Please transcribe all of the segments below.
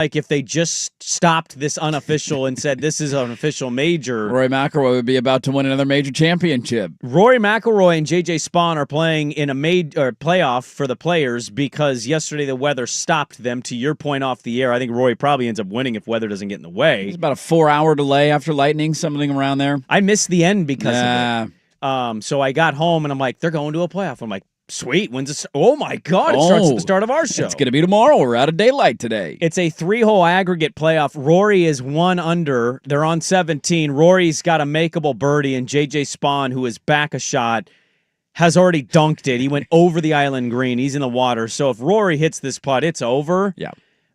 like if they just stopped this unofficial and said this is an official major. Rory McIlroy would be about to win another major championship. Rory McIlroy and J.J. Spaun are playing in a playoff for the players because yesterday the weather stopped them. To your point off the air, I think Rory probably ends up winning if weather doesn't get in the way. It's about a 4-hour delay after lightning, something around there. I missed the end because of it. So I got home and I'm like, they're going to a playoff. I'm like, sweet. When's it? Oh, my God. It starts at the start of our show. It's going to be tomorrow. We're out of daylight today. It's a 3-hole aggregate playoff. Rory is 1 under. They're on 17. Rory's got a makeable birdie, and J.J. Spaun, who is back a shot, has already dunked it. He went over the island green. He's in the water. So if Rory hits this putt, it's over. Yeah.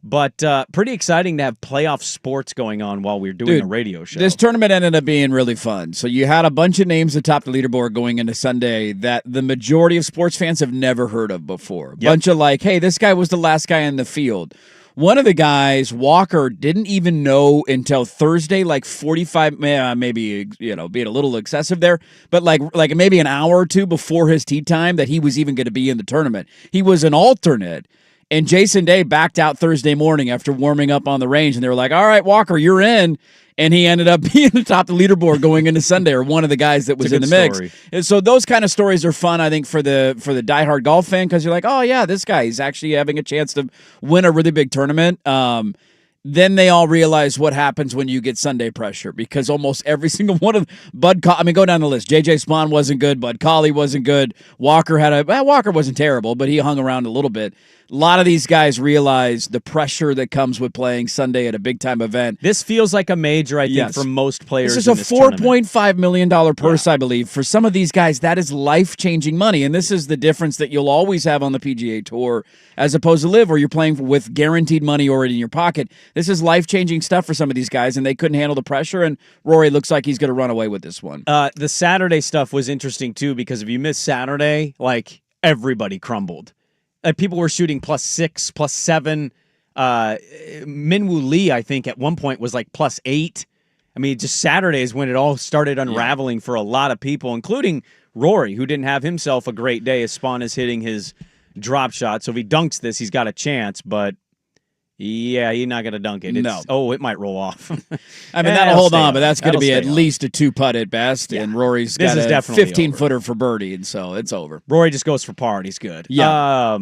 But pretty exciting to have playoff sports going on while we're doing a radio show. This tournament ended up being really fun. So you had a bunch of names atop the leaderboard going into Sunday that the majority of sports fans have never heard of before. Yep. Bunch of like, hey, this guy was the last guy in the field. One of the guys, Walker, didn't even know until Thursday, like 45, maybe, being a little excessive there, but like maybe an hour or two before his tee time that he was even going to be in the tournament. He was an alternate. And Jason Day backed out Thursday morning after warming up on the range, and they were like, all right, Walker, you're in. And he ended up being atop the leaderboard going into Sunday, or one of the guys that was in the mix. Story. And so those kind of stories are fun, I think, for the diehard golf fan, because you're like, oh, yeah, this guy is actually having a chance to win a really big tournament. Then they all realize what happens when you get Sunday pressure, because almost every single one of go down the list. J.J. Spaun wasn't good. Bud Cauley wasn't good. Walker Walker wasn't terrible, but he hung around a little bit. A lot of these guys realize the pressure that comes with playing Sunday at a big-time event. This feels like a major, I think, for most players. This is a $4.5 million purse, I believe. For some of these guys, that is life-changing money, and this is the difference that you'll always have on the PGA Tour as opposed to LIV, where you're playing with guaranteed money already in your pocket. This is life-changing stuff for some of these guys, and they couldn't handle the pressure, and Rory looks like he's going to run away with this one. The Saturday stuff was interesting, too, because if you missed Saturday, like, everybody crumbled. People were shooting +6, +7. Minwoo Lee, I think, at one point was like +8. I mean, just Saturdays when it all started unraveling for a lot of people, including Rory, who didn't have himself a great day as Spaun is hitting his drop shot. So if he dunks this, he's got a chance, but yeah, he's not going to dunk it. It might roll off. I mean, that'll hold on, but that's going to be at least a 2-putt at best, and Rory's got a 15-footer for birdie, and so it's over. Rory just goes for par, and he's good. Yeah.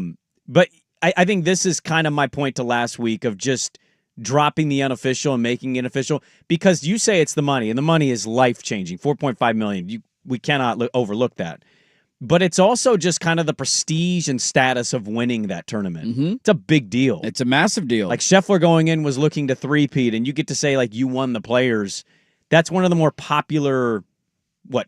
But I think this is kind of my point to last week of just dropping the unofficial and making it official, because you say it's the money, and the money is life-changing, $4.5 million. We cannot overlook that. But it's also just kind of the prestige and status of winning that tournament. Mm-hmm. It's a big deal. It's a massive deal. Like Scheffler going in was looking to three-peat, and you get to say, like, you won the Players. That's one of the more popular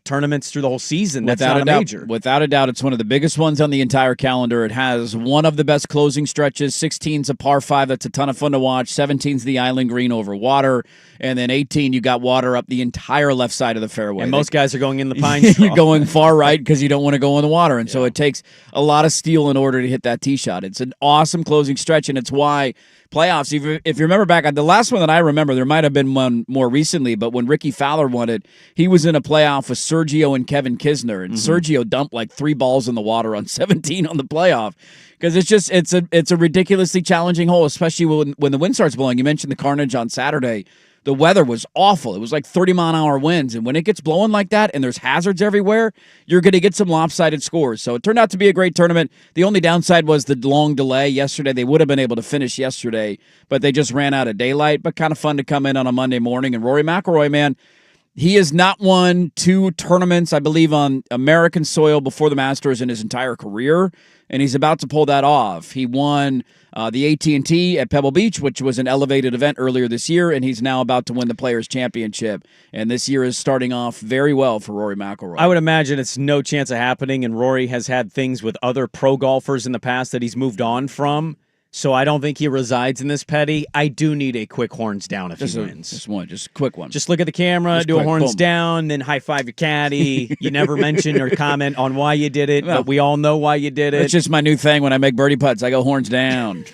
tournaments through the whole season. That's not a major. Without a doubt, it's one of the biggest ones on the entire calendar. It has one of the best closing stretches. 16's a par 5. That's a ton of fun to watch. 17's the island green over water. And then 18, you got water up the entire left side of the fairway. And most guys are going in the pine straw. You're going far right because you don't want to go in the water. And so it takes a lot of steel in order to hit that tee shot. It's an awesome closing stretch, and it's why playoffs, if you remember back, the last one that I remember, there might have been one more recently, but when Ricky Fowler won it, he was in a playoff with Sergio and Kevin Kisner, and Sergio dumped like 3 balls in the water on 17 on the playoff. Because it's a ridiculously challenging hole, especially when the wind starts blowing. You mentioned the carnage on Saturday. The weather was awful. It was like 30-mile-an-hour winds, and when it gets blowing like that and there's hazards everywhere, you're going to get some lopsided scores. So it turned out to be a great tournament. The only downside was the long delay yesterday. They would have been able to finish yesterday, but they just ran out of daylight. But kind of fun to come in on a Monday morning. And Rory McIlroy, man, he has not won 2 tournaments, I believe, on American soil before the Masters in his entire career, and he's about to pull that off. He won the AT&T at Pebble Beach, which was an elevated event earlier this year, and he's now about to win the Players' Championship. And this year is starting off very well for Rory McIlroy. I would imagine it's no chance of happening, and Rory has had things with other pro golfers in the past that he's moved on from. So I don't think he resides in this petty. I do need a quick horns down if he wins. Just a quick one. Just look at the camera, do a horns down, then high-five your caddy. You never mention or comment on why you did it, but we all know why you did it. It's just my new thing when I make birdie putts. I go horns down.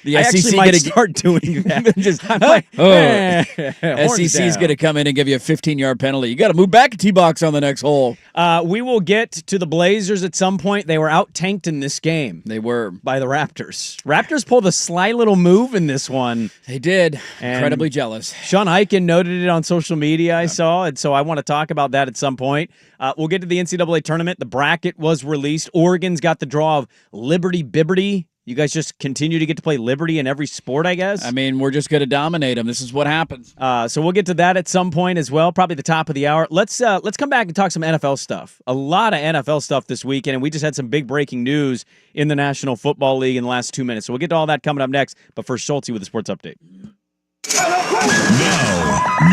The I SEC actually might gonna start doing that. just, I'm like, horns SEC's down. going to come in and give you a 15-yard penalty. You got to move back a tee box on the next hole. We will get to the Blazers at some point. They were out-tanked in this game. They were. By the Raptors. Raptors pulled a sly little move in this one. They did. And Incredibly jealous. Sean Highkin noted it on social media, I saw, and so I want to talk about that at some point. We'll get to the NCAA tournament. The bracket was released. Oregon's got the draw of Liberty Bibberty. You guys just continue to get to play Liberty in every sport, I guess? I mean, we're just going to dominate them. This is what happens. So we'll get to that at some point as well, probably the top of the hour. Let's come back and talk some NFL stuff. A lot of NFL stuff this weekend, and we just had some big breaking news in the National Football League in the last 2 minutes. So we'll get to all that coming up next. But first, Schulte with the sports update.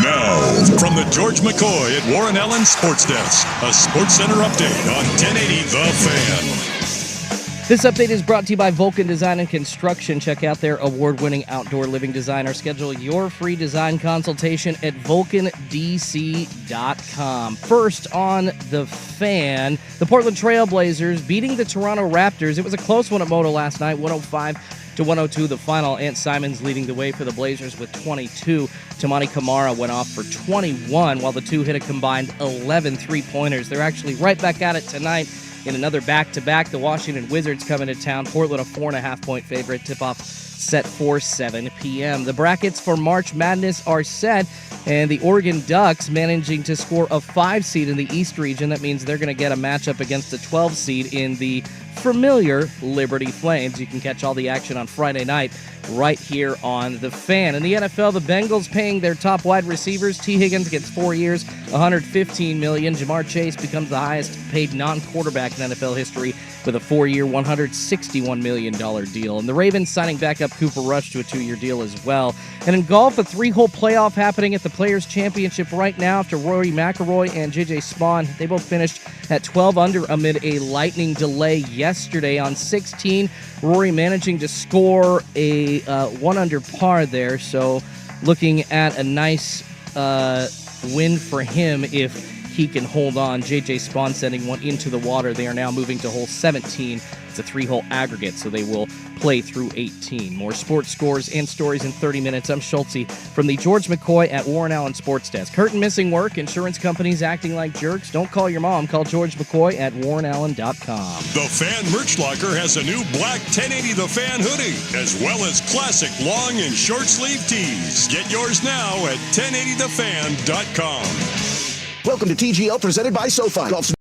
Now, from the George McCoy at Warren Allen Sports Desk, a Sports Center update on 1080 The Fan. This update is brought to you by Vulcan Design and Construction. Check out their award-winning outdoor living designer. Schedule your free design consultation at vulcandc.com. First on The Fan, the Portland Trail Blazers beating the Toronto Raptors. It was a close one at Moto last night, 105-102 the final. Ant Simons leading the way for the Blazers with 22. Tamani Kamara went off for 21, while the two hit a combined 11 three-pointers. They're actually right back at it tonight in another back-to-back. The Washington Wizards coming to town. Portland a 4.5-point favorite. Tip-off set for 7 p.m. The brackets for March Madness are set, and the Oregon Ducks managing to score a 5 seed in the East region. That means they're going to get a matchup against a 12 seed in the familiar Liberty Flames. You can catch all the action on Friday night right here on The Fan. In the NFL, the Bengals paying their top wide receivers. T. Higgins gets 4 years, $115 million. Jamar Chase becomes the highest paid non-quarterback in NFL history with a 4-year, $161 million deal. And the Ravens signing backup Cooper Rush to a 2-year deal as well. And in golf, a 3-hole playoff happening at the Players' Championship right now after Rory McIlroy and J.J. Spawn. They both finished at 12 under amid a lightning delay yesterday. On 16, Rory managing to score a 1 under par there. So looking at a nice win for him if he can hold on. J.J. Spawn sending one into the water. They are now moving to hole 17. It's a 3-hole aggregate, so they will play through 18. More sports scores and stories in 30 minutes. I'm Schulte from the George McCoy at Warren Allen Sports Desk. Hurt and missing work, insurance companies acting like jerks. Don't call your mom. Call George McCoy at warrenallen.com. The Fan Merch Locker has a new black 1080 The Fan hoodie, as well as classic long and short sleeve tees. Get yours now at 1080thefan.com. Welcome to TGL, presented by SoFi. Golf's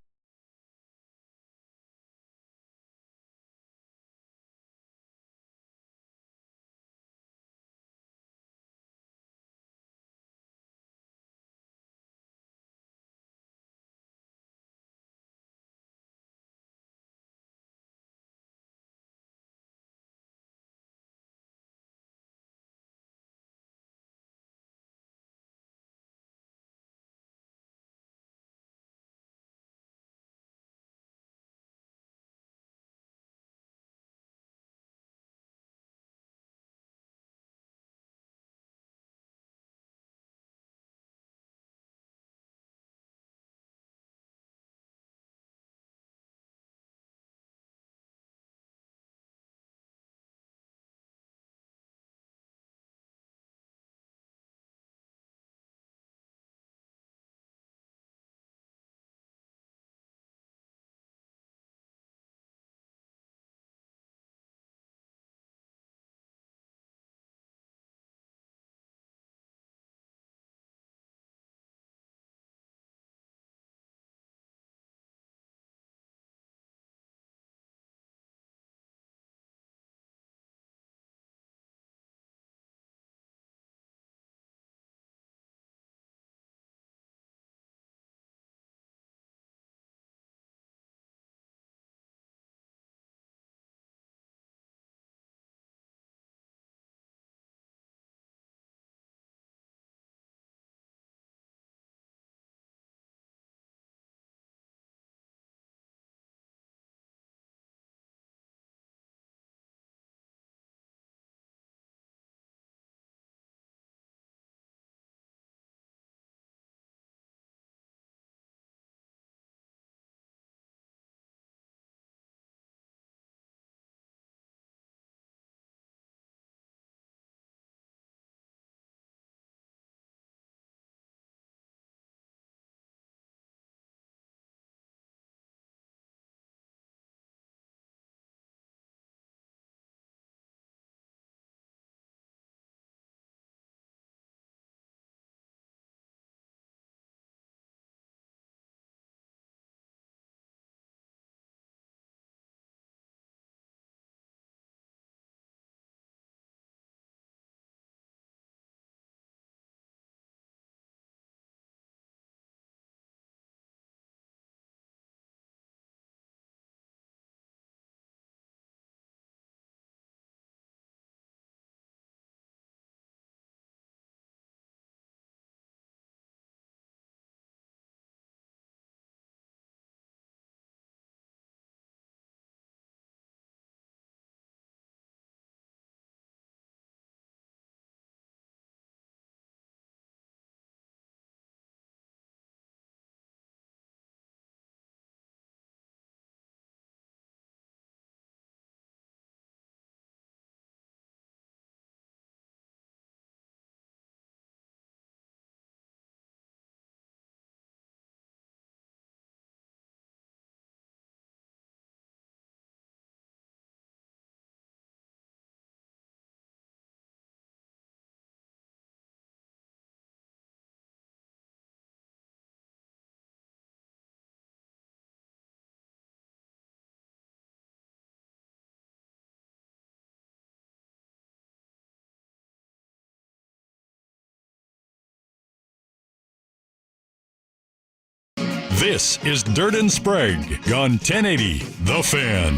This is Dirt and Sprague on 1080 The Fan.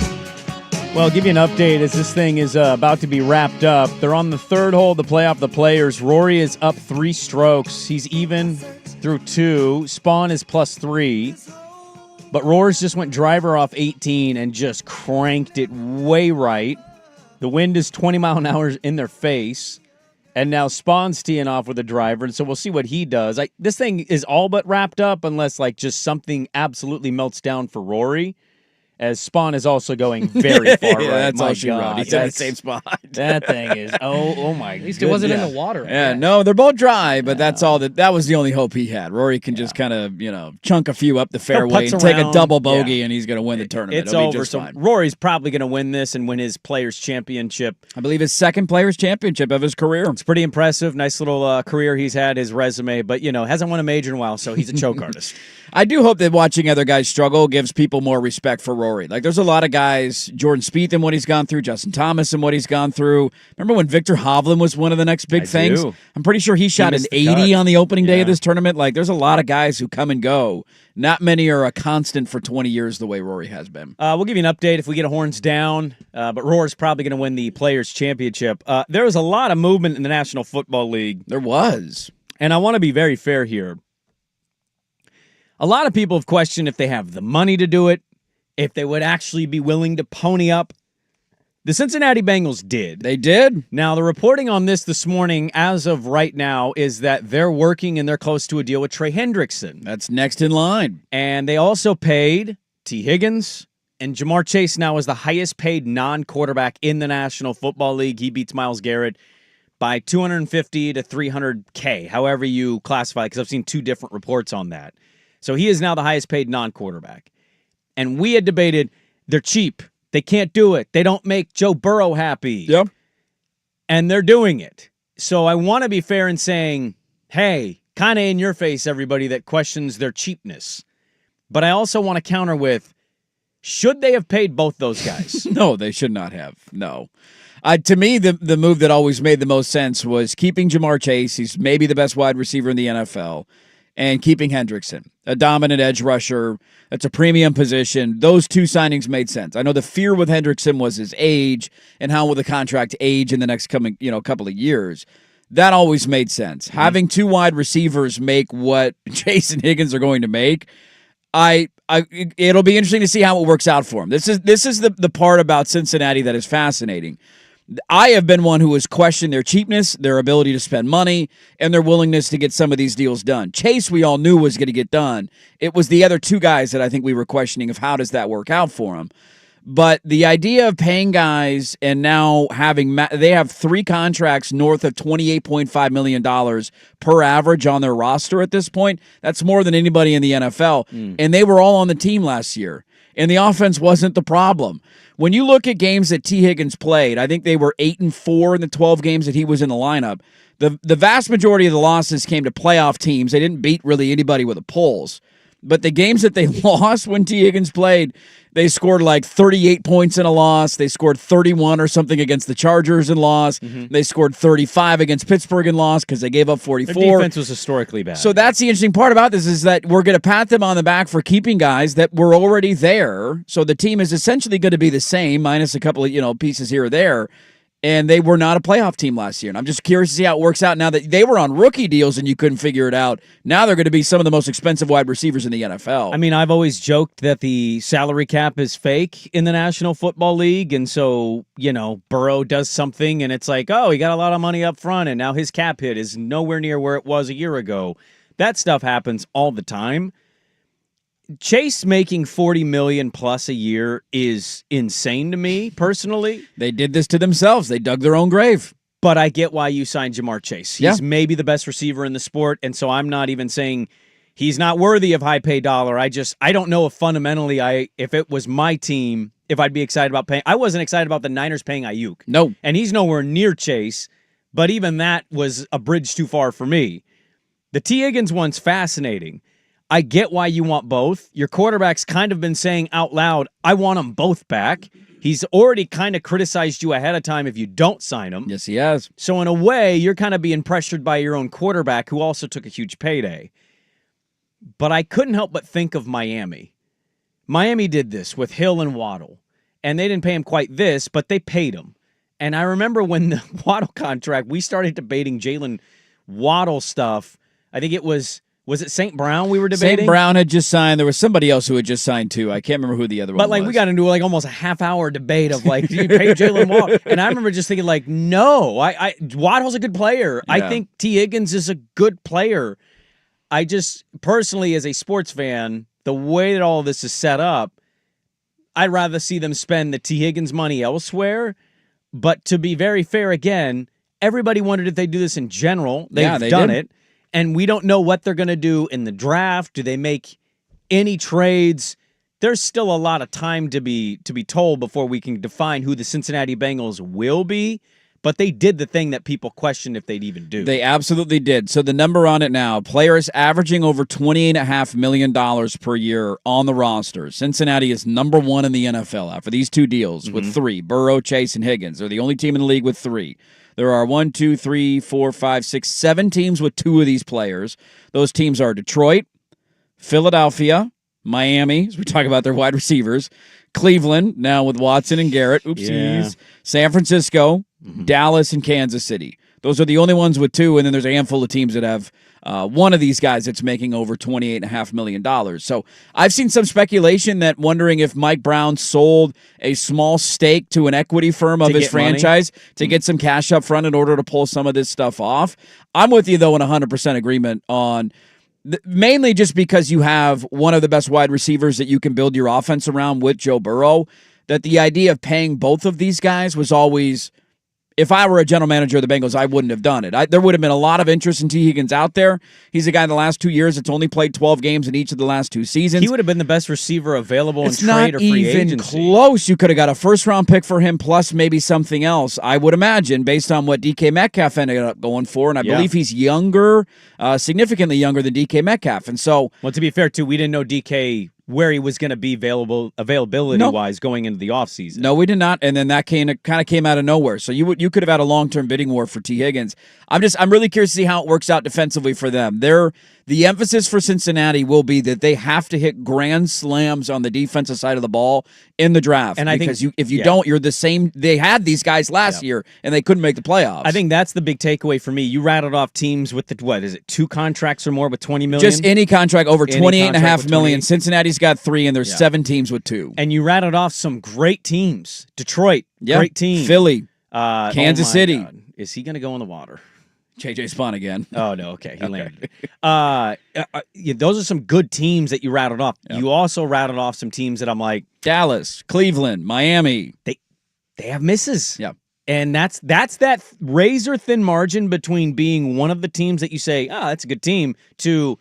Well, I'll give you an update as this thing is about to be wrapped up. They're on the third hole of the playoff, the players. Rory is up 3 strokes. He's even through 2. Spawn is +3. But Roars just went driver off 18 and just cranked it way right. The wind is 20 mile an hour in their face. And now Spawn's teeing off with a driver, and so we'll see what he does. This thing is all but wrapped up unless just something absolutely melts down for Rory. As Spawn is also going very far right. That's my all she God, wrote. He's in the same spot. That thing is, oh my God. At least it wasn't in the water. Yeah, no, they're both dry, but that's all that was the only hope he had. Rory can just kind of, chunk a few up the fairway and take a double bogey, and he's going to win the tournament. It's It'll over. Be just So fine. Rory's probably going to win this and win his Players' Championship. I believe his second Players' Championship of his career. It's pretty impressive. Nice little career he's had, his resume, but, hasn't won a major in a while, so he's a choke artist. I do hope that watching other guys struggle gives people more respect for Rory. There's a lot of guys, Jordan Spieth and what he's gone through, Justin Thomas and what he's gone through. Remember when Victor Hovland was one of the next big things? do. I'm pretty sure he shot an missed the 80 cut. on the opening day of Yeah. this tournament. There's a lot of guys who come and go. Not many are a constant for 20 years the way Rory has been. We'll give you an update if we get a horns down, but Roar's probably going to win the Players' Championship. There was a lot of movement in the National Football League, There was. and I want to be very fair here. A lot of people have questioned if they have the money to do it, if they would actually be willing to pony up. The Cincinnati Bengals did. They did. Now, the reporting on this morning, as of right now, is that they're working and they're close to a deal with Trey Hendrickson. That's next in line. And they also paid T. Higgins, and Jamar Chase now is the highest paid non-quarterback in the National Football League. He beats Myles Garrett by $250 to $300K, however you classify it, because I've seen 2 different reports on that. So he is now the highest paid non-quarterback. And we had debated, they're cheap. They can't do it. They don't make Joe Burrow happy. Yep. And they're doing it. So I want to be fair in saying, hey, kind of in your face, everybody that questions their cheapness. But I also want to counter with, should they have paid both those guys? No, they should not have. No. To me, the move that always made the most sense was keeping Jamar Chase. He's maybe the best wide receiver in the NFL. And keeping Hendrickson, a dominant edge rusher. That's a premium position. Those 2 signings made sense. I know the fear with Hendrickson was his age and how will the contract age in the next coming couple of years. That always made sense. Mm-hmm. Having 2 wide receivers make what Chase and Higgins are going to make, it'll be interesting to see how it works out for him. This is the part about Cincinnati that is fascinating. I have been one who has questioned their cheapness, their ability to spend money, and their willingness to get some of these deals done. Chase, we all knew was going to get done. It was the other 2 guys that I think we were questioning of how does that work out for them. But the idea of paying guys and now they have 3 contracts north of $28.5 million per average on their roster at this point. That's more than anybody in the NFL. And they were all on the team last year. And the offense wasn't the problem. When you look at games that T. Higgins played, I think they were 8-4 in the 12 games that he was in the lineup. The vast majority of the losses came to playoff teams. They didn't beat really anybody with a pulse. But the games that they lost when T. Higgins played, they scored 38 points in a loss. They scored 31 or something against the Chargers and lost. Mm-hmm. They scored 35 against Pittsburgh and lost because they gave up 44. Their defense was historically bad. So that's the interesting part about this is that we're going to pat them on the back for keeping guys that were already there. So the team is essentially going to be the same, minus a couple of pieces here or there. And they were not a playoff team last year. And I'm just curious to see how it works out now that they were on rookie deals and you couldn't figure it out. Now they're going to be some of the most expensive wide receivers in the NFL. I mean, I've always joked that the salary cap is fake in the National Football League. And so, Burrow does something and it's like, oh, he got a lot of money up front and now his cap hit is nowhere near where it was a year ago. That stuff happens all the time. Chase making $40 million plus a year is insane to me personally. They did this to themselves. They dug their own grave. But I get why you signed Jamar Chase. He's maybe the best receiver in the sport, and so I'm not even saying he's not worthy of high pay dollar. I don't know if fundamentally if it was my team, if I'd be excited about paying. I wasn't excited about the Niners paying Ayuk. No. And he's nowhere near Chase, but even that was a bridge too far for me. The T. Higgins one's fascinating. I get why you want both. Your quarterback's kind of been saying out loud, I want them both back. He's already kind of criticized you ahead of time if you don't sign him. Yes, he has. So in a way, you're kind of being pressured by your own quarterback who also took a huge payday. But I couldn't help but think of Miami. Miami did this with Hill and Waddle, and they didn't pay him quite this, but they paid him. And I remember when the Waddle contract, we started debating Jalen Waddle stuff. I think it was it St. Brown we were debating? St. Brown had just signed. There was somebody else who had just signed too. I can't remember who the other one was. But like we got into like almost a half-hour debate of like, do you pay Jalen Waddle? And I remember just thinking like, no, Waddle's a good player. Yeah. I think T. Higgins is a good player. I just personally, as a sports fan, the way that all of this is set up, I'd rather see them spend the T. Higgins money elsewhere. But to be very fair again, everybody wondered if they'd do this in general. They've done it. And we don't know what they're going to do in the draft. Do they make any trades? There's still a lot of time to be told before we can define who the Cincinnati Bengals will be. But they did the thing that people questioned if they'd even do. They absolutely did. So the number on it now, players averaging over $28.5 million per year on the roster. Cincinnati is number one in the NFL after these two deals with 3. Burrow, Chase, and Higgins. They're the only team in the league with 3. There are 7 teams with 2 of these players. Those teams are Detroit, Philadelphia, Miami, as we talk about their wide receivers, Cleveland, now with Watson and Garrett, oopsies, San Francisco, Dallas, and Kansas City. Those are the only ones with 2, and then there's a handful of teams that have one of these guys that's making over $28.5 million. So I've seen some speculation that wondering if Mike Brown sold a small stake to an equity firm of his franchise to get some cash up front in order to pull some of this stuff off. I'm with you, though, in 100% agreement on mainly just because you have one of the best wide receivers that you can build your offense around with Joe Burrow, that the idea of paying both of these guys was always, if I were a general manager of the Bengals, I wouldn't have done it. There would have been a lot of interest in T. Higgins out there. He's a guy in the last 2 years that's only played 12 games in each of the last 2 seasons. He would have been the best receiver available in trade or free agency. It's not even close. You could have got a first-round pick for him plus maybe something else, I would imagine, based on what DK Metcalf ended up going for. And I believe he's younger, significantly younger than DK Metcalf. And so, well, to be fair, too, we didn't know DK where he was going to be availability-wise going into the offseason. No, we did not, and then that kind of came out of nowhere. So you could have had a long-term bidding war for T. Higgins. I'm really curious to see how it works out defensively for them. The emphasis for Cincinnati will be that they have to hit grand slams on the defensive side of the ball in the draft. And because if you don't, you're the same. They had these guys last year, and they couldn't make the playoffs. I think that's the big takeaway for me. You rattled off teams with 2 contracts or more with $20 million? Just any contract over $28.5 million. Cincinnati's got 3, and there's 7 teams with 2. And you rattled off some great teams. Detroit, great team. Philly, Kansas City. God. Is he going to go in the water? JJ Spawn again. Oh, no, okay. He landed. Those are some good teams that you rattled off. Yep. You also rattled off some teams that I'm like, Dallas, Cleveland, Miami. They have misses. Yeah. And that's that razor-thin margin between being one of the teams that you say, that's a good team, to,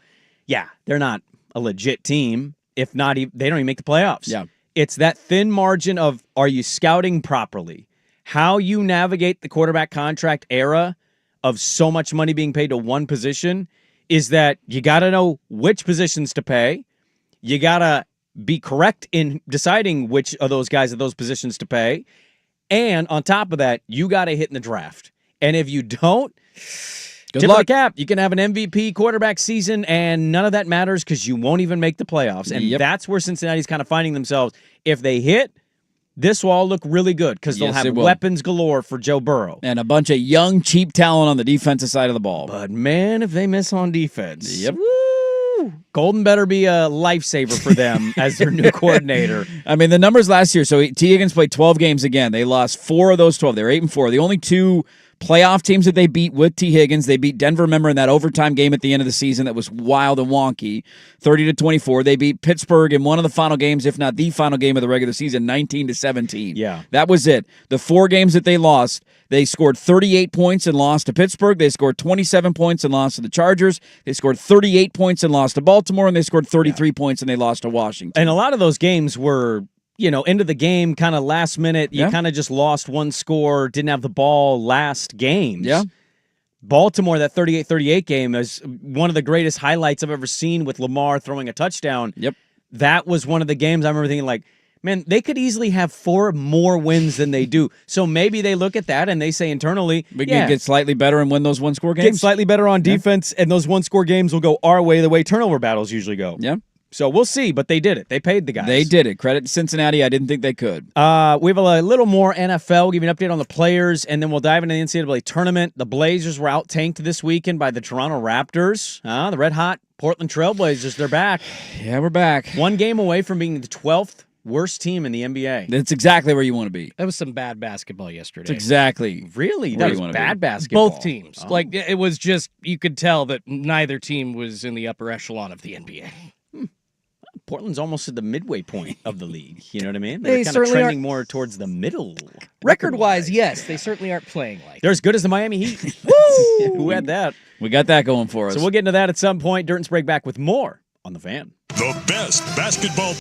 they're not a legit team. If not, they don't even make the playoffs. Yeah. It's that thin margin of, are you scouting properly? How you navigate the quarterback contract era of so much money being paid to one position is that you got to know which positions to pay. You got to be correct in deciding which of those guys at those positions to pay. And on top of that, you got to hit in the draft. And if you don't, good luck. The cap. You can have an MVP quarterback season, and none of that matters because you won't even make the playoffs. And that's where Cincinnati's kind of finding themselves. If they hit, this will all look really good because they'll have weapons galore for Joe Burrow. And a bunch of young, cheap talent on the defensive side of the ball. But, man, if they miss on defense, Golden better be a lifesaver for them as their new coordinator. I mean, the numbers last year, so T. Higgins played 12 games again. They lost 4 of those 12. They were 8-4. The only 2 playoff teams that they beat with T. Higgins, they beat Denver, remember, in that overtime game at the end of the season that was wild and wonky, 30-24. They beat Pittsburgh in one of the final games, if not the final game of the regular season, 19-17. Yeah. That was it. The 4 games that they lost, they scored 38 points and lost to Pittsburgh. They scored 27 points and lost to the Chargers. They scored 38 points and lost to Baltimore, and they scored 33 points and they lost to Washington. And a lot of those games were, into the game, kind of last minute. You kind of just lost one score, didn't have the ball last games. Yeah. Baltimore, that 38-38 game, is one of the greatest highlights I've ever seen with Lamar throwing a touchdown. Yep. That was one of the games I remember thinking, like, Man, they could easily have 4 more wins than they do. So maybe they look at that and they say internally, We can get slightly better and win those one-score games. get slightly better on defense, and those one-score games will go our way the way turnover battles usually go. Yeah. So we'll see, but they did it. They paid the guys. They did it. Credit to Cincinnati. I didn't think they could. We have a little more NFL. We'll give you an update on the players, and then we'll dive into the NCAA tournament. The Blazers were out-tanked this weekend by the Toronto Raptors. The red-hot Portland Trailblazers, they're back. Yeah, we're back. 1 game away from being the 12th worst team in the NBA. That's exactly where you want to be. That was some bad basketball yesterday. That's exactly. Really? Where That you was wanna bad be. basketball. Both teams. Like, it was just, you could tell that neither team was in the upper echelon of the NBA. Portland's almost at the midway point of the league. You know what I mean? They They're kind of certainly trending more towards the middle. Record-wise, yes, they certainly aren't playing like They're as good as the Miami Heat. Woo! Who had that? We got that going for us. So we'll get into that at some point. Durden's break back with more on The Fan. The best basketball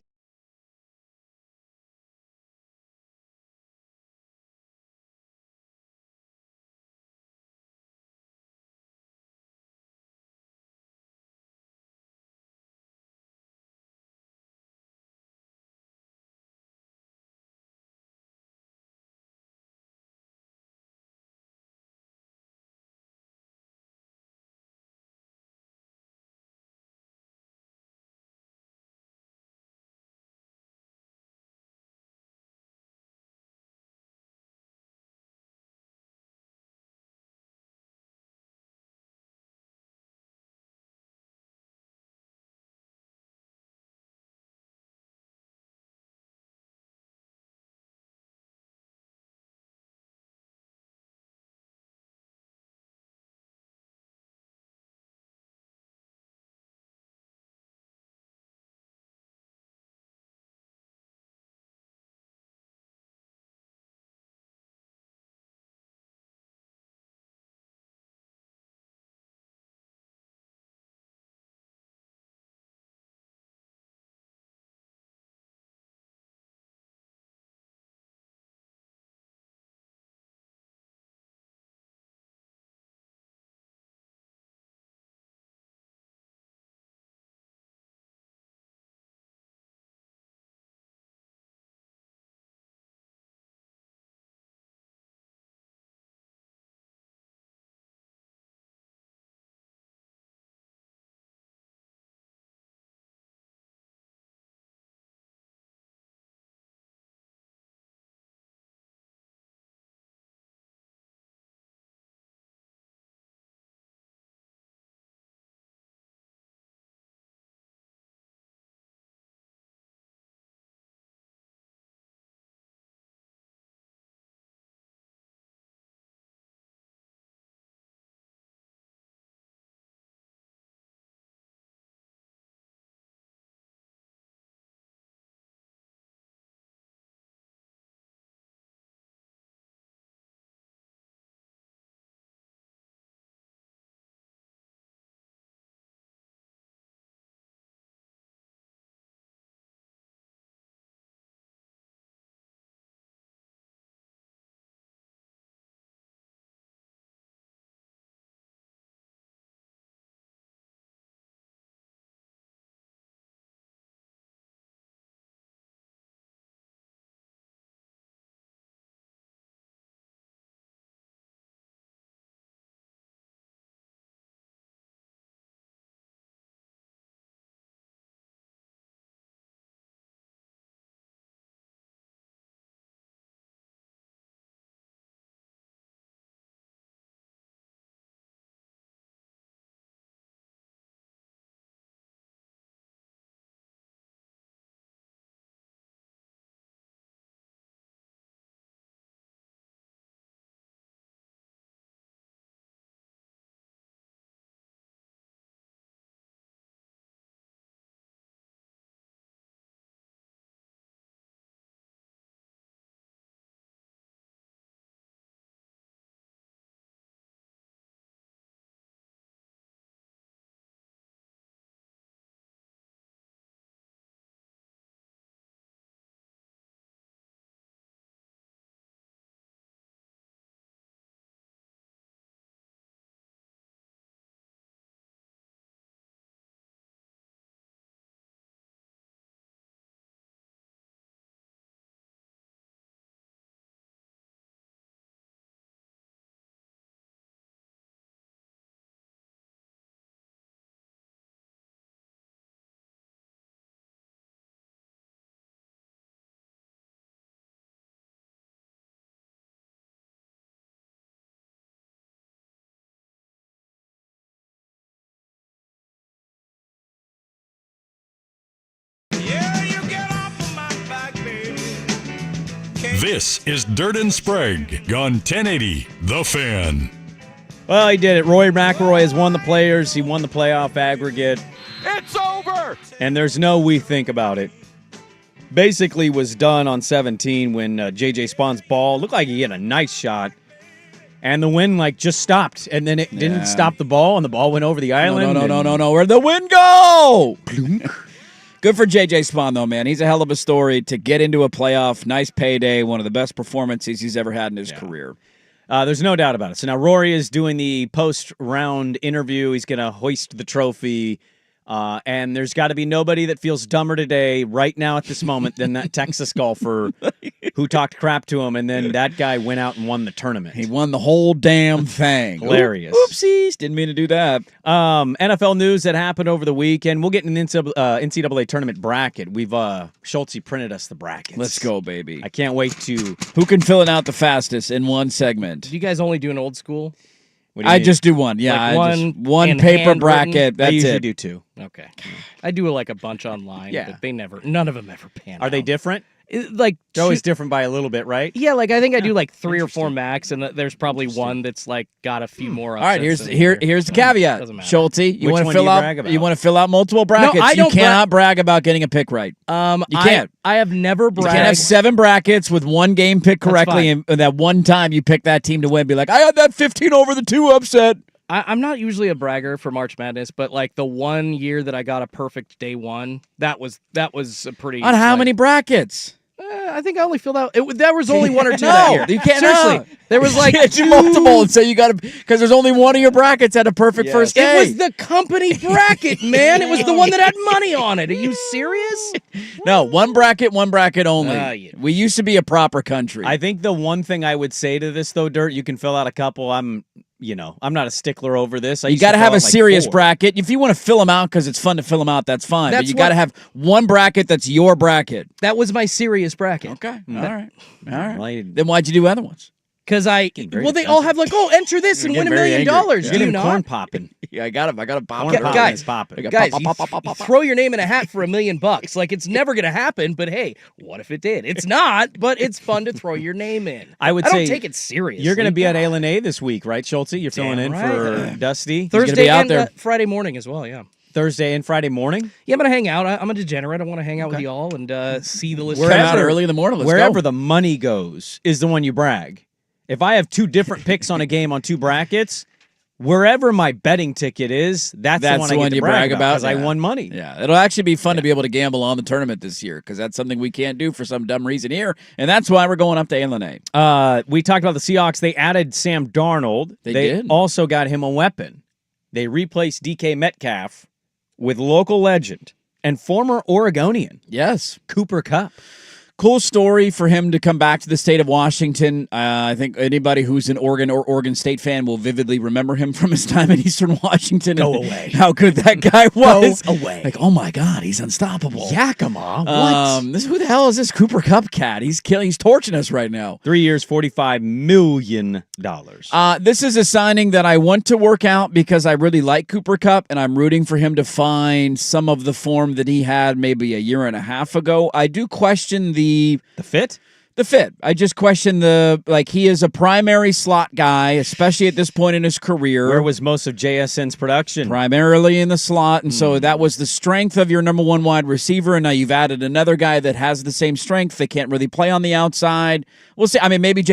This is Dirt and Sprague on 1080 The Fan. Well, he did it. Rory McIlroy has won the Players. He won the playoff aggregate. It's over! And there's no we think about it. Basically was done on 17 when J.J. Spahn's ball looked like he hit a nice shot. And the wind just stopped. And then it didn't stop the ball, and the ball went over the island. No. Where'd the wind go? Good for J.J. Spahn, though, man. He's a hell of a story to get into a playoff. Nice payday. One of the best performances he's ever had in his career. There's no doubt about it. So now Rory is doing the post-round interview. He's going to hoist the trophy. And there's got to be nobody that feels dumber today, right now at this moment, than that Texas golfer who talked crap to him, and then that guy went out and won the tournament. He won the whole damn thing. Hilarious. Oopsies. Didn't mean to do that. NFL news that happened over the weekend. We'll get an NCAA tournament bracket. We've Schultze printed us the brackets. Let's go, baby. I can't wait to. Who can fill it out the fastest in one segment? Do you guys only do an old school? I just do one. Yeah, one paper bracket. That's I usually it. do two. Okay. I do a bunch online, but none of them ever pan out. Are they different? They're always different by a little bit, right? Yeah, I think I do 3 or 4 max, and there's probably one that's got a few more. All right, here's the caveat. Doesn't matter. Schultze, you Which want to one fill do you out? brag about? You want to fill out multiple brackets? I don't you cannot brag about getting a pick right. You can't. I have never You bragged. can't have 7 brackets with one game picked correctly, and that one time you pick that team to win. Be like, I had that 15 over the 2 upset. I'm not usually a bragger for March Madness, but the 1 year that I got a perfect day 1, that was a pretty. On how many brackets? I think I only filled out. There was only 1 or 2 No, that year. you can't. Seriously, there was you multiple, and so you got to because there's only one of your brackets at a perfect first day. It was the company bracket, man. It was the one that had money on it. Are you serious? No, one bracket only. We used to be a proper country. I think the one thing I would say to this, though, Dirt, you can fill out a couple. I'm not a stickler over this. You got to have a serious bracket. If you want to fill them out because it's fun to fill them out, that's fine. But you got to have one bracket that's your bracket. That was my serious bracket. Okay. All right. Well, Then why'd you do other ones? Because they all have enter this and win $1 million. You're Do you corn not? popping. Yeah, I got him. I got a pop. Corn popping guys, is popping. Guys, you throw your name in a hat for $1 million. It's never going to happen, but hey, what if it did? It's not, but it's fun to throw your name in. I don't say take it seriously. You're going to be at A&A this week, right, Schultze? You're filling in right. for Dusty. Thursday be out and there. Friday morning as well, yeah. Thursday and Friday morning? Yeah, I'm going to hang out. I'm a degenerate. I want to hang out with y'all and see the list. We're out early in the morning. Let's Wherever go. the money goes is the one you brag. If I have 2 different picks on a game on 2 brackets, wherever my betting ticket is, that's the one I get to brag about because I won money. Yeah, it'll actually be fun to be able to gamble on the tournament this year because that's something we can't do for some dumb reason here, and that's why we're going up to A&A. We talked about the Seahawks. They added Sam Darnold. They did. Also got him a weapon. They replaced DK Metcalf with local legend and former Oregonian Yes. Cooper Kupp. Cool story for him to come back to the state of Washington. I think anybody who's an Oregon or Oregon State fan will vividly remember him from his time in Eastern Washington. Go away. How good that guy was. Go away. Like, oh my God, he's unstoppable. Yakima. What? Who the hell is this Cooper Kupp cat? He's torching us right now. 3 years, $45 million. This is a signing that I want to work out because I really like Cooper Kupp, and I'm rooting for him to find some of the form that he had maybe a year and a half ago. I do question the fit? The fit. I just question he is a primary slot guy, especially at this point in his career. Where was most of JSN's production? Primarily in the slot, and so that was the strength of your number 1 wide receiver, and now you've added another guy that has the same strength. They can't really play on the outside. We'll see. I mean, maybe and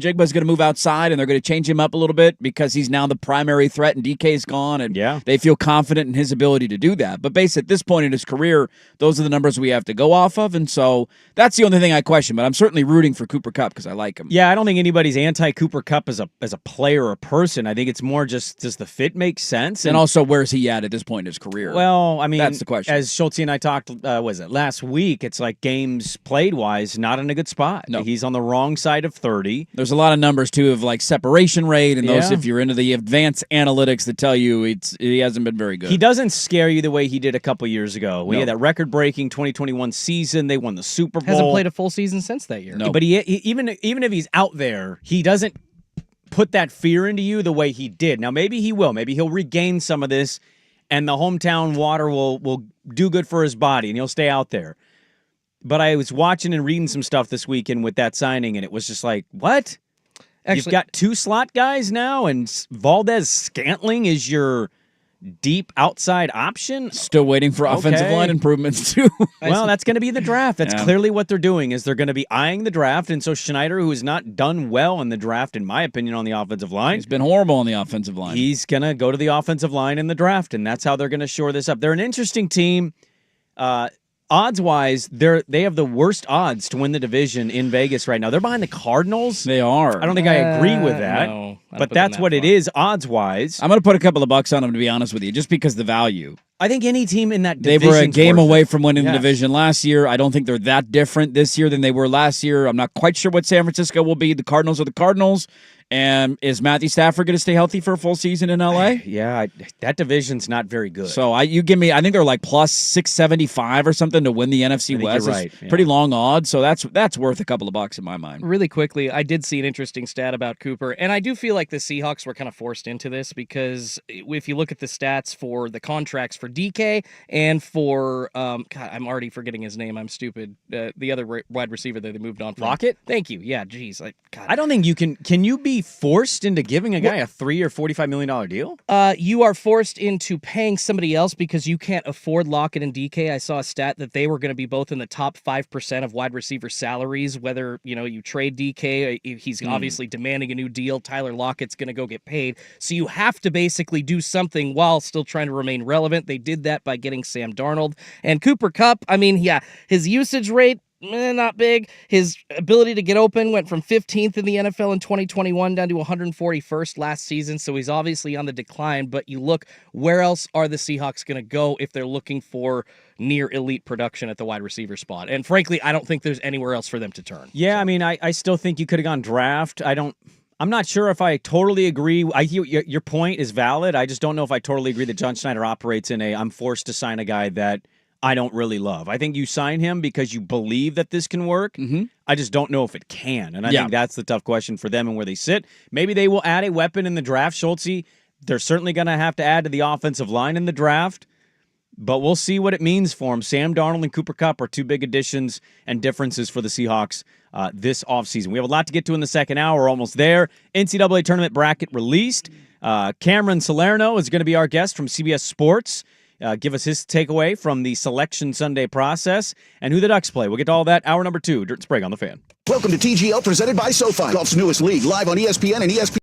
Jigba's going to move outside, and they're going to change him up a little bit because he's now the primary threat, and DK's gone, and they feel confident in his ability to do that. But basically, at this point in his career, those are the numbers we have to go off of, and so that's the only thing I question. But I'm certainly rooting for Cooper Kupp because I like him. Yeah, I don't think anybody's anti-Cooper Kupp as a player or a person. I think it's more just, does the fit make sense? And also, where's he at this point in his career? Well, I mean, that's the question. As Schultze and I talked, last week, it's like games played-wise, not in a good spot. No. He's on the wrong side of 30. There's a lot of numbers, too, of separation rate, and those, if you're into the advanced analytics that tell you he hasn't been very good. He doesn't scare you the way he did a couple years ago. We No. had that record-breaking 2021 season. They won the Super Bowl. Hasn't played a full season since that year. No. But he even if he's out there, he doesn't put that fear into you the way he did. Now, maybe he will. Maybe he'll regain some of this, and the hometown water will do good for his body, and he'll stay out there. But I was watching and reading some stuff this weekend with that signing, and it was just like, what? Actually, You've got 2 slot guys now, and Valdez Scantling is your deep outside option? Still waiting for offensive Okay. line improvements, too. Well, that's going to be the draft. That's Yeah. clearly what they're doing is they're going to be eyeing the draft. And so Schneider, who has not done well in the draft, in my opinion, on the offensive line, He's been horrible on the offensive line. he's going to go to the offensive line in the draft, and that's how they're going to shore this up. They're an interesting team. Odds-wise, they have the worst odds to win the division in Vegas right now. They're behind the Cardinals. They are. I don't think I agree with that, no, I don't but put them that's that what it far. is odds-wise. I'm going to put a couple of bucks on them, to be honest with you, just because the value. I think any team in that They division were a game away from winning the Yes. division last year. I don't think they're that different this year than they were last year. I'm not quite sure what San Francisco will be. The Cardinals are the Cardinals. And is Matthew Stafford going to stay healthy for a full season in L.A.? Yeah, that division's not very good. So I think they're like plus 675 or something to win the NFC think West. you're It's right, yeah. pretty long odds, so that's worth a couple of bucks in my mind. Really quickly, I did see an interesting stat about Cooper, and I do feel like the Seahawks were kind of forced into this because if you look at the stats for the contracts for DK and for God, I'm already forgetting his name. I'm stupid. The other wide receiver that they moved on from. Lockett? Thank you. Yeah, geez. God. I don't think you can you be forced into giving a guy a $3 or $45 million deal? You are forced into paying somebody else because you can't afford Lockett and DK. I saw a stat that they were going to be both in the top 5% of wide receiver salaries. Whether you trade DK, he's obviously demanding a new deal. Tyler Lockett's going to go get paid, so you have to basically do something while still trying to remain relevant. They did that by getting Sam Darnold and Cooper Kupp. I mean, yeah, his usage rate. Not big. His ability to get open went from 15th in the NFL in 2021 down to 141st last season, so he's obviously on the decline, but you look, where else are the Seahawks going to go if they're looking for near elite production at the wide receiver spot? And frankly, I don't think there's anywhere else for them to turn. Yeah, I mean, I still think you could have gone draft. I'm not sure if I totally agree. I hear your point is valid. I just don't know if I totally agree that John Schneider operates in I'm forced to sign a guy that I don't really love. I think you sign him because you believe that this can work. Mm-hmm. I just don't know if it can. And I think that's the tough question for them and where they sit. Maybe they will add a weapon in the draft. Schultze, they're certainly going to have to add to the offensive line in the draft. But we'll see what it means for him. Sam Darnold and Cooper Kupp are 2 big additions and differences for the Seahawks this offseason. We have a lot to get to in the second hour. We're almost there. NCAA tournament bracket released. Cameron Salerno is going to be our guest from CBS Sports. Give us his takeaway from the Selection Sunday process and who the Ducks play. We'll get to all that. Hour number 2, Dirt and Sprague on the Fan. Welcome to TGL, presented by SoFi, golf's newest league, live on ESPN and ESPN.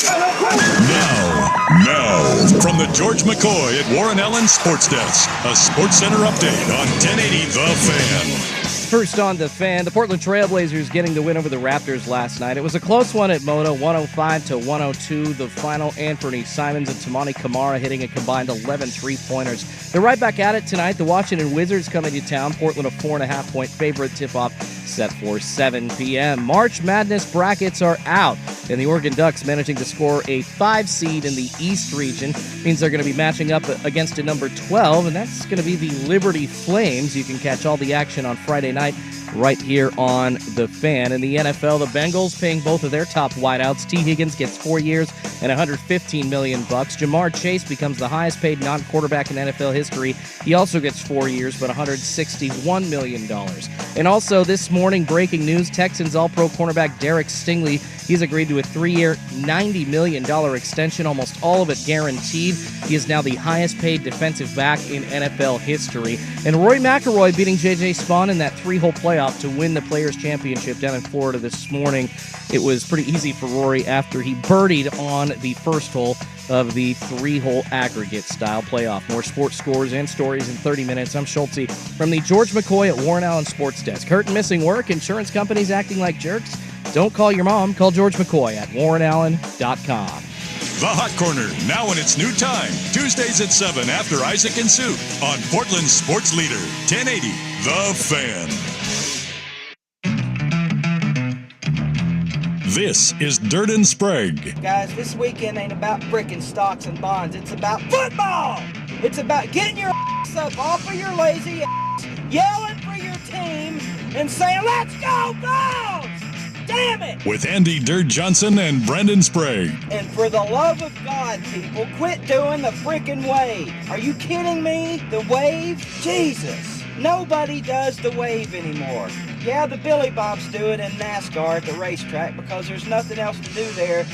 Now, from the George McCoy at Warren Allen Sports Desk, a Sports Center update on 1080 The Fan. First on The Fan, the Portland Trailblazers getting the win over the Raptors last night. It was a close one at Moda, 105-102. The final, Anthony Simons and Tamani Kamara hitting a combined 11 three-pointers. They're right back at it tonight. The Washington Wizards coming to town. Portland a 4.5-point favorite. Tip-off set for 7 p.m. March Madness brackets are out, and the Oregon Ducks managing to score a 5 seed in the East region. Means they're going to be matching up against a number 12, and that's going to be the Liberty Flames. You can catch all the action on Friday night right here on The Fan. In the NFL, the Bengals paying both of their top wideouts. T. Higgins gets 4 years and $115 million. Jamar Chase becomes the highest paid non-quarterback in NFL history. He also gets 4 years, but $161 million. And also this morning, breaking news, Texans All-Pro cornerback Derek Stingley. He's agreed to a 3-year, $90 million extension, almost all of it guaranteed. He is now the highest paid defensive back in NFL history. And Rory McIlroy beating J.J. Spawn in that 3-hole playoff to win the Players' Championship down in Florida this morning. It was pretty easy for Rory after he birdied on the first hole of the 3-hole aggregate-style playoff. More sports scores and stories in 30 minutes. I'm Schulte from the George McCoy at Warren Allen Sports Desk. Hurt and missing work, insurance companies acting like jerks? Don't call your mom. Call George McCoy at warrenallen.com. The Hot Corner, now in its new time. Tuesdays at 7 after Isaac and Sue on Portland's sports leader, 1080 The Fan. This is Dirt and Sprague. Guys, this weekend ain't about frickin' stocks and bonds. It's about football. It's about getting your ass up off of your lazy ass, yelling for your team, and saying, "Let's go, Vols!" Damn it! With Andy Dirt Johnson and Brendan Sprague. And for the love of God, people, quit doing the frickin' wave. Are you kidding me? The wave? Jesus. Nobody does the wave anymore. Yeah, the Billy Bobs do it in NASCAR at the racetrack because there's nothing else to do there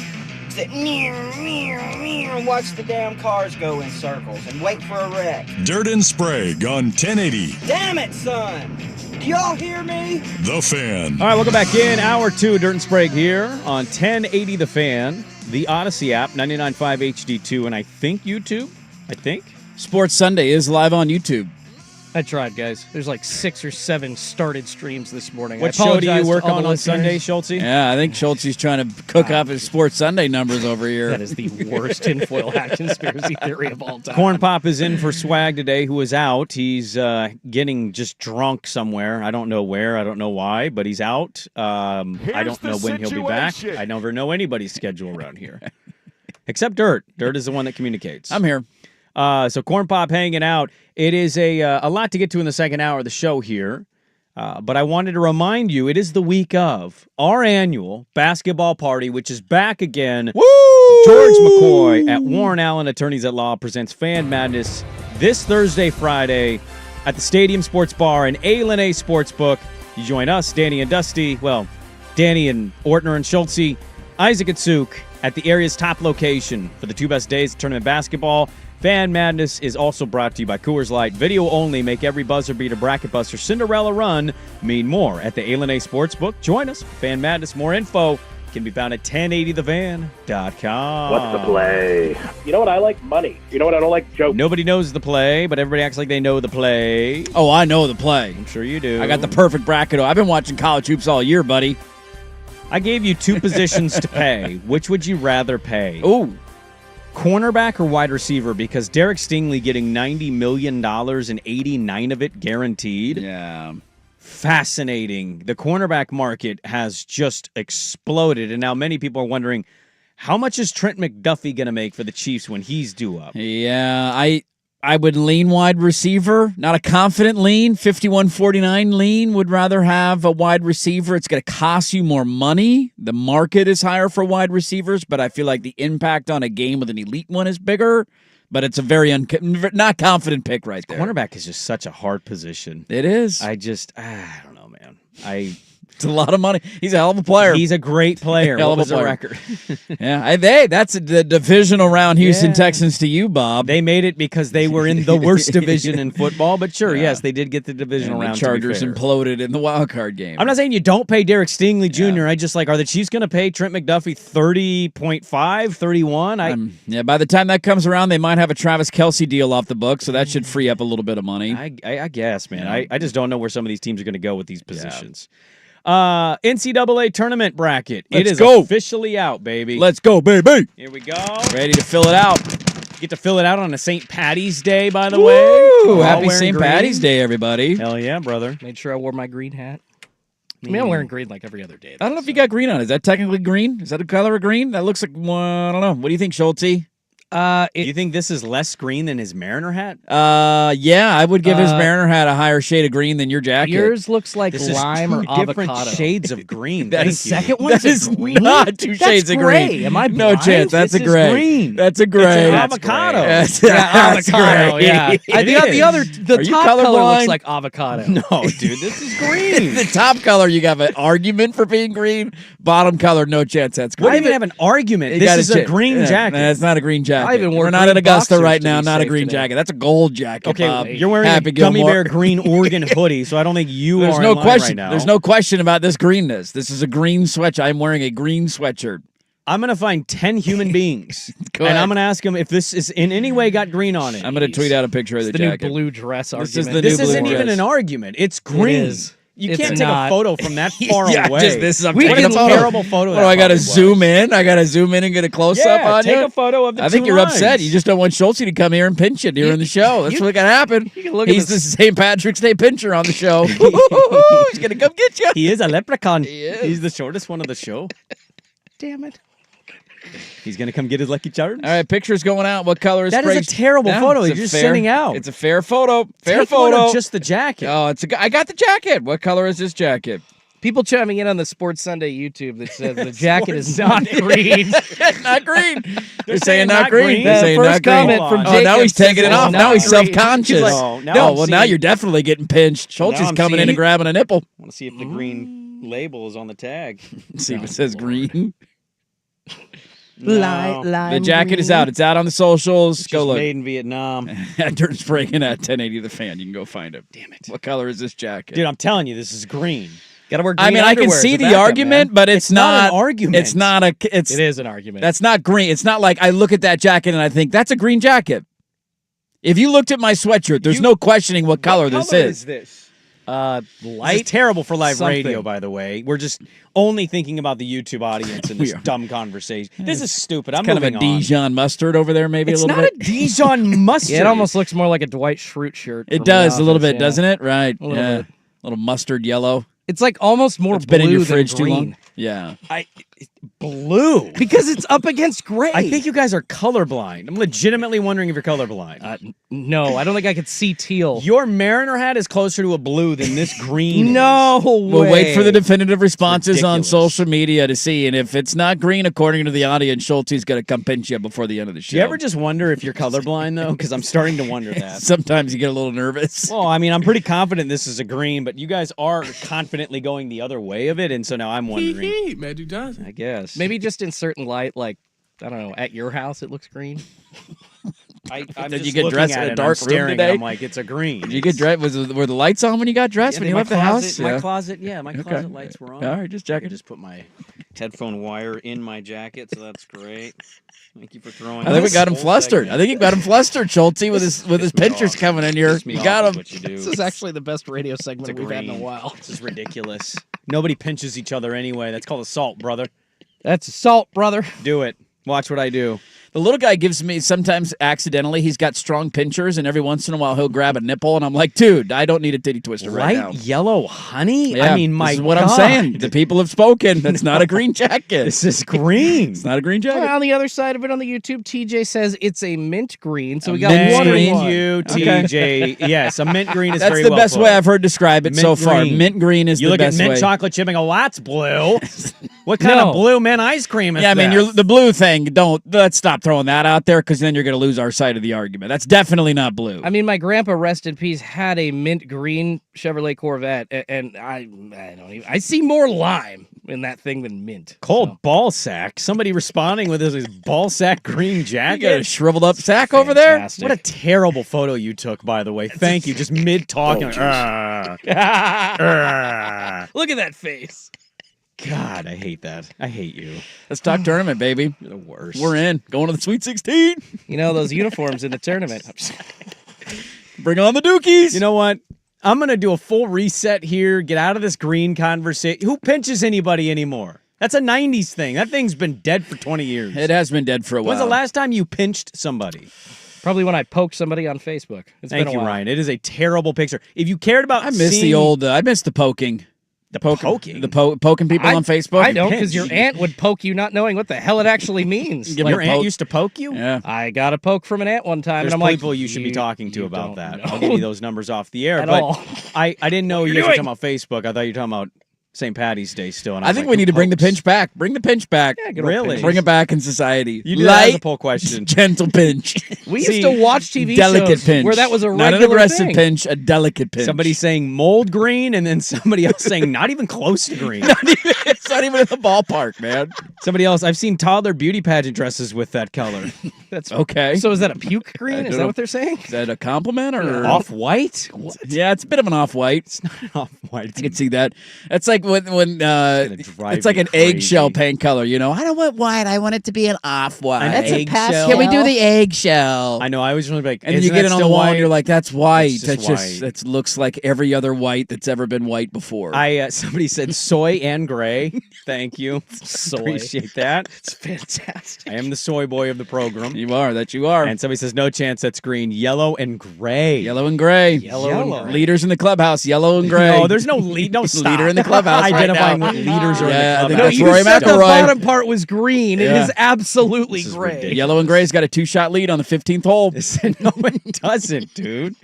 except and watch the damn cars go in circles and wait for a wreck. Dirt and Sprague on 1080. Damn it, son! Do y'all hear me? The Fan. All right, welcome back in. Hour 2, Dirt and Sprague here on 1080 The Fan, the Odyssey app, 99.5 HD2, and I think YouTube. Sports Sunday is live on YouTube. I tried, guys. There's like 6 or 7 started streams this morning. What show do you work on Sunday, Schulte? Yeah, I think Schulte's trying to cook up his Sports Sunday numbers over here. That is the worst tinfoil hat conspiracy theory of all time. Corn Pop is in for Swag today, who is out. He's getting just drunk somewhere. I don't know where. I don't know why, but he's out. I don't know when he'll be back. I never know anybody's schedule around here. Except Dirt. Dirt is the one that communicates. I'm here. So Corn Pop hanging out. It is a lot to get to in the second hour of the show here. But I wanted to remind you, it is the week of our annual basketball party, which is back again. Woo! George McCoy at Warren Allen Attorneys at Law presents Fan Madness this Thursday, Friday at the Stadium Sports Bar and A-Lin-A Sportsbook. You join us, Danny and Dusty, well, Danny and Ortner and Schultze, Isaac and Suk at the area's top location for the 2 best days of tournament basketball. Fan Madness is also brought to you by Coors Light. Video only. Make every buzzer beat a bracket buster. Cinderella run mean more at the A-Lin-A Sportsbook. Join us for Fan Madness. More info can be found at 1080thevan.com. What's the play? You know what I like? Money. You know what I don't like? Jokes. Nobody knows the play, but everybody acts like they know the play. Oh, I know the play. I'm sure you do. I got the perfect bracket. I've been watching college hoops all year, buddy. I gave you 2 positions to pay. Which would you rather pay? Ooh. Cornerback or wide receiver? Because Derek Stingley getting $90 million and 89 of it guaranteed. Yeah. Fascinating. The cornerback market has just exploded, and now many people are wondering, how much is Trent McDuffie going to make for the Chiefs when he's due up? Yeah, I would lean wide receiver, not a confident lean, 51-49 lean, would rather have a wide receiver. It's going to cost you more money. The market is higher for wide receivers, but I feel like the impact on a game with an elite one is bigger, but it's a very not confident pick right there. Cornerback is just such a hard position. It is. I don't know, man. It's a lot of money. He's a hell of a player. He's a great player. Hell What of a was the player. record? Yeah, that's the divisional round. Houston Texans to you, Bob. They made it because they were in the worst division in football, but sure, yes, they did get the divisional And round. the Chargers to be fair. imploded in the wild card game. I'm not saying you don't pay Derek Stingley Jr. I just are the Chiefs going to pay Trent McDuffie 30.5, 31? By the time that comes around, they might have a Travis Kelce deal off the book, so that should free up a little bit of money. I guess, man. I just don't know where some of these teams are going to go with these positions. NCAA tournament bracket. It is officially out, baby. Let's go, baby. Here we go. Ready to fill it out. Get to fill it out on a St. Patty's Day, by the way. Woo! Happy St. Patty's Day, everybody. Hell yeah, brother. Made sure I wore my green hat. I mean, I'm wearing green like every other day. I don't know if you got green on. Is that technically green? Is that a color of green? That looks like, I don't know. What do you think, Schulte? You think this is less green than his Mariner hat? Yeah, I would give his Mariner hat a higher shade of green than your jacket. Yours looks like This lime is or two different avocado. shades of green. That Thank is you. Second That one's is green? not two shades of green. Gray. Am I No blind? chance. That's This a is gray. green. That's a gray. It's an That's avocado. gray. Yeah, That's avocado, gray. yeah. The Are you top color colorblind? looks like avocado. No, dude, this is green. The top color, you have an argument for being green. Bottom color, no chance. That's green. What do you even have an argument? This is a green jacket. Nah, it's not a green jacket. I even wore We're not green at Augusta boxers right to now. be Not a safe green today. jacket. That's a gold jacket. Okay, Bob. you're wearing Happy a Gummy Gilmore. Bear green Oregon hoodie, so I don't think you There's are no in line question. right now. There's no question about this greenness. This is a green sweatshirt. I'm wearing a green sweatshirt. I'm going to find 10 human beings, Go and ahead. I'm going to ask them if this is in any way got green on it. I'm going to tweet out a picture of It's the the new jacket. blue dress argument. is the This new isn't blue even dress. an argument. It's green. is. You It's can't take a not. photo from that far Yeah, away. just this is I'm What taking a a photo. terrible photo. What that do I got to probably was. zoom in? I got to zoom in and get a close up Yeah, on take you. a photo of the I think two you're upset. lines. You just don't want Schulte to come here and pinch you during the show. That's what's gonna happen. You can look at He's the this- St. Patrick's Day pincher on the show. He's gonna come get you. He is a leprechaun. He is. He's the shortest one of the show. Damn it. He's going to come get his lucky charms. All right, pictures going out. What color is That is a sprayed? terrible No, photo. it's You're a just fair- sending out. It's a fair photo. Fair Take one photo. of just the jacket. Oh, I got the jacket. What color is this jacket? People chiming in on the Sports Sunday YouTube that says the jacket is not green. Not green. They're saying saying not not green. green. They're The saying first not green. comment from Oh, Oh, Jacob now he's taking says it it's off. not Now he's green. self-conscious. He's like, Oh, now no, I'm well, now seeing- you're definitely getting pinched. Schultz Now is I'm coming in seeing- and grabbing a nipple. I want to see if the green label is on the tag. See if it says green. No. The jacket is out. It's out on the socials. It's Go just look. made in Vietnam. After spraying at 1080 The Fan. You can go find it. Damn it. What color is this jacket? Dude, I'm telling you, this is green. Gotta wear green I mean, I can underwear as see a the backup, argument, man. but it's not an argument. It's not a. It's It is an argument. That's not green. It's not like I look at that jacket and I think that's a green jacket. If you looked at my sweatshirt, there's no questioning what color this is. this? light. This is terrible for live something. radio, by the way. We're just only thinking about the YouTube audience in this We are. dumb conversation. This is stupid. I'm Kind of a moving on. Dijon mustard over there, maybe It's a little not bit. a Dijon mustard. Yeah, it almost looks more like a Dwight Schrute shirt. It from does The a little Office, bit, yeah. doesn't it? Right. little yeah. bit. Little mustard yellow. It's like almost more It's been blue in your than fridge too green. long. Yeah. blue. Because it's up against gray. I think you guys are colorblind. I'm legitimately wondering if you're colorblind. No, I don't think I could see teal. Your Mariner hat is closer to a blue than this green. is. No way. We'll wait for the definitive responses on ridiculous. social media to see. And if it's not green, according to the audience, Schulte's going to come pinch you before the end of the show. Do you ever just wonder if you're colorblind though? Because I'm starting to wonder that. Sometimes you get a little nervous. Well, I mean, I'm pretty confident this is a green, but you guys are confidently going the other way of it, and so now I'm wondering. Magic Johnson. I guess Maybe just in certain light, like, I don't know, at your house it looks green. I'm Did just you get looking dressed at in a it, dark I'm room staring, today? and I'm like, it's a green. Did you get dressed? Were the lights on when you got dressed when you left the house? My Yeah. closet, yeah, my closet lights were on. All right, just I checking. just put my headphone wire in my jacket, so that's great. Thank you for throwing. I think we this got him whole flustered. segment. I think you got him flustered, Schulte, with his Piss me pinchers off. coming in here. Piss me You off got is him. what you do. This is actually the best radio It's segment a we've had in a green. while. This is ridiculous. Nobody pinches each other anyway. That's called assault, brother. That's assault, brother. Do it. Watch what I do. The little guy gives me, sometimes accidentally, he's got strong pinchers, and every once in a while he'll grab a nipple, and I'm like, dude, I don't need a titty twister right now. Light yellow honey? Yeah, I mean, my this is what God. I'm saying. The people have spoken. That's not a green jacket. This is green. It's not a green jacket. On the other side of it on the YouTube, TJ says it's a mint green. So we got mint one and green. one. You, TJ. Yes, a mint green is That's very the well best put. way I've heard describe it Mint so far. green. Mint green is You the look at best mint way. chocolate chip and go, well, that's blue. What kind No. of blue mint ice cream is Yeah, I mean, that? the blue thing, let's stop throwing that out there because then you're going to lose our side of the argument. That's definitely not blue. I mean, my grandpa, rest in peace, had a mint green Chevrolet Corvette, and I don't even. I see more lime in that thing than mint. Cold ball sack. Somebody responding with his ball sack green you jacket. got a shriveled up sack over there? Fantastic. What a terrible photo you took, by the way. Thank you. Just mid talking. Look at that face. God, I hate that. I hate you. Let's talk tournament, baby. You're the worst. We're in. Going to the Sweet 16. You know those uniforms in the tournament. Bring on the Dookies. You know what? I'm going to do a full reset here. Get out of this green conversation. Who pinches anybody anymore? That's a 90s thing. That thing's been dead for 20 years. It has been dead for a while. When's the last time you pinched somebody? Probably when I poked somebody on Facebook. It's Thank been a you, while. Ryan. It is a terrible picture. If you cared about I miss seeing the old, I miss the poking. the poking. The poking people on Facebook. I don't, because Pinch. your aunt would poke you not knowing what the hell it actually means. Give me Your a aunt poke. used to poke you? Yeah. I got a poke from an aunt one time, There's and I'm like, people you should be talking to you about don't that. know. I'll give you those numbers off the air. At but all. I didn't know you you're guys were doing. talking about Facebook. I thought you were talking about St. Patty's Day still. And I was think like, we who need to bring the pokes? pinch back. Bring the pinch back. Yeah, good old Really? pinch. Bring it back in society. You do that as a Light, poll question. gentle pinch. We See, used to watch TV delicate shows pinch. where that was a Not regular an aggressive thing. pinch, a delicate pinch. Somebody saying mold green, and then somebody else saying not even close to green. It's not even in the ballpark, man. Somebody else, I've seen toddler beauty pageant dresses with that color. That's Okay. So is that a puke green? Is don't that know. what they're saying? Is that a compliment or Off-white? Yeah, it's a bit of an off-white. Off-white. I can see that. It's like when gonna drive it's like me an eggshell crazy. paint color. You know, I don't want white. I want it to be an off-white. An eggshell? Can we do the eggshell? I know, I was really like, And then you isn't get that it on the still wall, white? and you're like, "That's white. It's That's just white. that looks like every other white that's ever been white before." Somebody said soy and gray. Thank you. Soy. Appreciate that. It's fantastic. I am the soy boy of the program. you are. That you are. And somebody says, no chance that's green. Yellow and gray. Yellow and gray. Yellow and gray. Leaders in the clubhouse. Yellow and gray. No, there's no lead. No, stop. Leader in the clubhouse right Identifying now. what leaders are Yeah, I in think the No, that's clubhouse. you Rory said the McIlroy. bottom part was green. It Yeah. is absolutely This is gray. ridiculous. Yellow and gray's got a 2-shot lead on the 15th hole. No, it doesn't, dude.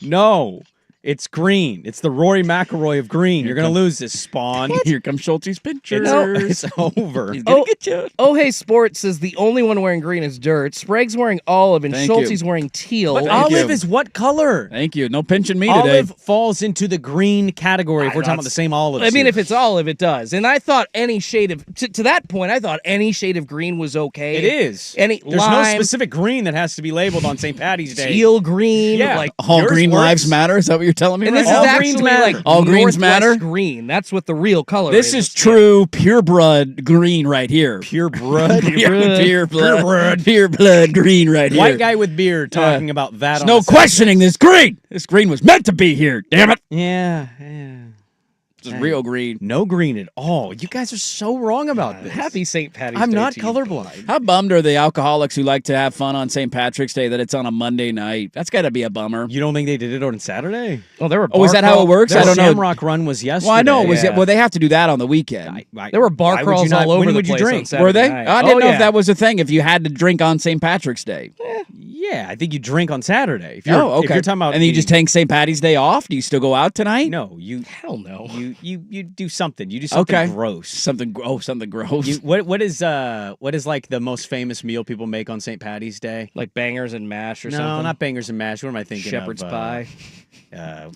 No. It's green. It's the Rory McIlroy of green. You're going to lose this, Spawn. Here comes Schulte's pincher. It's over. He's gonna get you. Oh, hey, Sports says the only one wearing green is Dirt. Sprague's wearing olive, and Thank Schulte's you. wearing teal. But Thank olive you. is what color? Thank you. No pinching me today. Olive falls into the green category if we're talking about the same olives. I mean, here. if it's olive, it does. And I thought any shade of to that point, I thought any shade of green was okay. It is. Any There's lime, no specific green that has to be labeled on St. Patty's Day. teal green, Yeah. like. All Yours green works. lives matter. Is that what you're telling me? And right this is now? All actually greens matter. like All greens Northwest matter? green. That's what the real color This is true pureblood green right here. Pure blood. Pure blood green right here. White guy with beard talking about that. There's on no a Saturday. questioning this green. This green was meant to be here. Damn it. Yeah. This is real green. No green at all. You guys are so wrong about this. Happy St. Patty's I'm Day not to you. colorblind. How bummed are the alcoholics who like to have fun on St. Patrick's Day that it's on a Monday night? That's got to be a bummer. You don't think they did it on Saturday? Oh, there were. Oh, is that how it works? Their I don't know. Shamrock Run was yesterday. Well, I know. Yeah. Well, they have to do that on the weekend. There were bar Why would you crawls not- all over when the would you place drink? on Saturday Were they? night. I didn't know yeah. if that was a thing. If you had to drink on St. Patrick's Day. Yeah, I think you drink on Saturday. If you're, Oh, okay. If you're talking about and then you the- just take St. Patty's Day off? Do you still go out tonight? No, you Hell no. you do something. You do something Okay. gross. Something gross. What is like the most famous meal people make on St. Patty's Day? Like bangers and mash or No, something. not bangers and mash. What am I thinking? Shepherd's of? pie.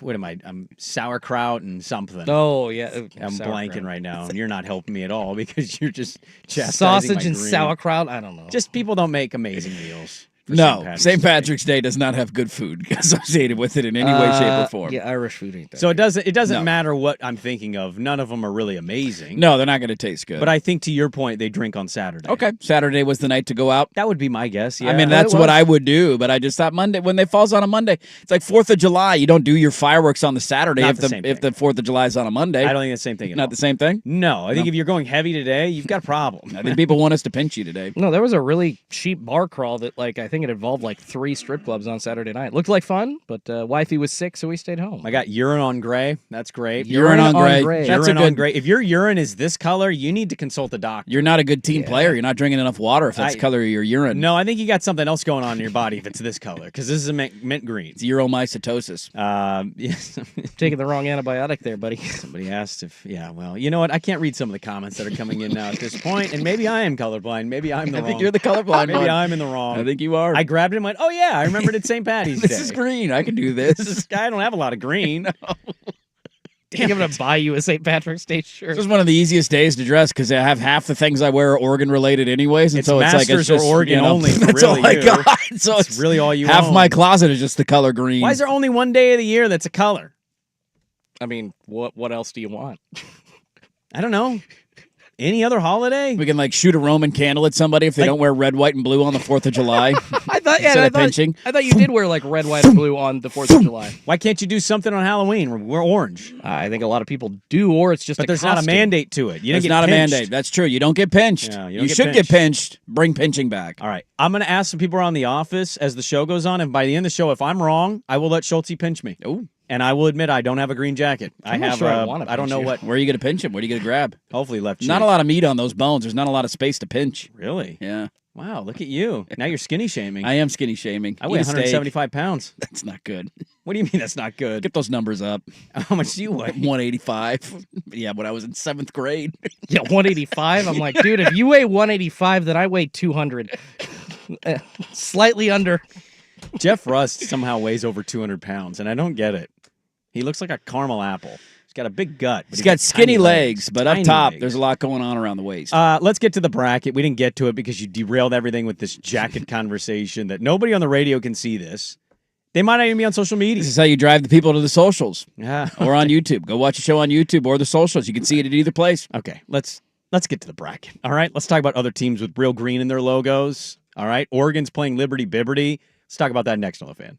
What am I? Sauerkraut and something. Oh yeah, I'm sauerkraut. blanking right now, and you're not helping me at all because you're just chastising Sausage my and green. sauerkraut. I don't know. Just people don't make amazing meals. for No, St. Day. Patrick's Day does not have good food associated with it in any way, shape, or form. Yeah, Irish food ain't that. So it doesn't No. matter what I'm thinking of. None of them are really amazing. No, they're not going to taste good. But I think to your point, they drink on Saturday. okay, Saturday was the night to go out. That would be my guess. Yeah. I mean, that's what I would do, but I just thought Monday, when they falls on a Monday, it's like 4th of July. You don't do your fireworks on the Saturday Not if the the same if thing. the 4th of July is on a Monday. I don't think it's the same thing at all. Not the same thing? No, I think if you're going heavy today, you've got a problem. I think people want us to pinch you today. No, there was a really cheap bar crawl that, like, I think think it involved like 3 strip clubs on Saturday night. Looked like fun, but wifey was sick, so we stayed home. I got urine on gray. That's great. Urine on gray. That's Urine a good. on gray. If your urine is this color, you need to consult a doctor. You're not a good team player. You're not drinking enough water if that's the color of your urine. No, I think you got something else going on in your body if it's this color, because this is a mint green. It's uromycetosis. Yes. Taking the wrong antibiotic there, buddy. Somebody asked if, well, you know what? I can't read some of the comments that are coming in now at this point, and maybe I am colorblind. Maybe I'm the wrong. I think you're the colorblind Maybe one. I'm in the wrong. I think you are. I grabbed it and went, oh, yeah, I remembered it's St. Patty's Day. This is green. I can do this. I don't have a lot of green. Damn, I'm going to buy you a St. Patrick's Day shirt. This is one of the easiest days to dress because I have half the things I wear are Oregon related anyways. And so it's like it's just, or Oregon only. That's really all I got. So it's really all you half own. my closet is just the color green. Why is there only one day of the year that's a color? I mean, what else do you want? I don't know. Any other holiday? We can like shoot a Roman candle at somebody if they don't wear red, white, and blue on the 4th of July. I thought pinching. I thought you did wear like red, white, and blue on the 4th of July. Why can't you do something on Halloween? We're orange. I think a lot of people do, or it's just But a there's costume. not a mandate to it. There's not a mandate. That's true. You don't get pinched. Yeah, you you don't should get pinched. Bring pinching back. All right. I'm going to ask some people around the office as the show goes on, and by the end of the show, if I'm wrong, I will let Schulte pinch me. Ooh. And I will admit I don't have a green jacket. I'm not sure I wanna I don't pinch know you. what. Where are you going to pinch him? Where are you going to grab? Hopefully left cheek. Not a lot of meat on those bones. There's not a lot of space to pinch. Really? Yeah. Wow, look at you. Now you're skinny shaming. I am skinny shaming. I weigh Eat a steak. 175 pounds. That's not good. What do you mean that's not good? Get those numbers up. How much do you weigh? 185. Yeah, when I was in 7th grade. Yeah, 185. I'm like, dude, if you weigh 185, then I weigh 200. Slightly under. Jeff Rust somehow weighs over 200 pounds, and I don't get it. He looks like a caramel apple. He's got a big gut. But He's got skinny tiny legs, but up Tiny top, legs. there's a lot going on around the waist. Let's get to the bracket. We didn't get to it because you derailed everything with this jacket conversation that nobody on the radio can see this. They might not even be on social media. This is how you drive the people to the socials. Yeah. Or on YouTube. Go watch a show on YouTube or the socials. You can see it at either place. Okay, let's get to the bracket. All right, let's talk about other teams with real green in their logos. All right, Oregon's playing Liberty Bibberty. Let's talk about that next on The Fan.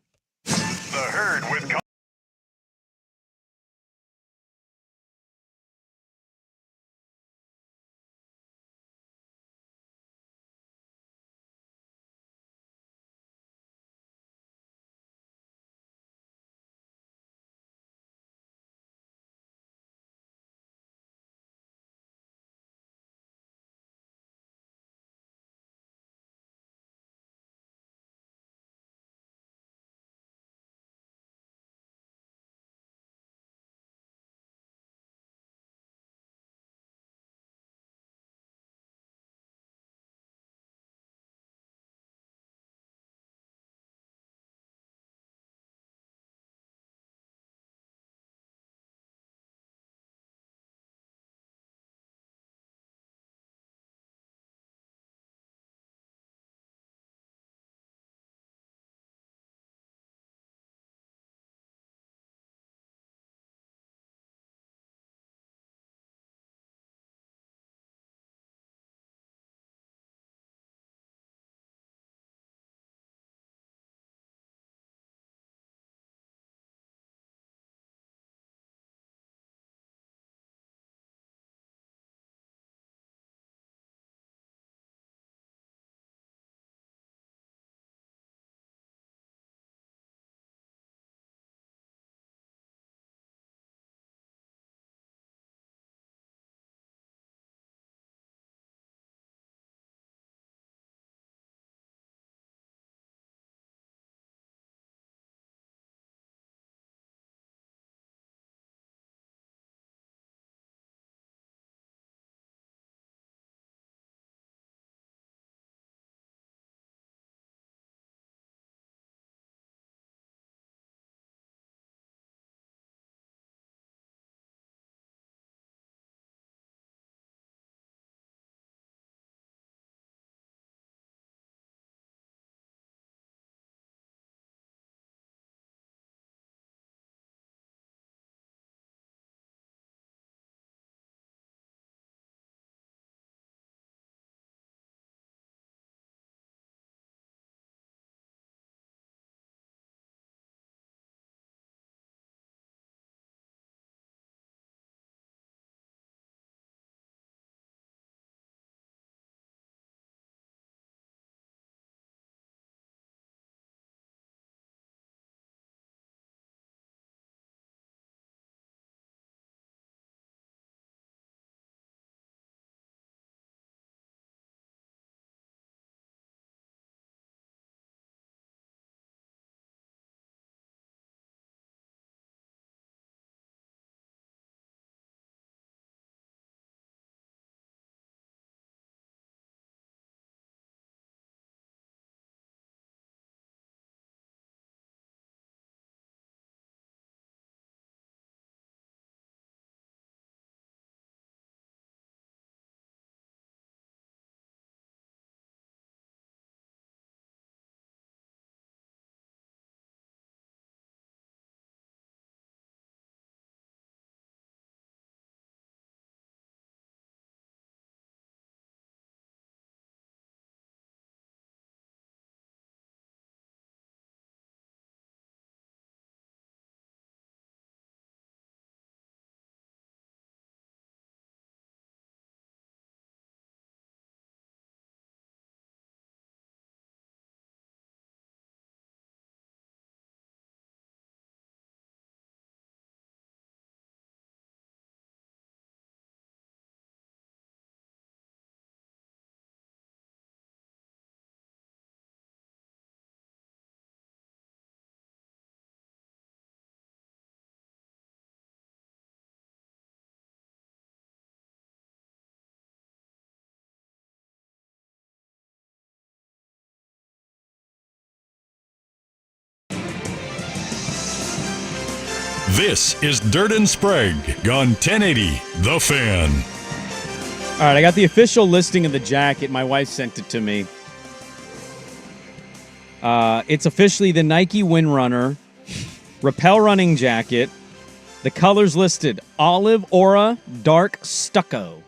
This is Dirt and Sprague on 1080 The Fan. All right, I got the official listing of the jacket. My wife sent it to me. It's officially the Nike Windrunner Rappel running jacket. The colors listed: olive, aura, dark, stucco.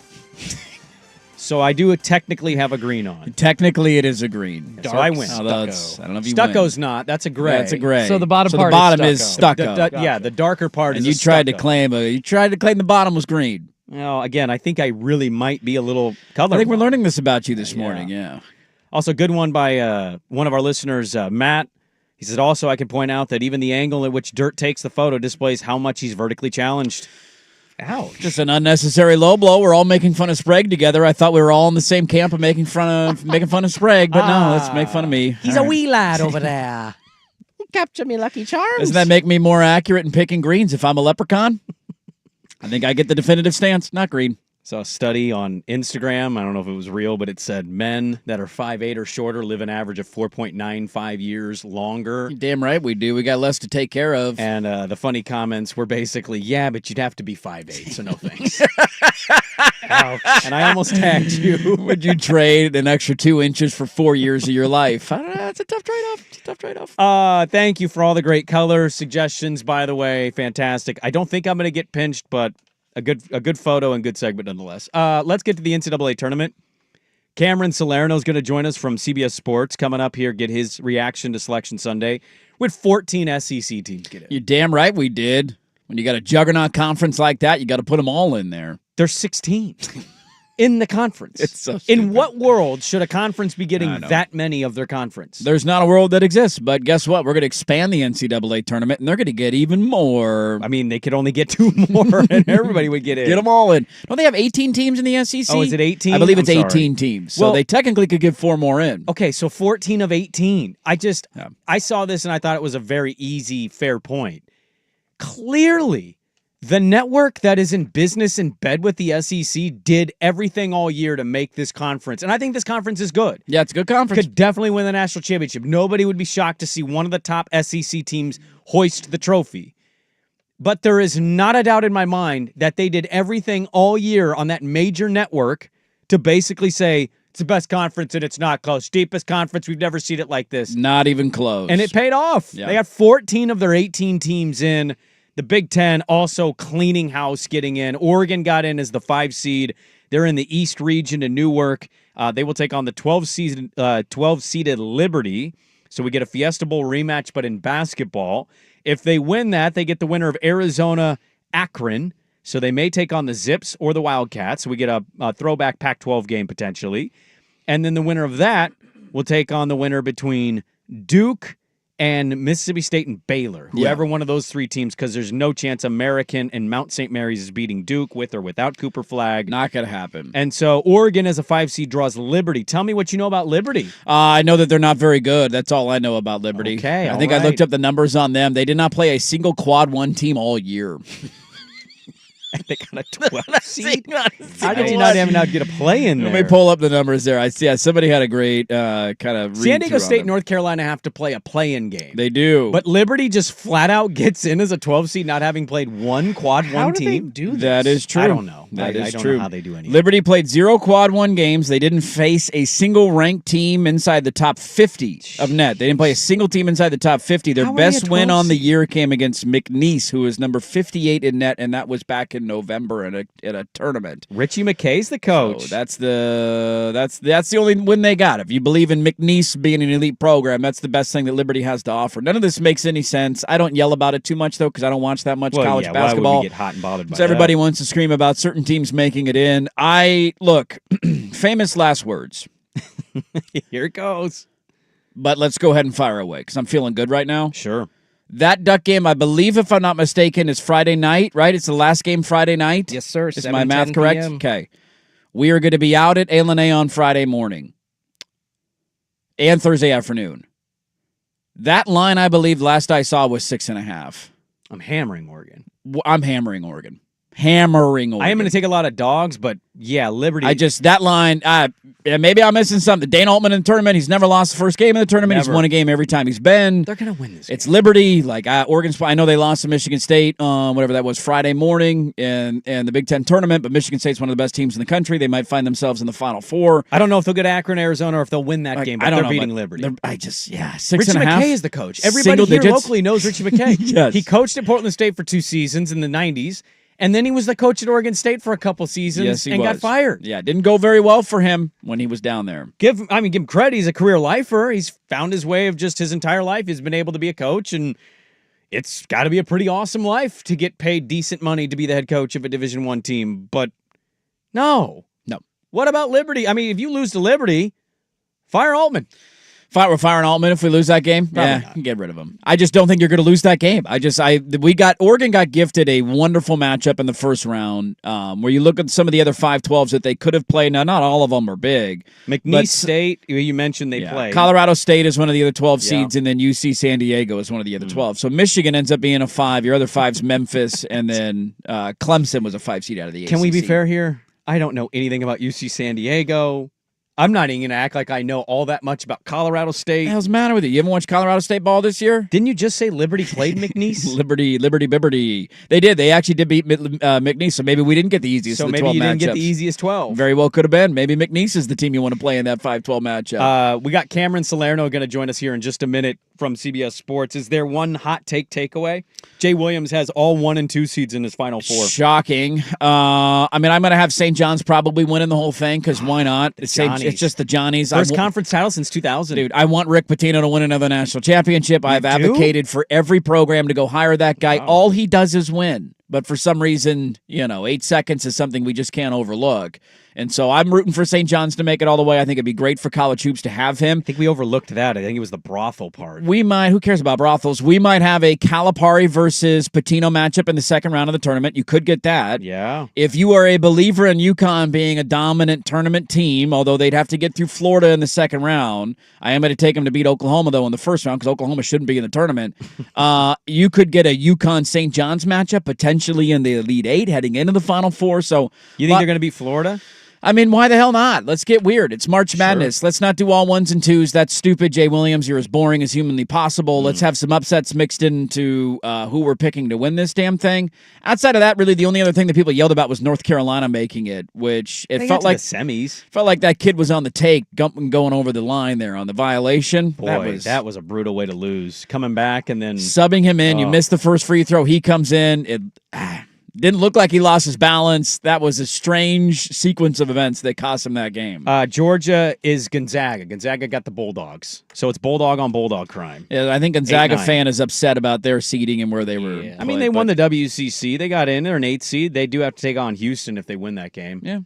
So I do technically have a green on. Technically, it is a green. So I win. I don't know if you Stucco's win. not. That's a gray. That's a gray. So the bottom is stucco. Yeah, the darker part And is you tried to stucco. claim the bottom was green. Well, again, I think I really might be a little colorblind. I think we're learning this about you this morning. Yeah. Also, good one by one of our listeners, Matt. He said, also, I can point out that even the angle at which Dirt takes the photo displays how much he's vertically challenged. Ouch. Just an unnecessary low blow. We're all making fun of Sprague together. I thought we were all in the same camp of making fun of Sprague, but no, let's make fun of me. He's a wee lad over there. Capture me, Lucky Charms. Doesn't that make me more accurate in picking greens if I'm a leprechaun? I think I get the definitive stance, not green. Saw a study on Instagram. I don't know if it was real, but it said men that are 5'8" or shorter live an average of 4.95 years longer. Damn right we do. We got less to take care of. And the funny comments were basically, yeah, but you'd have to be 5'8", so no thanks. And I almost tagged you. Would you trade an extra 2 inches for 4 years of your life? I don't know. It's a tough trade-off. Thank you for all the great color suggestions, by the way. Fantastic. I don't think I'm going to get pinched, but a good photo and good segment nonetheless. Let's get to the NCAA tournament. Cameron Salerno is going to join us from CBS Sports coming up here, get his reaction to Selection Sunday with 14 SEC teams get in. You're damn right we did. When you got a juggernaut conference like that, you got to put them all in there. There's 16 in the conference. It's so in stupid. what world should a conference be getting that many of their conference? There's not a world that exists, but guess what? We're going to expand the NCAA tournament, and they're going to get even more. I mean, they could only get 2 more, and everybody would get in. Get them all in. Don't they have 18 teams in the SEC? Oh, is it 18? I believe it's I'm 18 sorry. teams. So Well- they technically could get 4 more in. Okay, so 14 of 18. I saw this, and I thought it was a very easy, fair point. Clearly, the network that is in business in bed with the SEC did everything all year to make this conference. And I think this conference is good. Yeah, it's a good conference. Could definitely win the national championship. Nobody would be shocked to see one of the top SEC teams hoist the trophy. But there is not a doubt in my mind that they did everything all year on that major network to basically say it's the best conference and it's not close. Deepest conference. We've never seen it like this. Not even close. And it paid off. Yeah. They got 14 of their 18 teams in. The Big Ten also cleaning house, getting in. Oregon got in as the 5 seed. They're in the East region in Newark. They will take on the 12-seeded Liberty. So we get a Fiesta Bowl rematch, but in basketball. If they win that, they get the winner of Arizona-Akron. So they may take on the Zips or the Wildcats. So we get a throwback Pac-12 game potentially. And then the winner of that will take on the winner between Duke and Mississippi State and Baylor, whoever one of those 3 teams, because there's no chance American and Mount St. Mary's is beating Duke with or without Cooper Flagg. Not going to happen. And so Oregon as a 5 seed draws Liberty. Tell me what you know about Liberty. I know that they're not very good. That's all I know about Liberty. Okay, I think all I looked right. up the numbers on them. They did not play a single quad 1 team all year. They got a 12 seed. How did you not even get a play in there? Let me pull up the numbers there. I see. Yeah, somebody had a great kind of San Diego State and North Carolina have to play a play-in game. They do. But Liberty just flat out gets in as a 12 seed, not having played one quad 1 How do they team. do this? That is true. I don't know. That I is don't true. know how they do anything. Liberty played 0 quad 1 games. They didn't face a single ranked team inside the top 50 of net. They didn't play a single team inside the top 50. Their How are best they a win 12 on the seed? year came against McNeese, who is number 58 in net, and that was back in November in a tournament. Richie McKay's the coach. So that's the only win they got. If you believe in McNeese being an elite program, that's the best thing that Liberty has to offer. None of this makes any sense. I don't yell about it too much though, because I don't watch that much college basketball. Why would we get hot and bothered by So everybody wants to scream about certain teams making it in. Look, famous last words. that? Here it goes. But let's go ahead and fire away because I'm feeling good right now. Sure. That Duck game, I believe, if I'm not mistaken, is Friday night, right? It's the last game Friday night? Yes, sir. Is 7, my math 10 correct? PM. Okay. We are going to be out at A&A on Friday morning and Thursday afternoon. That line, I believe, last I saw was 6.5. I'm hammering Oregon. I'm hammering Oregon. Hammering Oregon. I am going to take a lot of dogs, but yeah, Liberty. That line, maybe I'm missing something. Dane Altman in the tournament, he's never lost the first game in the tournament. Never. He's won a game every time he's been. They're going to win this It's game. Liberty. Like Oregon's, I know they lost to Michigan State on whatever that was, Friday morning in the Big Ten tournament, but Michigan State's one of the best teams in the country. They might find themselves in the Final Four. I don't know if they'll get Akron, Arizona, or if they'll win that game, but I don't they're know, beating but Liberty. 6.5. Richie McKay is the coach. Everybody Single here digits. locally knows Richie McKay. Yes. He coached at Portland State for 2 seasons in the 90s, and then he was the coach at Oregon State for a couple seasons and got fired. Yeah, it didn't go very well for him when he was down there. Give him credit. He's a career lifer. He's found his way of just his entire life. He's been able to be a coach, and it's got to be a pretty awesome life to get paid decent money to be the head coach of a Division I team. But no. What about Liberty? I mean, if you lose to Liberty, fire Altman. We're firing Altman if we lose that game. Probably not. Get rid of him. I just don't think you're going to lose that game. Oregon got gifted a wonderful matchup in the first round, where you look at some of the other 5-12s that they could have played. Now, not all of them are big. McNeese State, you mentioned they play. Colorado State is one of the other 12 seeds, and then UC San Diego is one of the other 12. So Michigan ends up being a 5. Your other 5's Memphis, and then Clemson was a 5 seed out of the ACC. Can we be fair here? I don't know anything about UC San Diego. I'm not even going to act like I know all that much about Colorado State. What the hell's the matter with you? You haven't watched Colorado State ball this year? Didn't you just say Liberty played McNeese? Liberty. They did. They actually did beat McNeese, so maybe we didn't get the easiest So of the maybe 12 you didn't get matchups. the easiest 12. Very well could have been. Maybe McNeese is the team you want to play in that 5-12 matchup. We got Cameron Salerno going to join us here in just a minute from CBS Sports. Is there one hot takeaway? Jay Williams has all 1 and 2 seeds in his Final Four. Shocking. I'm going to have St. John's probably winning the whole thing, because why not? It's just the Johnnies. First conference title since 2000. Dude, I want Rick Pitino to win another national championship. I've advocated for every program to go hire that guy. Wow. All he does is win. But for some reason, 8 seconds is something we just can't overlook. And so I'm rooting for St. John's to make it all the way. I think it'd be great for college hoops to have him. I think we overlooked that. I think it was the brothel part. Who cares about brothels? We might have a Calipari versus Pitino matchup in the second round of the tournament. You could get that. Yeah. If you are a believer in UConn being a dominant tournament team, although they'd have to get through Florida in the second round, I am going to take them to beat Oklahoma, though, in the first round, because Oklahoma shouldn't be in the tournament. You could get a UConn-St. John's matchup, potentially in the Elite Eight, heading into the Final Four. So, you think they're going to beat Florida? I mean, why the hell not? Let's get weird. It's March Madness. Let's not do all 1s and 2s. That's stupid, Jay Williams. You're as boring as humanly possible. Let's have some upsets mixed into who we're picking to win this damn thing. Outside of that, really, the only other thing that people yelled about was North Carolina making it, which it felt like the semis. Felt like that kid was on the take, going over the line there on the violation. Boy, that was a brutal way to lose. Coming back and then subbing him in. You missed the first free throw. He comes in. Didn't look like he lost his balance. That was a strange sequence of events that cost him that game. Georgia is Gonzaga. Gonzaga got the Bulldogs. So it's Bulldog on Bulldog crime. Yeah, I think Gonzaga fan is upset about their seeding and where they were. I mean, they won the WCC. They got in. They're an 8 seed. They do have to take on Houston if they win that game. Yeah.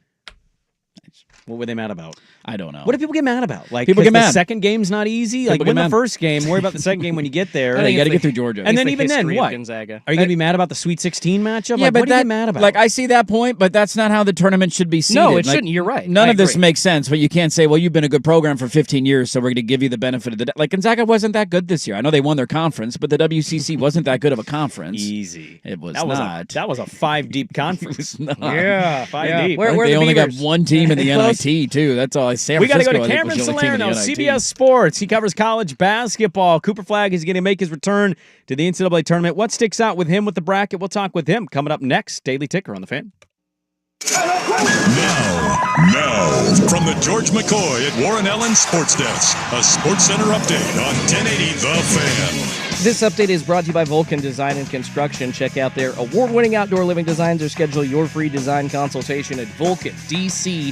What were they mad about? I don't know. What do people get mad about? Like, people get mad. The second game's not easy. Like, win the first game. Worry about the second game when you get there. You got to get through Georgia. And then even then, what? Gonzaga. Are you going to be mad about the Sweet 16 matchup? Yeah, like, but what do you get mad about? Like, I see that point, but that's not how the tournament should be seeded. No, it shouldn't. You're right. None I of this agree. makes sense, but you can't say, well, you've been a good program for 15 years, so we're going to give you the benefit of the doubt. Like, Gonzaga wasn't that good this year. I know they won their conference, but the WCC wasn't that good of a conference. Easy. It was not. That was a 5-deep conference. Yeah, 5 deep. Where they the only got Beavers? one team in the NIT, too. That's all. San We got to Francisco, go to I think, Cameron was the only team in Salerno, the NIT. CBS Sports. He covers college basketball. Cooper Flagg is going to make his return to the NCAA tournament. What sticks out with him with the bracket? We'll talk with him coming up next. Daily Ticker on the Fan. Now, from the George McCoy at Warren Allen Sports Desk, a Sports Center update on 1080 The Fan. This update is brought to you by Vulcan Design and Construction. Check out their award-winning outdoor living designs or schedule your free design consultation at vulcandc.com.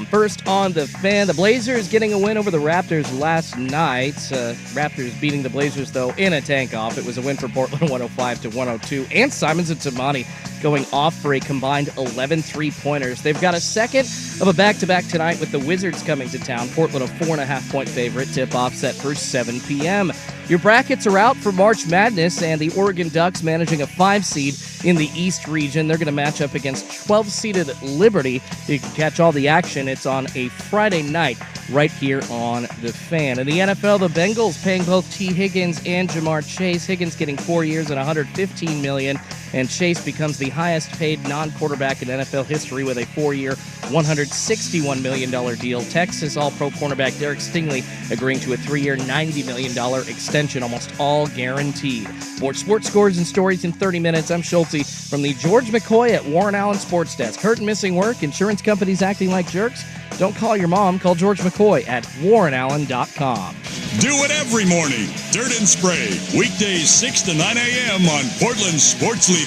First on the Fan, the Blazers getting a win over the Raptors last night. Raptors beating the Blazers, though, in a tank-off. It was a win for Portland, 105-102. And Simons and Tamani going off for a combined 11 three-pointers. They've got a second of a back-to-back tonight with the Wizards coming to town. Portland a 4.5-point favorite. Tip-off set for 7 p.m. Your brackets are out for March Madness, and the Oregon Ducks managing a 5 seed in the East region. They're going to match up against 12-seeded Liberty. You can catch all the action. It's on a Friday night right here on The Fan. In the NFL, the Bengals paying both T. Higgins and Jamar Chase. Higgins getting 4 years and $115 million. And Chase becomes the highest-paid non-quarterback in NFL history with a 4-year, $161 million deal. Texas All-Pro cornerback Derek Stingley agreeing to a 3-year, $90 million extension, almost all guaranteed. More sports scores and stories in 30 minutes. I'm Schulte from the George McCoy at Warren Allen Sports Desk. Hurt and missing work? Insurance companies acting like jerks? Don't call your mom. Call George McCoy at warrenallen.com. Do it every morning. Dirt and Spray. Weekdays 6 to 9 a.m. on Portland Sports Leader.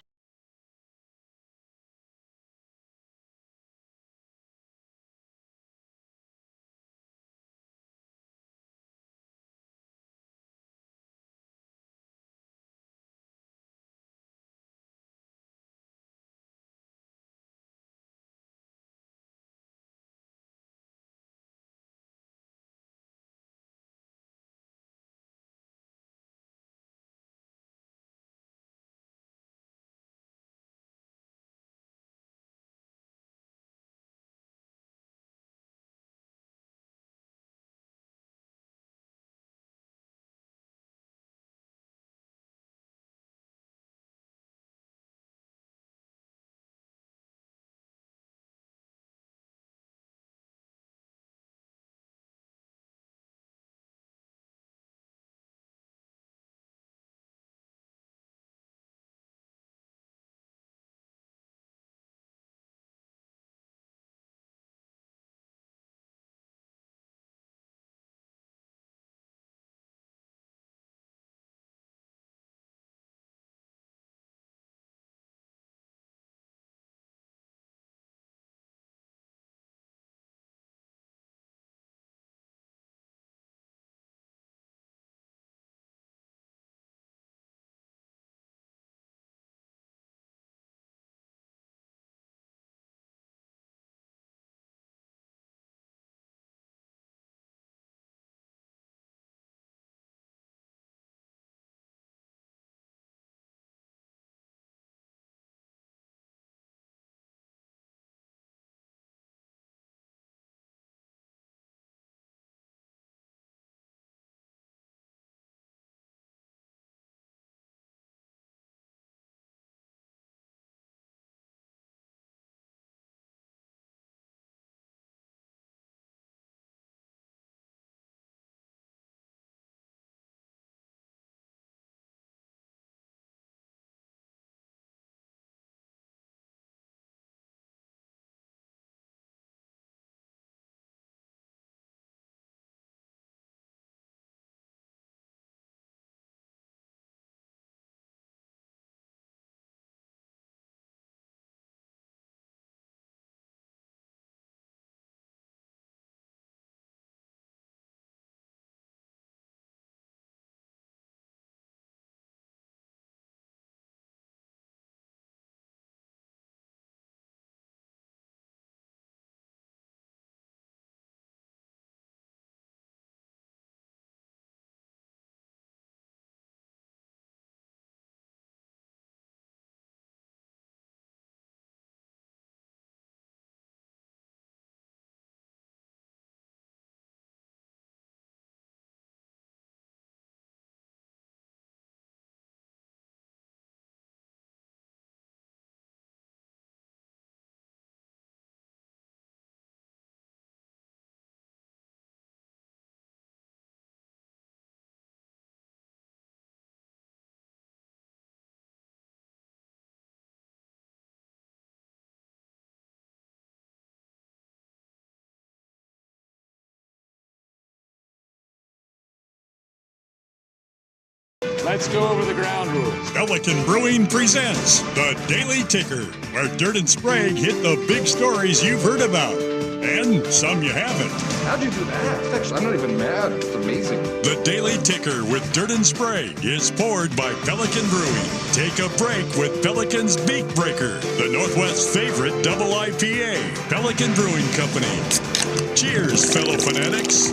Let's go over the ground rules. Pelican Brewing presents The Daily Ticker, where Dirt and Sprague hit the big stories you've heard about, and some you haven't. How'd you do that? Actually, I'm not even mad. It's amazing. The Daily Ticker with Dirt and Sprague is poured by Pelican Brewing. Take a break with Pelican's Beak Breaker, the Northwest's favorite double IPA. Pelican Brewing Company. Cheers, fellow fanatics.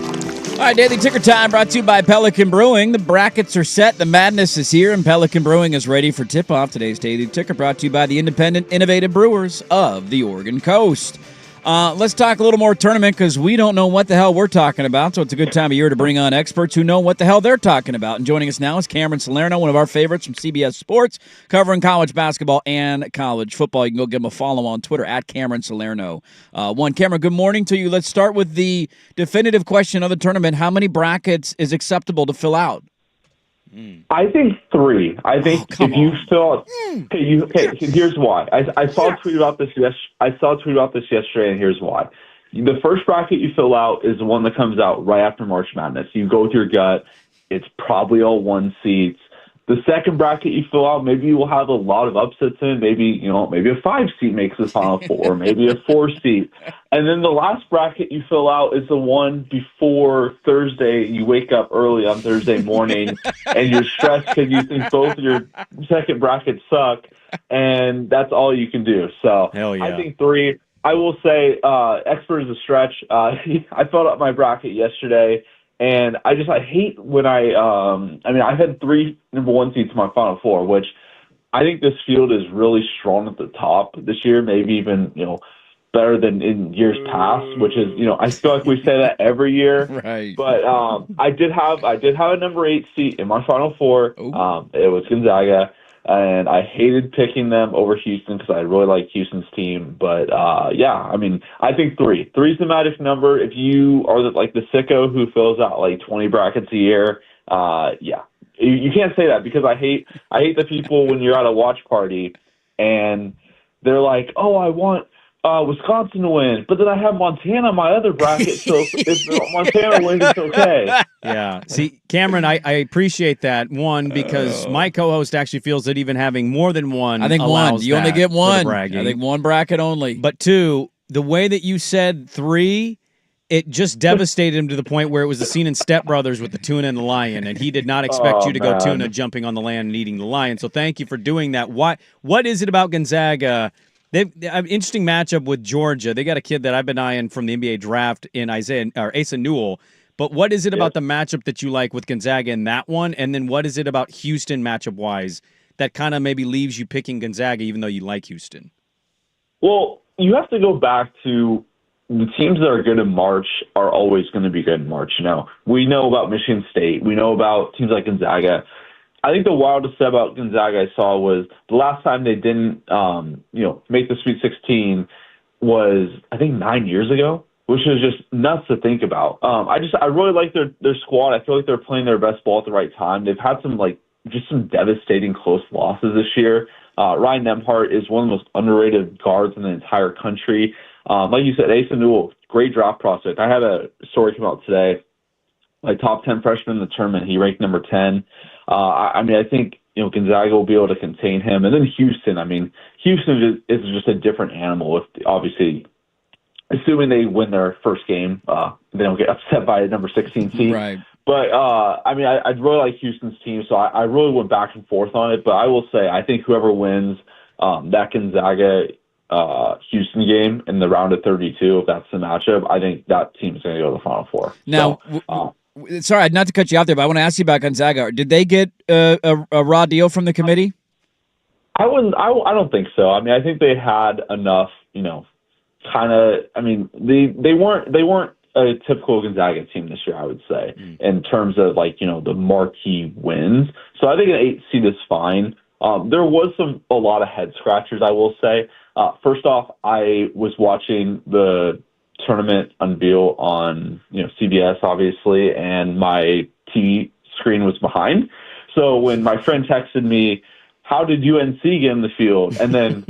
All right, Daily Ticker time brought to you by Pelican Brewing. The brackets are set, the madness is here, and Pelican Brewing is ready for tip-off. Today's Daily Ticker brought to you by the independent, innovative brewers of the Oregon Coast. Let's talk a little more tournament because we don't know what the hell we're talking about, so it's a good time of year to bring on experts who know what the hell they're talking about. And joining us now is Cameron Salerno, one of our favorites from CBS Sports, covering college basketball and college football. You can go give him a follow on Twitter at Cameron Salerno. Cameron, good morning to you. Let's start with the definitive question of the tournament. How many brackets is acceptable to fill out? I think 3. I think if you fill, here's why. I saw a tweet about this. I saw a tweet about this yesterday, and here's why. The first bracket you fill out is the one that comes out right after March Madness. You go with your gut. It's probably all 1 seats. The second bracket you fill out, maybe you will have a lot of upsets in. Maybe a 5 seat makes the Final Four, maybe a 4 seat. And then the last bracket you fill out is the one before Thursday. You wake up early on Thursday morning and you're stressed because you think both of your second brackets suck, and that's all you can do. So Hell yeah. I think 3. I will say expert is a stretch. I filled out my bracket yesterday. And I hate when I had 3 number 1 seeds in my Final Four, which I think this field is really strong at the top this year, maybe even, better than in years past, which is, I feel like we say that every year. Right. But I did have a number 8 seat in my Final Four. It was Gonzaga. And I hated picking them over Houston because I really like Houston's team. But, I think 3. 3 is the magic number. If you are the sicko who fills out 20 brackets a year, you can't say that because I hate the people when you're at a watch party and they're like, oh, I want Wisconsin to win, but then I have Montana in my other bracket, so if Montana wins, it's okay. Yeah. See, Cameron, I appreciate that, one, because my co-host actually feels that even having more than one I think allows one. You only get one. I bragging. think one bracket only. But 2, the way that you said 3, it just devastated him to the point where it was the scene in Step Brothers with the tuna and the lion, and he did not expect you to go tuna jumping on the land and eating the lion. So thank you for doing that. What is it about Gonzaga? They have an interesting matchup with Georgia. They got a kid that I've been eyeing from the NBA draft in Asa Newell. But what is it about the matchup that you like with Gonzaga in that one? And then what is it about Houston matchup-wise that kind of maybe leaves you picking Gonzaga even though you like Houston? Well, you have to go back to the teams that are good in March are always going to be good in March. We know about Michigan State. We know about teams like Gonzaga. I think the wildest thing about Gonzaga I saw was the last time they didn't, make the Sweet 16 was, I think, 9 years ago, which is just nuts to think about. I really like their squad. I feel like they're playing their best ball at the right time. They've had some devastating close losses this year. Ryan Nembhard is one of the most underrated guards in the entire country. Like you said, Asa Newell, great draft prospect. I had a story come out today. Top 10 freshman in the tournament, he ranked number 10. I think Gonzaga will be able to contain him, and then Houston. Houston is just a different animal. If obviously, assuming they win their first game, they don't get upset by a number 16 seed. Right. But I really like Houston's team, so I really went back and forth on it. But I will say, I think whoever wins that Gonzaga Houston game in the round of 32, if that's the matchup, I think that team is going to go to the Final Four. Now. Sorry, not to cut you out there, but I want to ask you about Gonzaga. Did they get a raw deal from the committee? I don't think so. I think they had enough. They weren't a typical Gonzaga team this year, I would say, in terms of the marquee wins. So I think an 8 seed is fine. There was a lot of head scratchers, I will say. First off, I was watching the tournament unveil on CBS, obviously, and my TV screen was behind. So when my friend texted me, how did UNC get in the field? And then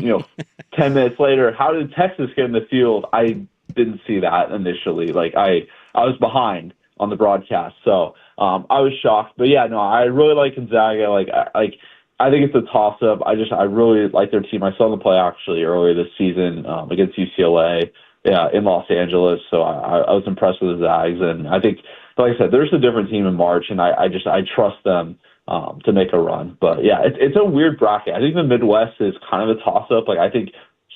10 minutes later, how did Texas get in the field? I didn't see that initially. I was behind on the broadcast, so I was shocked. But yeah, no, I really like Gonzaga. I think it's a toss-up. I really like their team. I saw them play actually earlier this season against UCLA. Yeah, in Los Angeles. So I was impressed with the Zags, and I think, like I said, there's a different team in March, and I trust them to make a run. But yeah, it's a weird bracket. I think the Midwest is kind of a toss-up. I think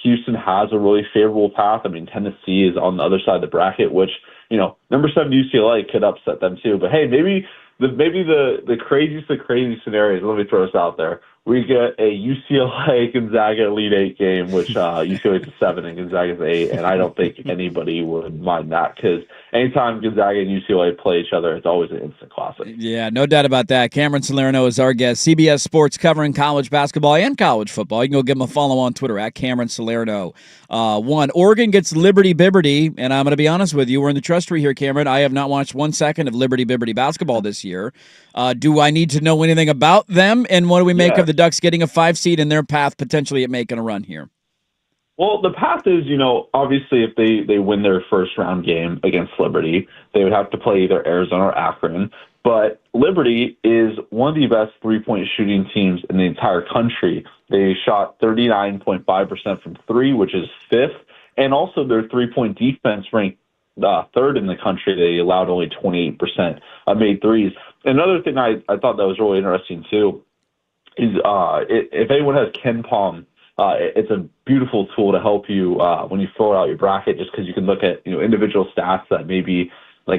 Houston has a really favorable path. Tennessee is on the other side of the bracket, which number 7 UCLA could upset them too. But hey, maybe the craziest of crazy scenarios. Let me throw this out there. we get a UCLA Gonzaga Elite Eight game, which UCLA's a 7 and Gonzaga's 8, and I don't think anybody would mind that because anytime Gonzaga and UCLA play each other, it's always an instant classic. Yeah, no doubt about that. Cameron Salerno is our guest. CBS Sports covering college basketball and college football. You can go give him a follow on Twitter at Cameron Salerno. Oregon gets Liberty Bibberty, and I'm going to be honest with you. We're in the trust tree here, Cameron. I have not watched 1 second of Liberty Bibberty basketball this year. Do I need to know anything about them, and what do we make of the Ducks getting a 5 seed in their path potentially at making a run here? Well, the path is, obviously if they win their first round game against Liberty, they would have to play either Arizona or Akron. But Liberty is one of the best three-point shooting teams in the entire country. They shot 39.5% from three, which is fifth. And also their three-point defense ranked third in the country. They allowed only 28% of made threes. Another thing I thought that was really interesting, too, is if anyone has Ken Palm, it's a beautiful tool to help you when you fill out your bracket, just because you can look at individual stats that maybe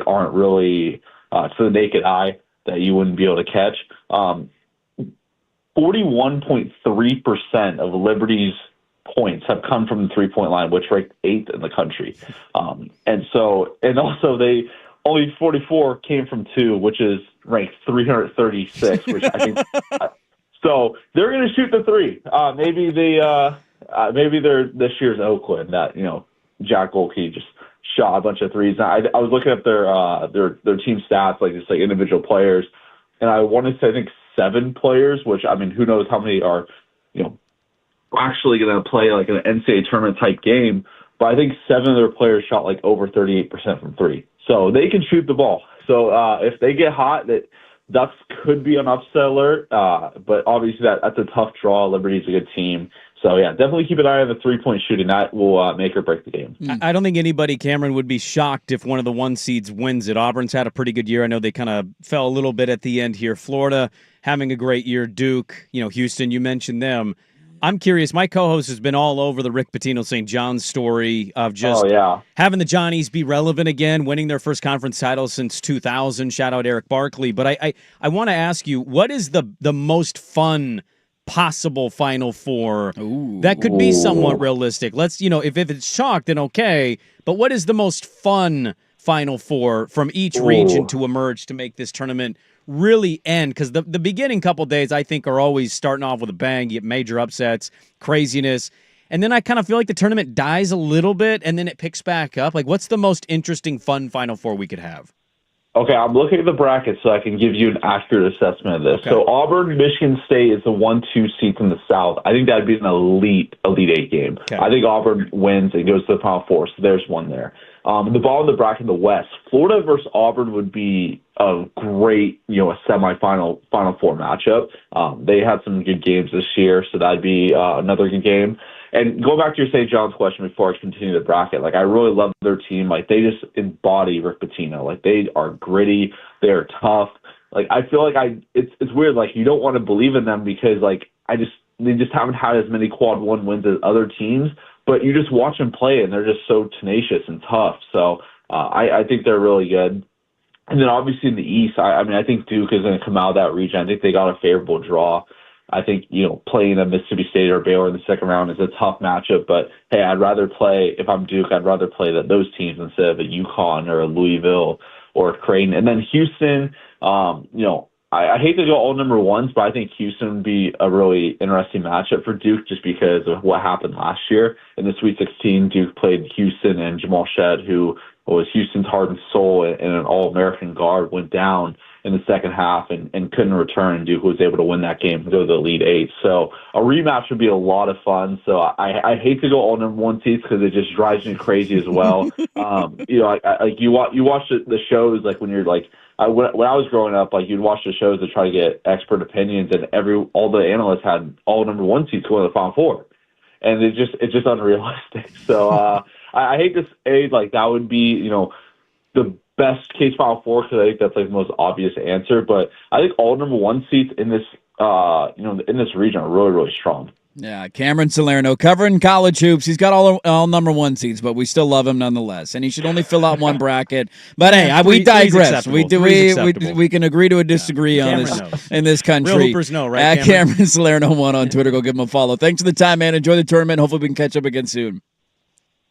aren't really to the naked eye that you wouldn't be able to catch. 41.3% of Liberty's points have come from the 3-point line, which ranked 8th in the country. And also they only 44 came from 2, which is ranked 336, which I think. So they're going to shoot the 3. Maybe they're this year's Oakland that Jack Golke just shot a bunch of threes. I was looking at their team stats, just individual players, and I want to say I think 7 players, which who knows how many are actually going to play an NCAA tournament type game. But I think 7 of their players shot over 38% from 3, so they can shoot the ball. So if they get hot, that Ducks could be on upset alert, but obviously that's a tough draw. Liberty's a good team. So, yeah, definitely keep an eye on the three-point shooting. That will make or break the game. I don't think anybody, Cameron, would be shocked if one of the 1 seeds wins it. Auburn's had a pretty good year. I know they kind of fell a little bit at the end here. Florida having a great year. Duke, Houston, you mentioned them. I'm curious. My co-host has been all over the Rick Pitino St. John's story of just having the Johnnies be relevant again, winning their first conference title since 2000. Shout out Eric Barkley. But I want to ask you, what is the most fun possible Final Four that could be somewhat realistic? Let's, if it's chalk, then okay. But what is the most fun Final Four from each region to emerge to make this tournament really end? Because the beginning couple days, I think, are always starting off with a bang. You get major upsets, craziness. And then I kind of feel like the tournament dies a little bit, and then it picks back up. What's the most interesting, fun Final Four we could have? Okay, I'm looking at the bracket so I can give you an accurate assessment of this. Okay. So Auburn, Michigan State is the 1-2 seed from the South. I think that'd be an Elite 8 game. Okay. I think Auburn wins and goes to the Final Four, so there's one there. The bottom of the bracket in the West, Florida versus Auburn would be a great, a semifinal Final Four matchup. They had some good games this year, so that'd be another good game. And going back to your St. John's question before I continue the bracket, I really love their team. They just embody Rick Pitino. They are gritty. They are tough. I feel it's weird. You don't want to believe in them because they just haven't had as many quad 1 wins as other teams. But you just watch them play, and they're just so tenacious and tough. So I think they're really good. And then obviously in the East, I think Duke is going to come out of that region. I think they got a favorable draw. I think, playing a Mississippi State or Baylor in the second round is a tough matchup. But, hey, I'd rather play, if I'm Duke, I'd rather play those teams instead of a UConn or a Louisville or a Creighton. And then Houston, I hate to go all number 1s, but I think Houston would be a really interesting matchup for Duke just because of what happened last year. In the Sweet 16, Duke played Houston, and Jamal Shedd, who was Houston's heart and soul and an All-American guard, went down in the second half and couldn't return. Duke was able to win that game and go to the Elite Eight. So a rematch would be a lot of fun. So I hate to go all number 1 seeds because it just drives me crazy as well. You watch the shows when you're when I was growing up, you'd watch the shows to try to get expert opinions, and all the analysts had all number 1 seeds going to the Final Four, and it's just unrealistic. So I hate to say that would be the best case Final Four because I think that's the most obvious answer. But I think all number 1 seeds in this in this region are really, really strong. Yeah, Cameron Salerno covering college hoops. He's got all number one seeds, but we still love him nonetheless. And he should only fill out one bracket. But hey, we digress. We can agree to disagree on this in this country. Real hoopers know, right? At Cameron Salerno 1 on Twitter. Go give him a follow. Thanks for the time, man. Enjoy the tournament. Hopefully we can catch up again soon.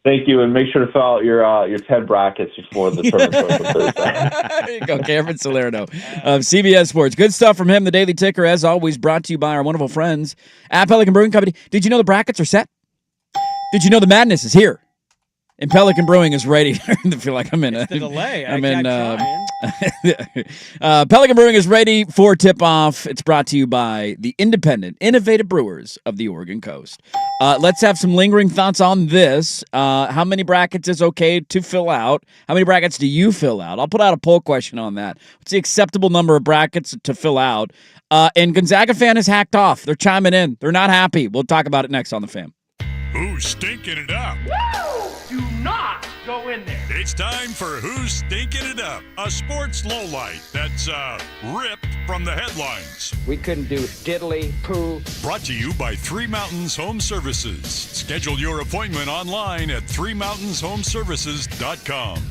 Thank you, and make sure to fill out your 10 brackets before the tournament starts on Thursday. There you go, Cameron Salerno of CBS Sports. Good stuff from him. The Daily Ticker, as always, brought to you by our wonderful friends at Pelican Brewing Company. Did you know the brackets are set? Did you know the madness is here? And Pelican Brewing is ready. I feel like I'm in a delay. Pelican Brewing is ready for tip-off. It's brought to you by the independent, innovative brewers of the Oregon coast. Let's have some lingering thoughts on this. How many brackets is okay to fill out? How many brackets do you fill out? I'll put out a poll question on that. What's the acceptable number of brackets to fill out? And Gonzaga fan is hacked off. They're chiming in. They're not happy. We'll talk about it next on The Fan. Who's stinking it up? Do not go in there. It's time for Who's Stinking It Up, a sports lowlight that's ripped from the headlines. We couldn't do diddly poo. Brought to you by Three Mountains Home Services. Schedule your appointment online at threemountainshomservices.com.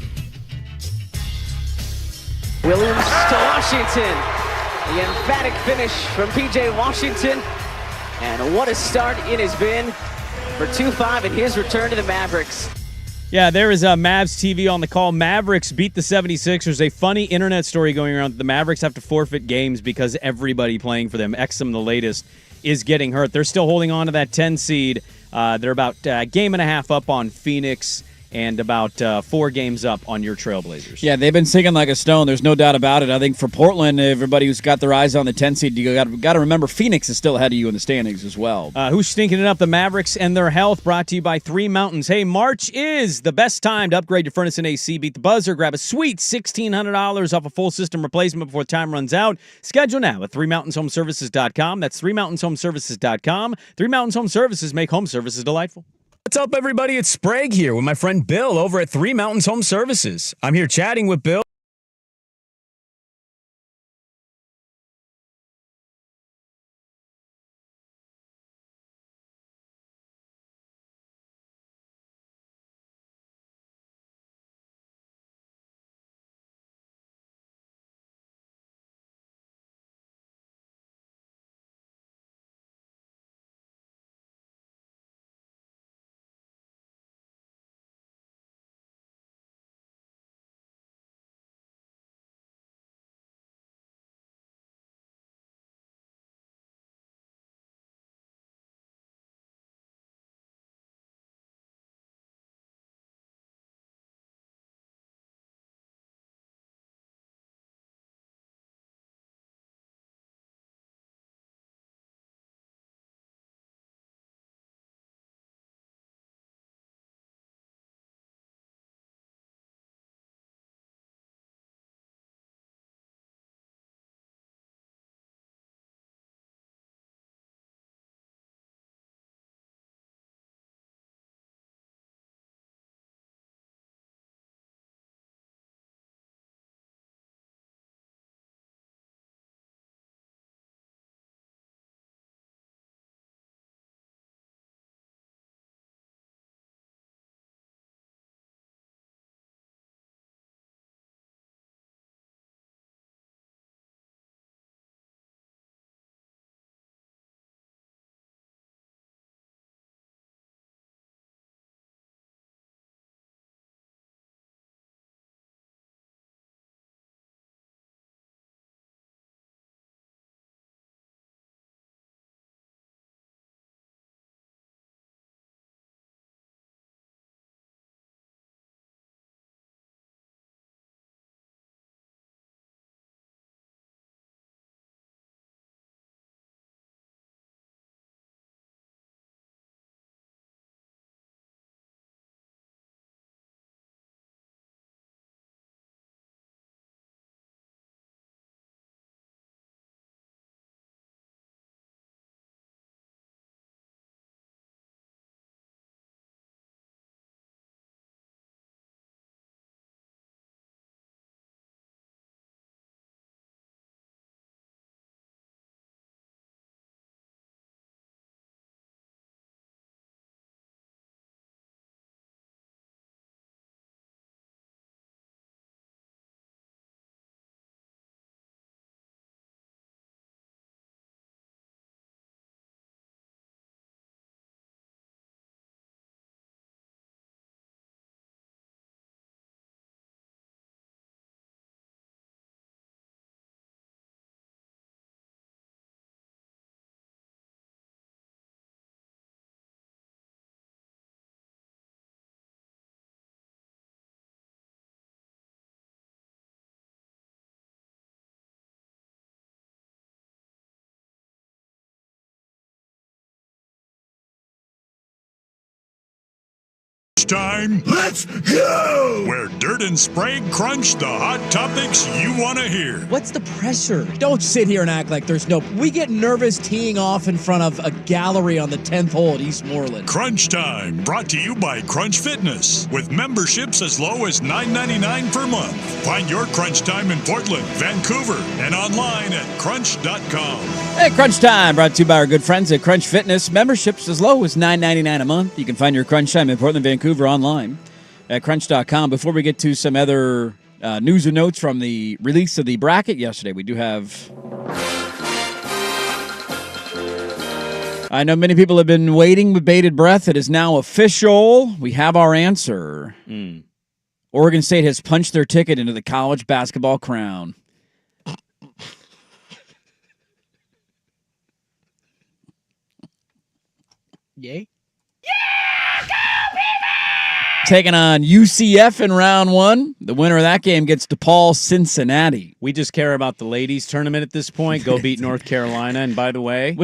Williams to Washington. The emphatic finish from P.J. Washington. And what a start it has been for 2-5 in his return to the Mavericks. Yeah, there is Mavs TV on the call. Mavericks beat the 76ers. A funny internet story going around. The Mavericks have to forfeit games because everybody playing for them, Exum the latest, is getting hurt. They're still holding on to that 10 seed. They're about a game and a half up on Phoenix and about 4 games up on your Trailblazers. Yeah, they've been sinking like a stone. There's no doubt about it. I think for Portland, everybody who's got their eyes on the 10 seed, you got to remember Phoenix is still ahead of you in the standings as well. Who's stinking it up? The Mavericks and their health, brought to you by Three Mountains. Hey, March is the best time to upgrade your furnace and AC. Beat the buzzer. Grab a sweet $1,600 off a full system replacement before time runs out. Schedule now at threemountainshomservices.com. That's threemountainshomservices.com. Three Mountains Home Services make home services delightful. What's up, everybody? It's Sprague here with my friend Bill over at Three Mountains Home Services. I'm here chatting with Bill. Crunch time. Let's go! Where Dirt and Sprague crunch the hot topics you want to hear. What's the pressure? Don't sit here and act like there's no... We get nervous teeing off in front of a gallery on the 10th hole at Eastmoreland. Crunch time, brought to you by Crunch Fitness, with memberships as low as $9.99 per month. Find your Crunch Time in Portland, Vancouver, and online at crunch.com. Hey, Crunch Time, brought to you by our good friends at Crunch Fitness. Memberships as low as $9.99 a month. You can find your Crunch Time in Portland, Vancouver online at crunch.com. Before we get to some other news and notes from the release of the bracket yesterday, we do have... I know many people have been waiting with bated breath. It is now official. We have our answer. Oregon State has punched their ticket into the college basketball crown. Yay. Taking on UCF in round one. The winner of that game gets DePaul, Cincinnati. We just care about the ladies tournament at this point. Go beat North Carolina. And by the way,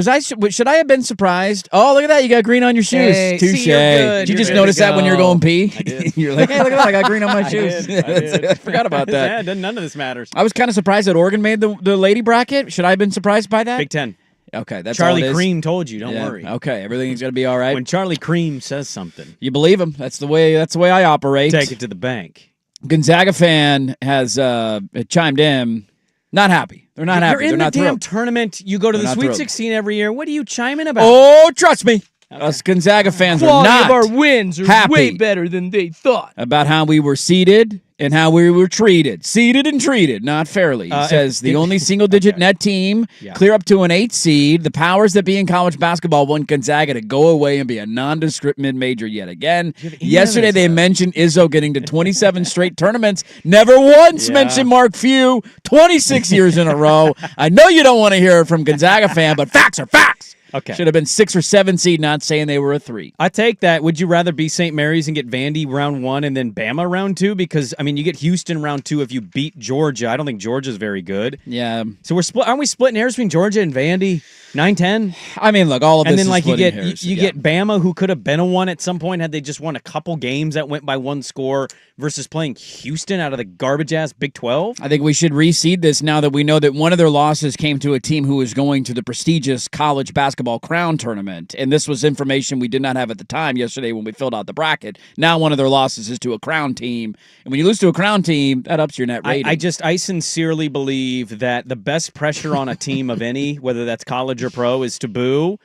should I have been surprised? Oh, look at that. You got green on your shoes. Hey, Touche. see, you're good. Did you You're just good notice to that when you're go. going pee? I did. You're like, hey, look at that. I got green on my shoes. I did. I forgot about that. Yeah, none of this matters. I was kind of surprised that Oregon made the lady bracket. Should I have been surprised by that? Big Ten. Okay, that's Charlie all it is. Cream told you. Don't Yeah, worry. Okay, everything's gonna be all right. When Charlie Cream says something, You believe him. That's the way I operate. take it to the bank. Gonzaga fan has chimed in. Not happy. They're not happy. You're in They're the not damn thrilled. tournament. You go to They're the not Sweet thrilled. 16 every year. What are you chiming about? Oh, trust me. Us Gonzaga fans are Quality not of our wins are happy way better than they thought. about how we were seeded and how we were treated. Seeded and treated, not fairly. He says the only single-digit net team clear up to an 8 seed. The powers that be in college basketball want Gonzaga to go away and be a nondescript mid-major yet again. Yesterday they mentioned Izzo getting to 27 straight tournaments. Never once mentioned Mark Few. 26 years in a row. I know you don't want to hear it from Gonzaga fan, but facts are facts. Okay. Should have been 6 or 7 seed, not saying they were a 3. I take that. Would you rather be St. Mary's and get Vandy round 1 and then Bama round 2? Because, I mean, you get Houston round 2 if you beat Georgia. I don't think Georgia's very good. Yeah. So aren't we splitting hairs between Georgia and Vandy? 9-10? I mean, look, all of this and then is like you splitting get hairs. you get Bama, who could have been a 1 at some point had they just won a couple games that went by 1 score, versus playing Houston out of the garbage ass Big 12. I think we should reseed this now that we know that one of their losses came to a team who was going to the prestigious college basketball crown tournament. And this was information we did not have at the time yesterday when we filled out the bracket. Now one of their losses is to a crown team. And when you lose to a crown team, that ups your net rating. I sincerely believe that the best pressure on a team of any, whether that's college or pro, is to boo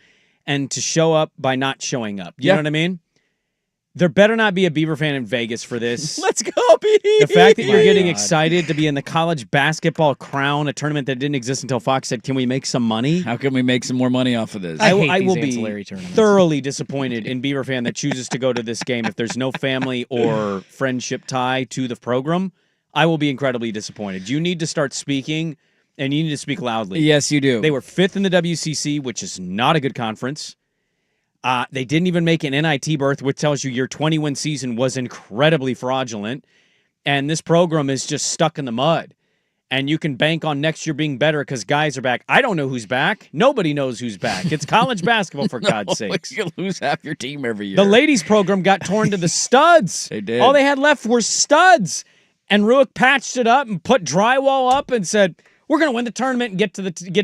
and to show up by not showing up. You know what I mean? There better not be a Beaver fan in Vegas for this. Let's go, Beaver! The fact that you're getting excited to be in the college basketball crown, a tournament that didn't exist until Fox said, can we make some money? How can we make some more money off of this? I hate will these be ancillary tournaments. thoroughly disappointed in Beaver fan that chooses to go to this game if there's no family or friendship tie to the program. I will be incredibly disappointed. You need to start speaking, and you need to speak loudly. Yes, you do. They were 5th in the WCC, which is not a good conference. They didn't even make an NIT berth, which tells you your 20-win season was incredibly fraudulent. And this program is just stuck in the mud. And you can bank on next year being better because guys are back. I don't know who's back. Nobody knows who's back. It's college basketball, for God's sakes. You lose half your team every year. The ladies program got torn to the studs. They did. All they had left were studs. And Ruick patched it up and put drywall up and said, we're going to win the tournament and get to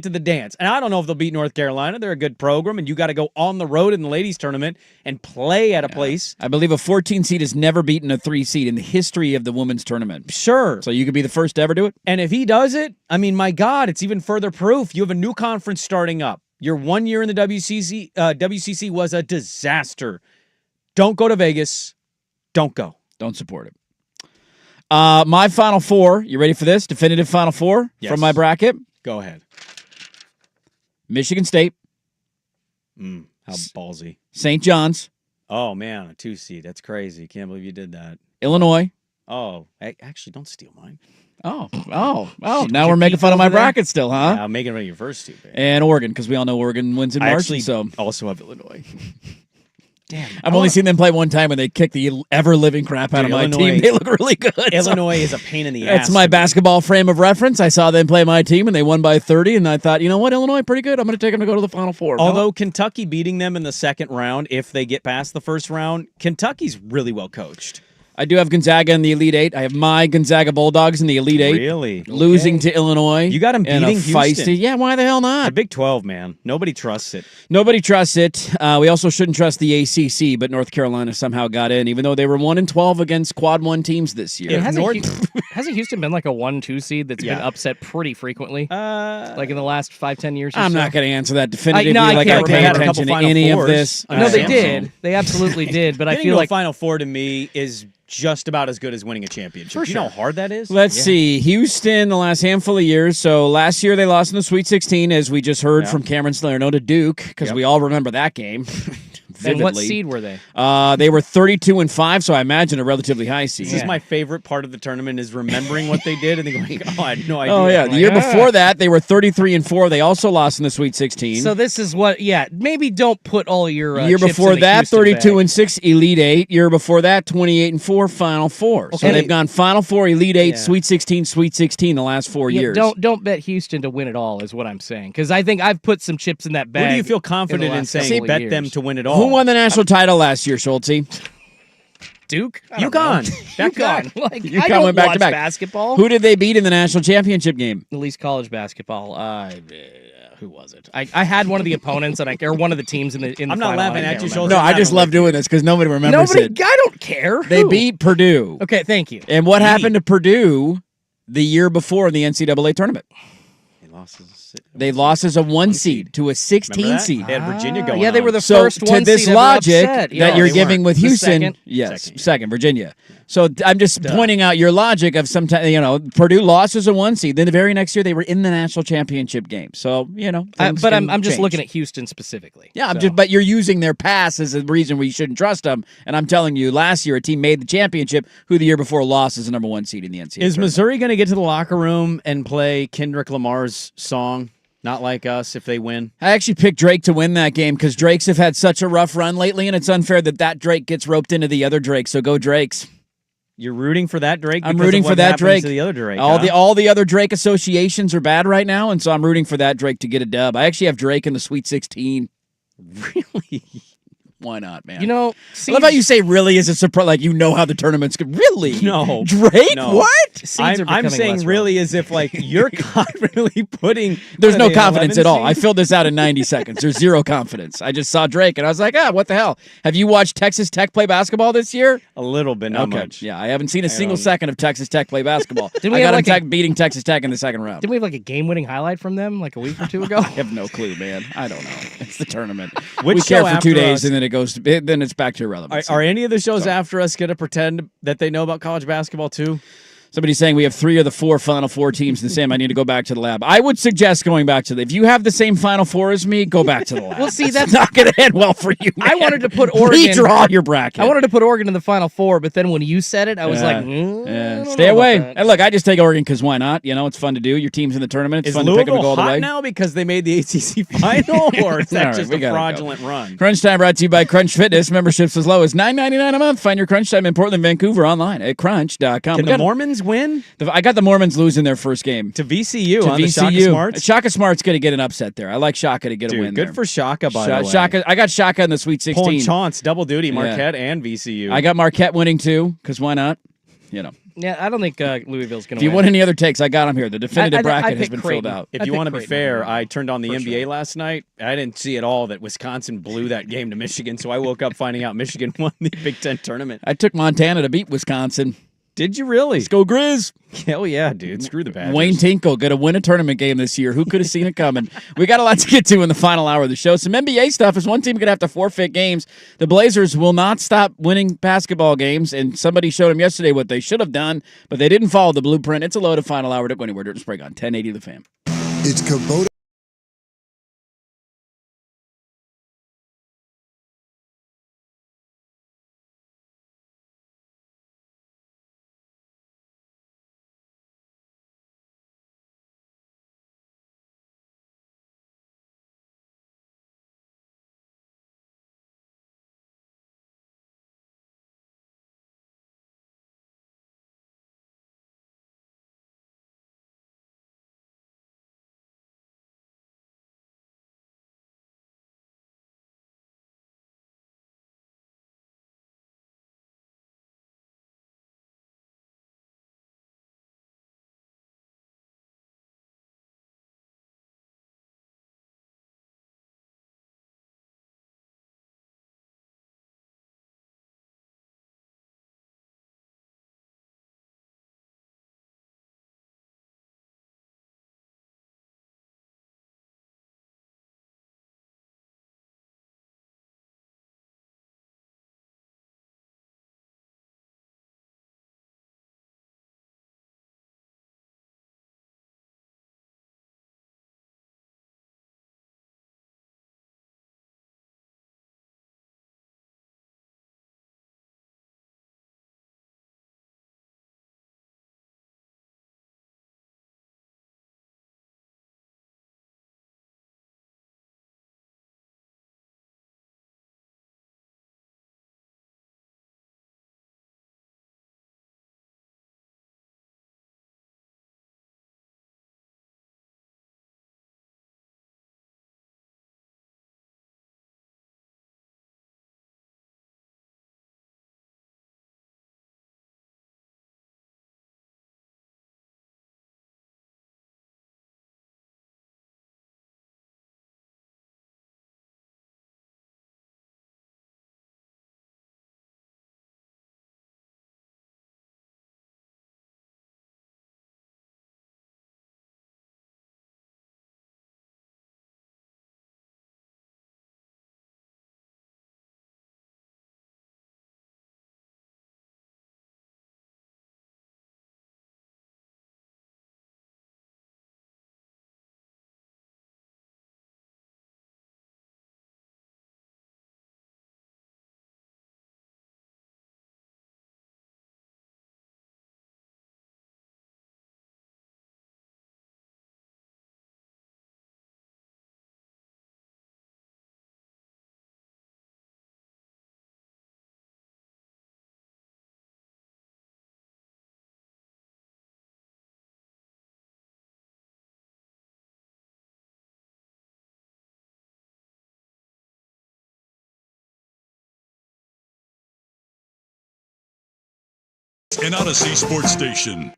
the dance. And I don't know if they'll beat North Carolina. They're a good program, and you got to go on the road in the ladies tournament and play at a place. I believe a 14 seed has never beaten a 3 seed in the history of the women's tournament. Sure. So you could be the first to ever do it? And if he does it, I mean, my God, it's even further proof. You have a new conference starting up. Your 1 year in the WCC, WCC was a disaster. Don't go to Vegas. Don't go. Don't support it. My Final Four, you ready for this? Definitive Final Four from my bracket? Go ahead. Michigan State. How ballsy. St. John's. Oh, man, a 2 seed. That's crazy. Can't believe you did that. Illinois. Oh, actually, don't steal mine. Oh. Now we're making fun of my bracket still, huh? I'm making fun of your first 2. Baby. And Oregon, because we all know Oregon wins in I March. actually so also have Illinois. Damn. I've only seen them play one time, and they kicked the ever-living crap out of my team. They look really good. Illinois is a pain in the ass. That's my basketball frame of reference. I saw them play my team, and they won by 30, and I thought, you know what, Illinois, pretty good. I'm going to take them to go to the Final Four. Although Kentucky beating them in the second round, if they get past the first round, Kentucky's really well coached. I do have Gonzaga in the Elite Eight. I have my Gonzaga Bulldogs in the Elite Eight. Really? Losing to Illinois. You got them beating Houston. Yeah, why the hell not? The Big 12, man. Nobody trusts it. Nobody trusts it. We also shouldn't trust the ACC, but North Carolina somehow got in, even though they were 1-12 against Quad 1 teams this year. Yeah, hasn't Houston been like a 1-2 seed that's been upset pretty frequently? Like in the last 5-10 years or I'm so? not going to answer that definitively. I can't pay pay attention to any of this. No, they did. They absolutely did, but I feel like Final Four to me is just about as good as winning a championship. For You know how hard that is? Let's see. Houston, the last handful of years. So last year they lost in the Sweet 16, as we just heard from Cameron Salerno to Duke, because we all remember that game. And what seed were they? They were 32-5, so I imagine a relatively high seed. This is my favorite part of the tournament is remembering what they did and then going, oh, I had no idea. Oh, yeah. The year before that, they were 33-4. They also lost in the Sweet 16. So this is what, maybe don't put all your year chips before in the that, Houston 32-6, Elite 8. Year before that, 28-4, Final Four. So they've gone Final Four, Elite 8, Sweet 16, Sweet 16 the last 4 years. Don't bet Houston to win it all is what I'm saying, because I think I've put some chips in that bag. Who do you feel confident in saying bet them to win it all? Who won the national title last year, Schulte? Duke? UConn. UConn. Like, UConn I don't went back watch to back. basketball. Who did they beat in the national championship game? At least college basketball. Who was it? I had one of the opponents, or one of the teams in the I'm not final. laughing at you, Schulte. No, I just love doing this because nobody remembers it. I don't care. They Who? beat Purdue. Okay, thank you. And what happened to Purdue the year before in the NCAA tournament? They lost as a 1 seed to a 16 seed. They had Virginia going Yeah, they were the So first to one this seed logic ever upset. that you're giving with The Houston, second? yes, second, Virginia. So I'm just pointing out your logic of sometimes, Purdue lost as a 1 seed. Then the very next year they were in the national championship game. So, but I'm just looking at Houston specifically. Yeah, but you're using their pass as a reason we shouldn't trust them. And I'm telling you, last year a team made the championship who the year before lost as the number 1 seed in the NCAA. Is tournament. Missouri going to get to the locker room and play Kendrick Lamar's song? Not like us if they win. I actually picked Drake to win that game because Drakes have had such a rough run lately, and it's unfair that Drake gets roped into the other Drake. So go Drakes. You're rooting for that Drake? I'm rooting for that Drake. To the other Drake. All the other Drake associations are bad right now, and so I'm rooting for that Drake to get a dub. I actually have Drake in the Sweet 16. Really? Why not, man? I love how you say "really" as a surprise, like you know how the tournament's going. Really? No, Drake. No. What? I'm saying really as if like you're confidently putting. There's no confidence 11 at all. I seed? filled this out in 90 seconds. There's zero confidence. I just saw Drake and I was like, what the hell? Have you watched Texas Tech play basketball this year? A little bit, not much. Yeah, I haven't seen a single second of Texas Tech play basketball. Didn't we I got have them beating Texas Tech in the second round. Didn't we have like a game-winning highlight from them like a week or two ago? I have no clue, man. I don't know. It's the tournament. Which we care show for 2 after days us- and then it goes. Then it's back to irrelevance. Are any of the shows after us going to pretend that they know about college basketball too? Somebody's saying we have 3 of the 4 Final Four teams the same. I need to go back to the lab. I would suggest going back to if you have the same Final Four as me, go back to the lab. Well, see, that's not going to end well for you, man. I wanted to put Oregon. Redraw your bracket. I wanted to put Oregon in the Final Four, but then when you said it, I was like, I don't stay know away. about that. And look, I just take Oregon because why not? It's fun to do. Your team's in the tournament. It's Is fun to pick them to Louisville go all the hot way. now because they made the ACC final, or is that All right, just we a gotta fraudulent run? Crunch Time brought to you by Crunch Fitness. Memberships as low as $9.99 a month. Find your Crunch Time in Portland, Vancouver online at crunch.com. Can the Mormons win? I got the Mormons losing their first game. To VCU To on the VCU. Shaka Smarts? Shaka Smart's going to get an upset there. I like Shaka to get a win Good there. for Shaka, by the way. Shaka, I got Shaka in the Sweet 16. Pulling Chance, double duty, Marquette and VCU. I got Marquette winning too, because why not? Yeah, I don't think Louisville's going to If you win. want any other takes, I got them here. The definitive bracket has picked been Creighton. filled out. If I you picked want to be Creighton fair, over I turned on the NBA last night. I didn't see at all that Wisconsin blew that game to Michigan, so I woke up finding out Michigan won the Big Ten tournament. I took Montana to beat Wisconsin. Did you really? Let's go Grizz. Hell yeah, dude. Screw the Badgers. Wayne Tinkle going to win a tournament game this year. Who could have seen it coming? We got a lot to get to in the final hour of the show. Some NBA stuff is one team going to have to forfeit games. The Blazers will not stop winning basketball games, and somebody showed them yesterday what they should have done, but they didn't follow the blueprint. It's a load of final hour. Don't go anywhere. Dirt and Sprague on 1080 The Fan. It's Kubota. an Odyssey sports station.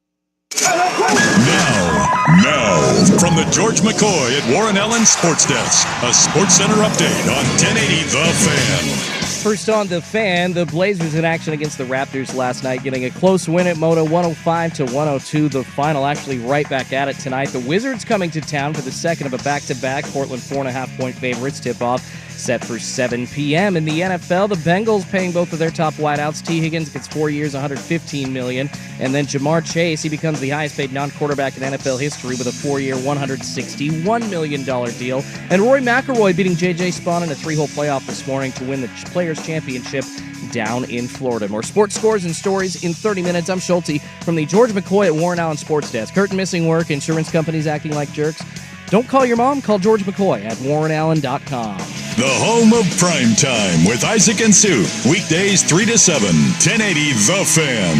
Now, from the George McCoy at Warren Allen Sports Desk, a Sports Center update on 1080 The Fan. First on The Fan, the Blazers in action against the Raptors last night, getting a close win at Moda, 105-102. The final actually right back at it tonight. The Wizards coming to town for the second of a back-to-back. Portland 4.5-point favorites. Tip-off set for 7 p.m. In the NFL, the Bengals paying both of their top wideouts. T. Higgins gets 4 years, $115 million. And then Jamar Chase, he becomes the highest-paid non-quarterback in NFL history with a 4-year, $161 million deal. And Rory McIlroy beating J.J. Spawn in a 3-hole playoff this morning to win the Players' Championship down in Florida. More sports scores and stories in 30 minutes. I'm Schulte from the George McCoy at Warren Allen Sports Desk. Curtain missing work, insurance companies acting like jerks. Don't call your mom, call George McCoy at warrenallen.com. The home of prime time with Isaac and Sue. Weekdays 3 to 7, 1080 The Fan.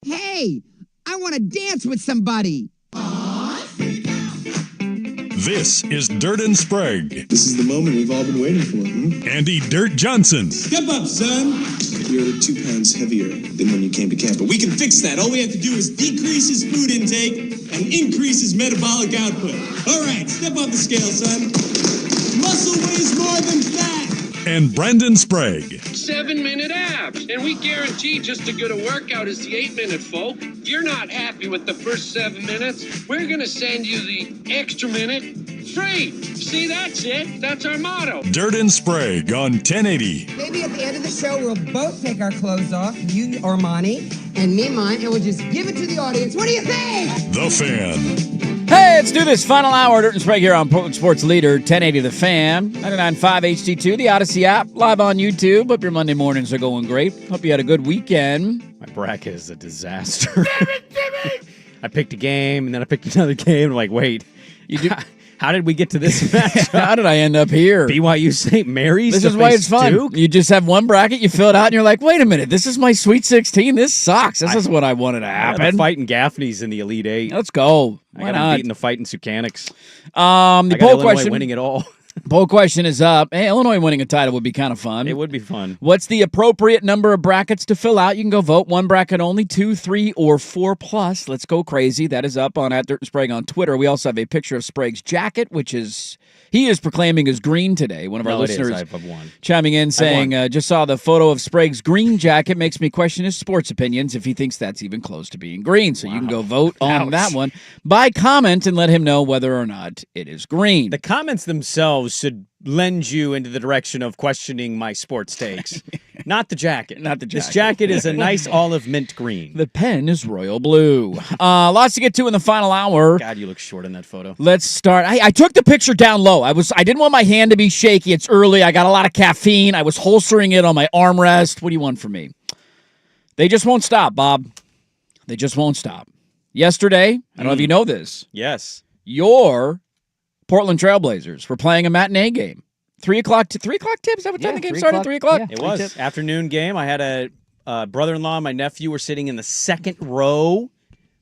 Hey, I want to dance with somebody. This is Dirt and Sprague. This is the moment we've all been waiting for. Andy Dirt Johnson. Step up, son. You're 2 pounds heavier than when you came to camp, but we can fix that. All we have to do is decrease his food intake and increase his metabolic output. All right, step off the scale, son. Muscle weighs more than fat. And Brandon Sprague. 7-minute abs. And we guarantee just as good a workout as the 8-minute, folk. If you're not happy with the first 7 minutes, we're going to send you the extra minute free. See, that's it. That's our motto. Dirt and Sprague on 1080. Maybe at the end of the show, we'll both take our clothes off, you Armani, and me mine, and we'll just give it to the audience. What do you think? The Fan. Hey, let's do this. Final hour, Dirt and Sprague here on Portland Sports Leader, 1080 The Fan, 99.5 HD2, the Odyssey app, live on YouTube. Hope your Monday mornings are going great. Hope you had a good weekend. My bracket is a disaster. I picked a game, and then I picked another game. I'm like, wait, you do... How did we get to this match? How did I end up here? BYU St. Mary's. This is why it's fun. Duke? You just have one bracket, you fill it out, and you're like, wait a minute, this is my Sweet 16. This sucks. This is what I wanted to happen. The fighting Gaffney's in the Elite Eight. Let's go. Why not? Beating the fighting Sucanics. The poll question. Winning it all. Poll question is up. Hey, Illinois winning a title would be kind of fun. It would be fun. What's the appropriate number of brackets to fill out? You can go vote. 1 bracket only, 2, 3, or 4 plus. Let's go crazy. That is up on @Dirt and Sprague on Twitter. We also have a picture of Sprague's jacket, which he is proclaiming as green today. One of our listeners chiming in saying, just saw the photo of Sprague's green jacket. Makes me question his sports opinions if he thinks that's even close to being green. So you can go vote on that one by comment and let him know whether or not it is green. The comments themselves should lend you into the direction of questioning my sports takes. Not the jacket. Not the jacket. This jacket is a nice olive mint green. The pen is royal blue. Lots to get to in the final hour. God, you look short in that photo. Let's start. I took the picture down low. I didn't want my hand to be shaky. It's early. I got a lot of caffeine. I was holstering it on my armrest. What do you want from me? They just won't stop, Bob. They just won't stop. Yesterday, I don't know if you know this. Yes. Your Portland Trailblazers were playing a matinee game. 3 o'clock tip? Is that what time the game started? 3 o'clock? Yeah, it was. Afternoon game. I had a brother-in-law and my nephew were sitting in the second row.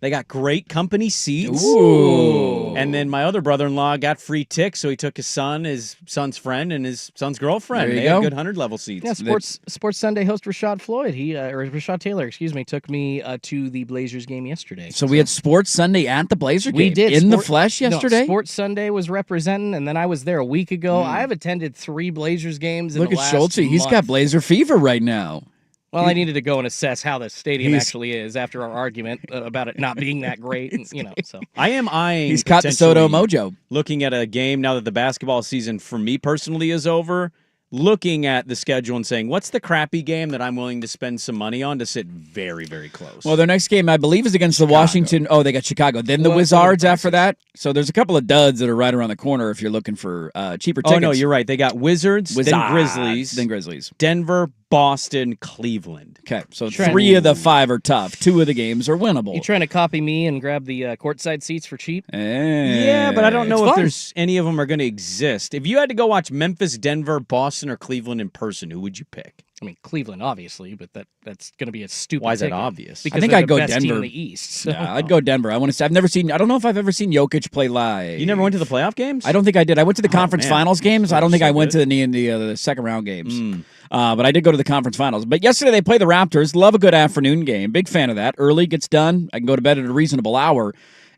They got great company seats. Ooh. And then my other brother-in-law got free tickets, so he took his son's friend, and his son's girlfriend. There you they go. had good 100-level seats. Yeah, Sports Sunday host Rashad Floyd, Rashad Taylor, took me to the Blazers game yesterday. So we had Sports Sunday at the Blazer game? We did. In the flesh yesterday? No, Sports Sunday was representing, and then I was there a week ago. I've attended 3 Blazers games in the last Schulte. He's month. got Blazer fever right now. Well, I needed to go and assess how the stadium actually is after our argument about it not being that great. And, so I am eyeing. He's caught the Soto mojo. Looking at a game now that the basketball season for me personally is over. Looking at the schedule and saying, what's the crappy game that I'm willing to spend some money on to sit very, very close? Well, their next game, I believe, is against the Washington. Oh, they got Chicago. Then the Wizards after that. So there's a couple of duds that are right around the corner if you're looking for cheaper tickets. Oh, no, you're right. They got Wizards, then Grizzlies. Denver, Boston, Cleveland. Okay, so 3 of the 5 are tough. 2 of the games are winnable. You trying to copy me and grab the courtside seats for cheap? Yeah, but I don't know if there's any of them are going to exist. If you had to go watch Memphis, Denver, Boston, or Cleveland in person, who would you pick? I mean, Cleveland, obviously, but that's going to be a stupid. Why is that ticket obvious? Because I think they're I'd the go best team Denver. in the East. So. Yeah, I'd go Denver. I don't know if I've ever seen Jokic play live. You never went to the playoff games? I don't think I did. I went to the conference man. finals games. I don't think so I went good. to the second round games. But I did go to the conference finals. But yesterday they played the Raptors. Love a good afternoon game. Big fan of that. Early gets done. I can go to bed at a reasonable hour.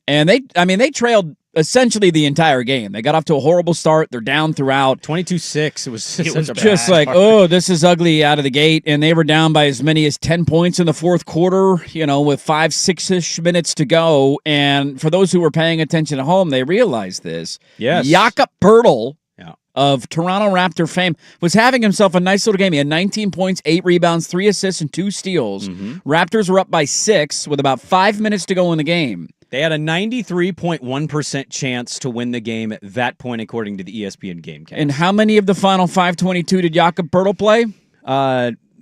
And they trailed essentially the entire game. They got off to a horrible start. They're down throughout. 22-6. It was such a Just bad like, start. oh, this is ugly out of the gate. And they were down by as many as 10 points in the fourth quarter, with 5-6-ish minutes to go. And for those who were paying attention at home, they realized this. Yes. Jakob Poeltl of Toronto Raptor fame was having himself a nice little game. He had 19 points, 8 rebounds, 3 assists, and 2 steals. Raptors were up by 6 with about 5 minutes to go in the game. They had a 93.1% chance to win the game at that point, according to the ESPN Gamecast. And how many of the final 522 did Jakob Poeltl play?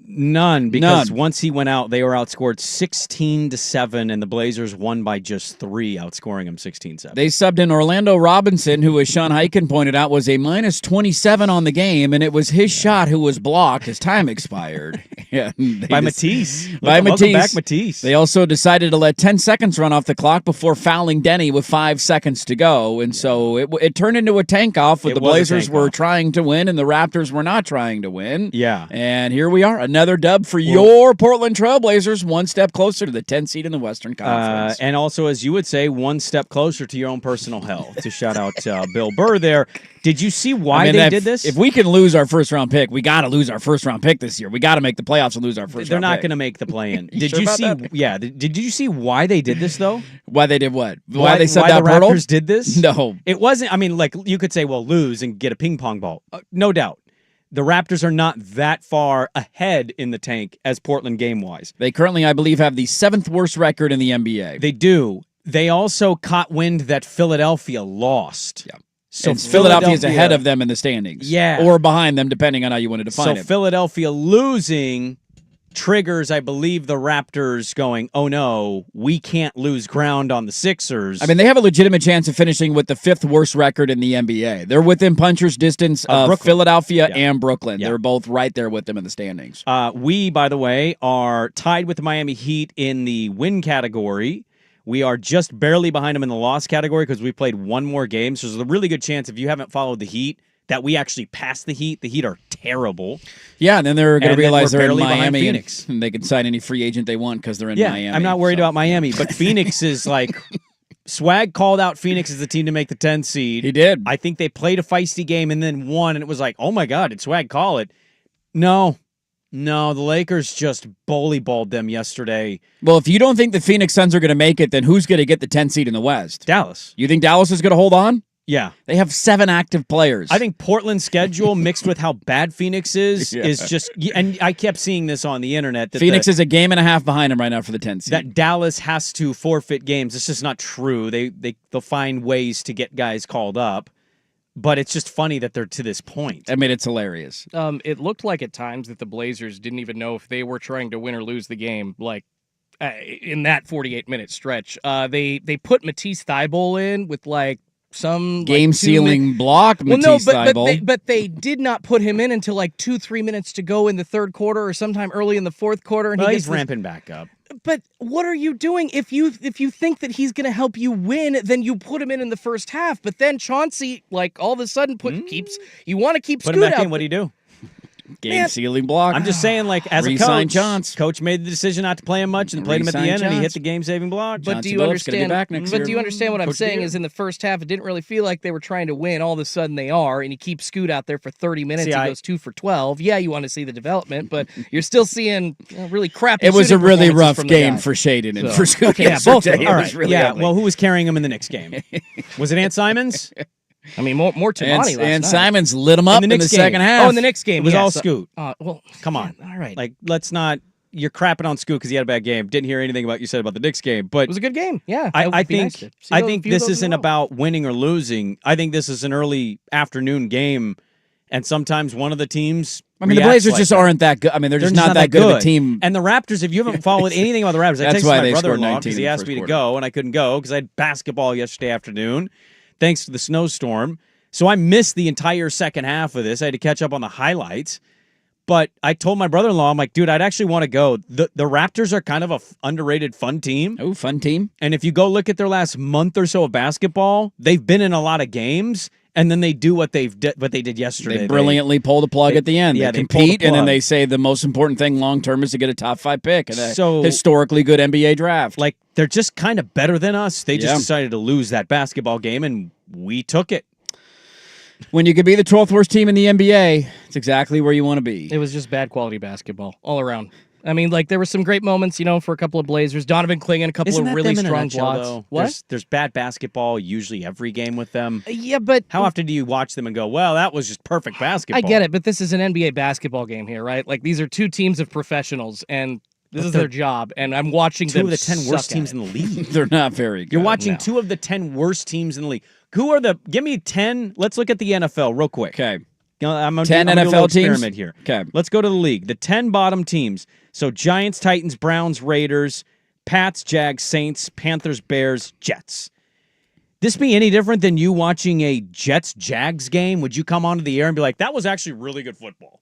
None, because None. once he went out, they were outscored 16-7, and the Blazers won by just 3, outscoring them 16-7. They subbed in Orlando Robinson, who, as Sean Hyken pointed out, was a minus 27 on the game, and it was his shot who was blocked. His time expired. By Matisse. By Welcome Matisse. back, Matisse. They also decided to let 10 seconds run off the clock before fouling Denny with 5 seconds to go, and so it turned into a tank-off with the Blazers were trying to win, and the Raptors were not trying to win. Yeah. And here we are, another dub for your Portland Trailblazers, one step closer to the 10th seed in the Western Conference. And also, as you would say, one step closer to your own personal hell. To shout out Bill Burr there. Did you see why they did this? If we can lose our first-round pick, we got to lose our first-round pick this year. We got to make the playoffs and lose our first-round pick. They're not going to make the play-in. Did sure you about see? that? Yeah. Did you see why they did this though? Why they did what? Why they said why that the Poeltl? Raptors did this? No. It wasn't. I mean, like you could say, well, lose and get a ping pong ball. No doubt. The Raptors are not that far ahead in the tank as Portland game-wise. They currently, I believe, have the 7th worst record in the NBA. They do. They also caught wind that Philadelphia lost. Yeah. So and Philadelphia is ahead of them in the standings. Yeah. Or behind them, depending on how you want to define so it. Philadelphia losing triggers, I believe, the Raptors going, oh no, we can't lose ground on the Sixers. I mean, they have a legitimate chance of finishing with the 5th worst record in the NBA. They're within puncher's distance of Philadelphia and Brooklyn. Yeah. They're both right there with them in the standings. We, by the way, are tied with the Miami Heat in the win category. We are just barely behind them in the loss category because we played one more game. So there's a really good chance, if you haven't followed the Heat, that we actually pass the Heat. The Heat are terrible. Yeah, and then they're going to realize they're in barely behind Miami Phoenix. and they can sign any free agent they want because they're in Miami. I'm not worried about Miami, but Phoenix is like... Swag called out Phoenix as the team to make the 10th seed. He did. I think they played a feisty game and then won, and it was like, oh my God, did Swag call it? No, the Lakers just bully balled them yesterday. Well, if you don't think the Phoenix Suns are going to make it, then who's going to get the 10th seed in the West? Dallas. You think Dallas is going to hold on? Yeah. They have 7 active players. I think Portland's schedule mixed with how bad Phoenix is just, and I kept seeing this on the internet. That Phoenix is a game and a half behind them right now for the 10th seed. That Dallas has to forfeit games. It's just not true. They'll find ways to get guys called up. But it's just funny that they're to this point. I mean, it's hilarious. It looked like at times that the Blazers didn't even know if they were trying to win or lose the game. Like in that 48-minute stretch, they put Matisse Thybulle in with like some game-sealing block. Well, Matisse but they did not put him in until like 2-3 minutes to go in the third quarter or sometime early in the fourth quarter. And he's ramping back up. But what are you doing? If you think that he's going to help you win, then you put him in the first half. But then Chauncey, like all of a sudden, you want to keep put Scoot him back out. in. What do you do? Game-sealing block. I'm just saying, like, as a coach made the decision not to play him much and played him at the end, and he hit the game-saving block. But do you understand? Do you understand what I'm saying? Is in the first half, it didn't really feel like they were trying to win. All of a sudden, they are, and he keeps Scoot out there for 30 minutes. He goes 2 for 12. Yeah, you want to see the development, but you're still seeing really crappy. It was a really rough from game for Shaden and for Scoot. Okay, both. All right. Well, who was carrying him in the next game? Was it Ant Simons? I mean, more Tamani last night. And Simons lit him up in the second half. Oh, in the next game. It was all Scoot. Well, come on. All right. Like, let's not... You're crapping on Scoot because he had a bad game. Didn't hear anything about you said about the Knicks game. But it was a good game. Yeah. I think this isn't about winning or losing. I think this is an early afternoon game, and sometimes one of the teams... I mean, the Blazers just aren't that good. I mean, they're just not that good of a team. And the Raptors, if you haven't followed anything about the Raptors, I texted my brother-in-law because he asked me to go, and I couldn't go because I had basketball yesterday afternoon, thanks to the snowstorm. So I missed the entire second half of this. I had to catch up on the highlights. But I told my brother-in-law, I'm like, dude, I'd actually want to go. The Raptors are kind of a underrated fun team. Oh, fun team. And if you go look at their last month or so of basketball, they've been in a lot of games, and then they do what they did yesterday. They brilliantly pull the plug at the end. Yeah, they they pull the compete, and then plug. they say the most important thing long-term is to get a top 5 pick in a So- historically good NBA draft. Like, they're just kind of better than us. They just Yeah. decided to lose that basketball game, and we took it. When you could be the 12th worst team in the NBA, it's exactly where you want to be. It was just bad quality basketball all around. I mean, like, there were some great moments, for a couple of Blazers. Donovan Clingan, a couple Isn't of that really them in a strong nutshell, blocks. though? What? There's bad basketball usually every game with them. Yeah, but How often do you watch them and go, well, that was just perfect basketball? I get it, but this is an NBA basketball game here, right? Like, these are two teams of professionals, and this is their job, and I'm watching Two them of the 10 worst suck at teams it. in the league. They're not very good. You're watching No. 2 of the 10 worst teams in the league. Who are give me 10, let's look at the NFL real quick. Okay. I'm gonna 10 do a little NFL teams? experiment here. Okay. Let's go to the league. The 10 bottom teams. So Giants, Titans, Browns, Raiders, Pats, Jags, Saints, Panthers, Bears, Jets. This be any different than you watching a Jets-Jags game? Would you come onto the air and be like, that was actually really good football?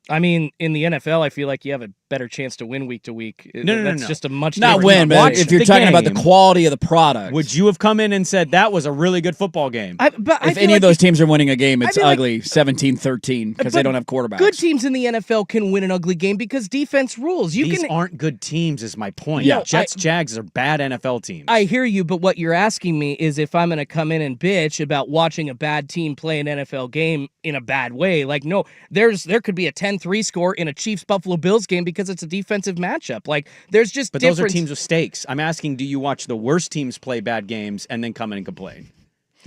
I mean, in the NFL, I feel like you have a better chance to win week to week. No. That's just a much Not different win, but Watch if you're the talking about the game. quality of the product. Would you have come in and said, that was a really good football game? If any of those teams are winning a game, it's feel like- ugly, 17-13, because they But don't have quarterbacks. Good teams in the NFL can win an ugly game because defense rules. These aren't good teams is my point. Yeah. Jets, Jags are bad NFL teams. I hear you, but what you're asking me is if I'm going to come in and bitch about watching a bad team play an NFL game in a bad way. Like, no, there could be a 10-3 score in a Chiefs-Buffalo Bills game because it's a defensive matchup. Like, there's just But difference. those are teams with stakes. I'm asking, do you watch the worst teams play bad games and then come in and complain?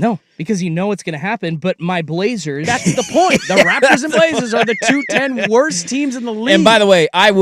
No, because you know it's going to happen, but my Blazers... That's the point. The Raptors and Blazers are the 10 worst teams in the league. And by the way, I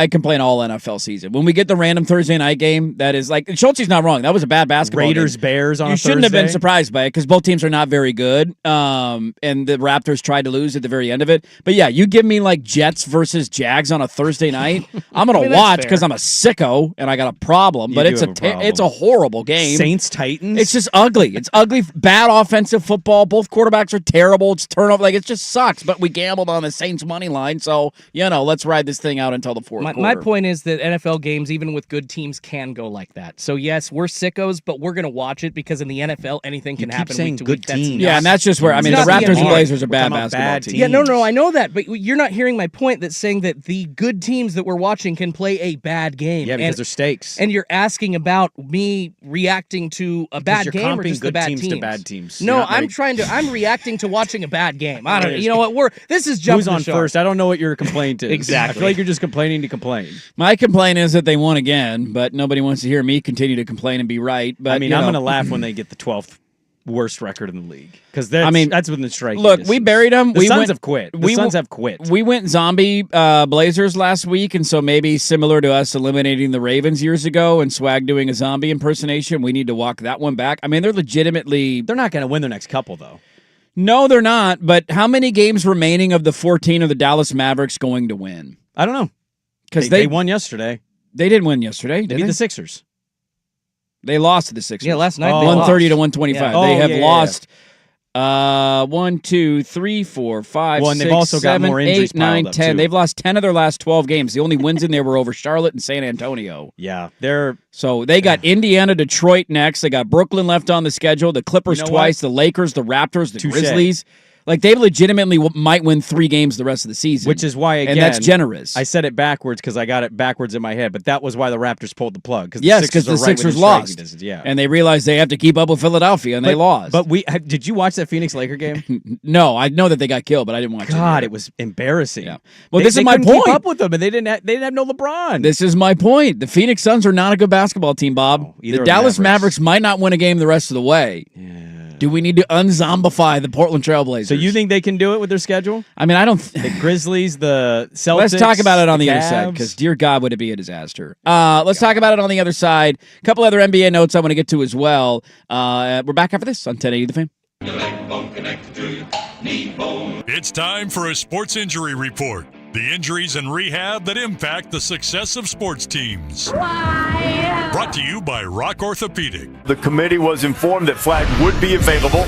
complain all NFL season. When we get the random Thursday night game, that is like, and Schulte's not wrong. That was a bad basketball Raiders, game. Bears on You a shouldn't have been Thursday. surprised by it because both teams are not very good. And the Raptors tried to lose at the very end of it. But yeah, you give me like Jets versus Jags on a Thursday night, I'm going to that's watch fair. because I'm a sicko and I got a problem. But do it's have a problem. it's a horrible game. Saints, Titans. It's just ugly. It's ugly, bad offensive football. Both quarterbacks are terrible. It's turnover. Like, it just sucks. But we gambled on the Saints money line, so let's ride this thing out until the fourth quarter. My point is that NFL games, even with good teams, can go like that. So yes, we're sickos, but we're going to watch it because in the NFL, anything can keep happen saying week to good week. That's teams. Yeah, and that's just where, I mean, the It's not the Raptors and NBA. Blazers are bad We're talking about basketball bad teams. teams. Yeah, no, I know that, but you're not hearing my point that's saying that the good teams that we're watching can play a bad game. Yeah, because and, they're stakes. and you're asking about me reacting to a bad you're game or comping just the good bad teams to teams? bad teams. No, You're not I'm reacting to watching a bad game. I don't know. You know what? This is jumping Who's on the shark. first? I don't know what your complaint is. Exactly. I feel like you're just complaining to complain. My complaint is that they won again, but nobody wants to hear me continue to complain and be right. But I mean, I'm going to laugh when they get the 12th worst record in the league because that's within the striking Look, distance. we buried them. The we Suns went, have quit. The we Suns w- have quit. We went zombie Blazers last week, and so maybe similar to us eliminating the Ravens years ago and Swag doing a zombie impersonation, we need to walk that one back. I mean, they're legitimately... They're not going to win their next couple, though. No, they're not. But how many games remaining of the 14 are the Dallas Mavericks going to win? I don't know. Because They won yesterday. They did win yesterday, They didn't beat they? the Sixers. They lost to the Sixers. Yeah, last night they 130 to lost. 125. Yeah. They Oh, have yeah, lost 1, 2, 3, 4, 5, Well, and they've 6, also got 7, more injuries 8, 9, piled up, 10. too. They've lost 10 of their last 12 games. The only wins in there were over Charlotte and San Antonio. Yeah, they're... So they got Indiana, Detroit next. They got Brooklyn left on the schedule. The Clippers You know twice. what? The Lakers, the Raptors, the Touche. Grizzlies. Like, they legitimately might win 3 games the rest of the season. Which is why, again... And that's generous. I said it backwards because I got it backwards in my head, but that was why the Raptors pulled the plug. Yes, because the Sixers lost. Yeah. And they realized they have to keep up with Philadelphia, and they lost. But did you watch that Phoenix Laker game? No, I know that they got killed, but I didn't watch it. God, it was embarrassing. Yeah. Well, They- this is they my couldn't keep point. up with them, and they didn't have no LeBron. This is my point. The Phoenix Suns are not a good basketball team, Bob. either The are Dallas Mavericks. Mavericks might not win a game the rest of the way. Do we need to unzombify the Portland Trailblazers? So you think they can do it with their schedule? I mean, I don't... The Grizzlies, the Celtics. Let's talk about it on the other side, Cavs. because dear God, would it be a disaster. Let's talk about it on the other side. A couple other NBA notes I want to get to as well. We're back after this on 1080 The Fan. It's time for a sports injury report. The injuries and rehab that impact the success of sports teams. Brought to you by Rock Orthopedic. The committee was informed that Flagg would be available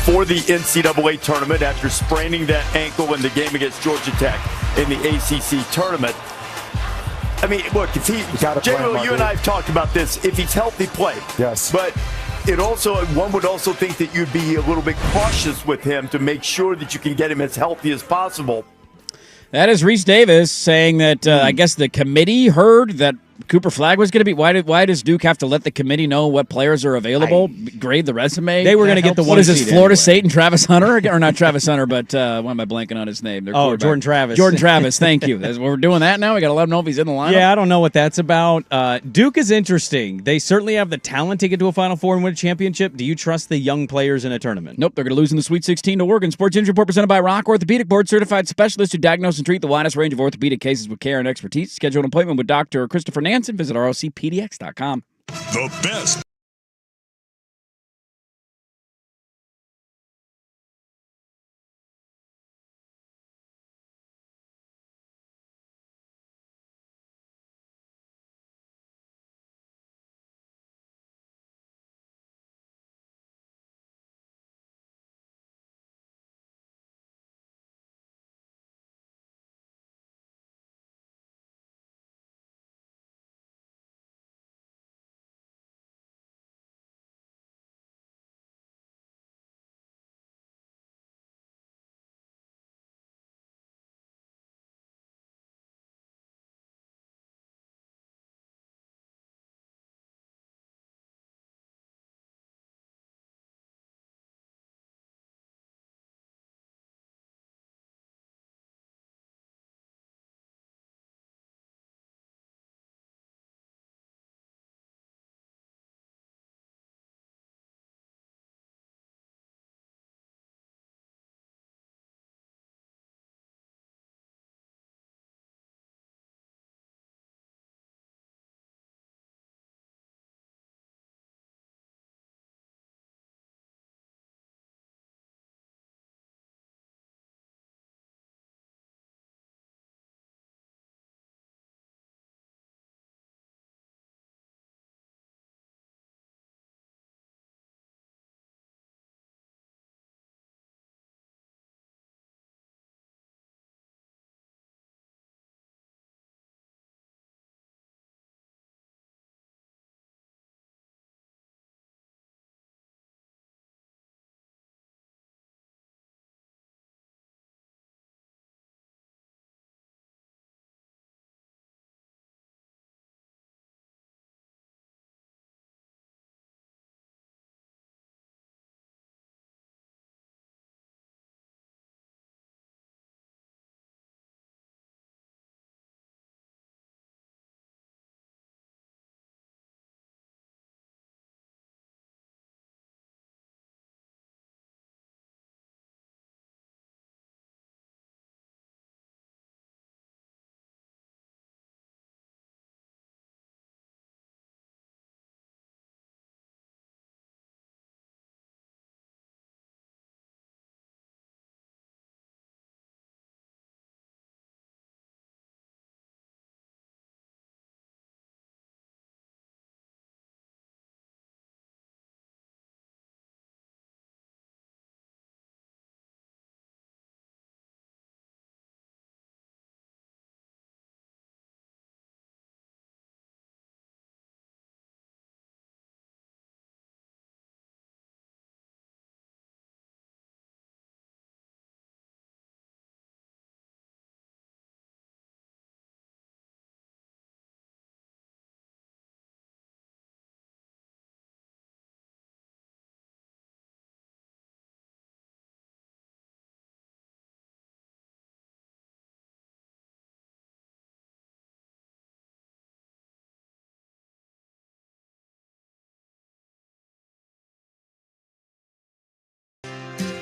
for the NCAA tournament after spraining that ankle in the game against Georgia Tech in the ACC tournament. I mean, look, if he, J-Will, you and I have talked about this. If he's healthy, play. Yes. But one would also think that you'd be a little bit cautious with him to make sure that you can get him as healthy as possible. That is Reese Davis saying that I guess the committee heard that Cooper Flagg was going to be. Why does Duke have to let the committee know what players are available? Grade the resume. They were going to get the one. What is this? Seed Florida anyway. State and Travis Hunter, or not Travis Hunter, but why am I blanking on his name? Jordan Travis. Jordan Travis. Thank you. We're doing that now. We got to let him know if he's in the lineup. Yeah, I don't know what that's about. Duke is interesting. They certainly have the talent to get to a Final Four and win a championship. Do you trust the young players in a tournament? Nope, they're going to lose in the Sweet 16 to Oregon. Sports Injury Report presented by Rock Orthopedic, board-certified specialists who diagnose and treat the widest range of orthopedic cases with care and expertise. Schedule an appointment with Dr. Christopher Nansen. Visit rocpdx.com. The best.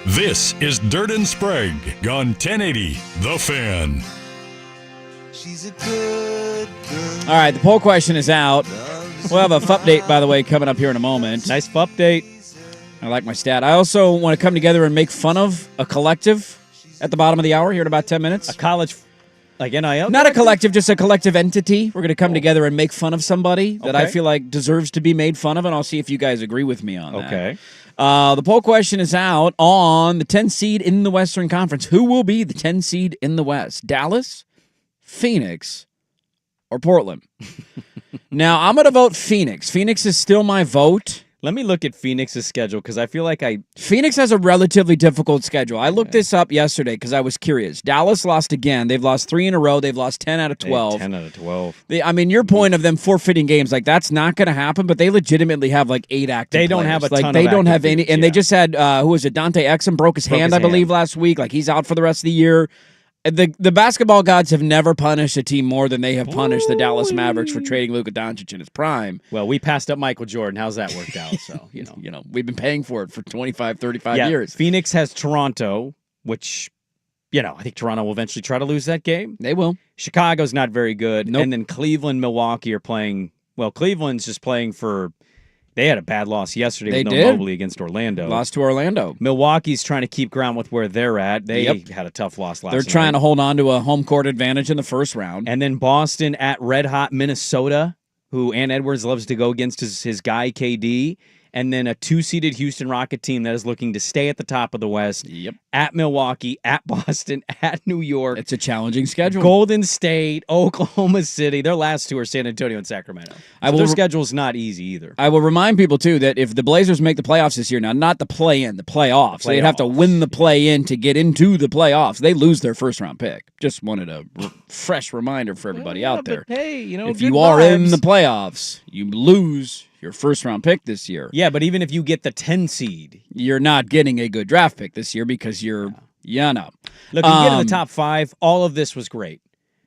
This is Dirt and Sprague on 1080 The Fan. All right, the poll question is out. We'll have a update, by the way, coming up here in a moment. Nice update. I like my stat. I also want to come together and make fun of a collective at the bottom of the hour here in about 10 minutes. A college Like NIL? Not a collective, just a collective entity. We're going to come together and make fun of somebody that I feel like deserves to be made fun of, and I'll see if you guys agree with me on that. Okay. The poll question is out on the 10 seed in the Western Conference. Who will be the 10 seed in the West? Dallas, Phoenix, or Portland? Now, I'm going to vote Phoenix. Phoenix is still my vote. Let me look at Phoenix's schedule because I feel like Phoenix has a relatively difficult schedule. I looked this up yesterday because I was curious. Dallas lost again. They've lost 3 in a row. They've lost 10 out of 12. 10 out of 12. Your point of them forfeiting games, like that's not going to happen, but they legitimately have like 8 active They don't players. have a like ton they of don't active have any, dudes, and they just had who was it? Dante Exum broke his hand, I believe, last week. Like he's out for the rest of the year. The basketball gods have never punished a team more than they have punished the Dallas Mavericks for trading Luka Doncic in his prime. Well, we passed up Michael Jordan. How's that worked out? So, we've been paying for it for 25, 35 years. Phoenix has Toronto, which, I think Toronto will eventually try to lose that game. They will. Chicago's not very good. Nope. And then Cleveland, Milwaukee are playing. Well, Cleveland's just playing for. They had a bad loss yesterday with no Mobley against Orlando. Lost to Orlando. Milwaukee's trying to keep ground with where they're at. They had a tough loss last night. They're trying to hold on to a home court advantage in the first round. And then Boston at red hot Minnesota, who Ant Edwards loves to go against his guy KD. And then a 2-seeded Houston Rocket team that is looking to stay at the top of the West. Yep. At Milwaukee, at Boston, at New York. It's a challenging schedule. Golden State, Oklahoma City. Their last two are San Antonio and Sacramento. Their schedule's not easy either. I will remind people, too, that if the Blazers make the playoffs this year, now not the play-in, the playoffs. They'd have to win the play-in to get into the playoffs. They lose their first-round pick. Just wanted a fresh reminder for everybody out there. But hey, if you are in the playoffs, you lose your first-round pick this year. Yeah, but even if you get the 10 seed, you're not getting a good draft pick this year because you're, Look, you get in the top 5. All of this was great.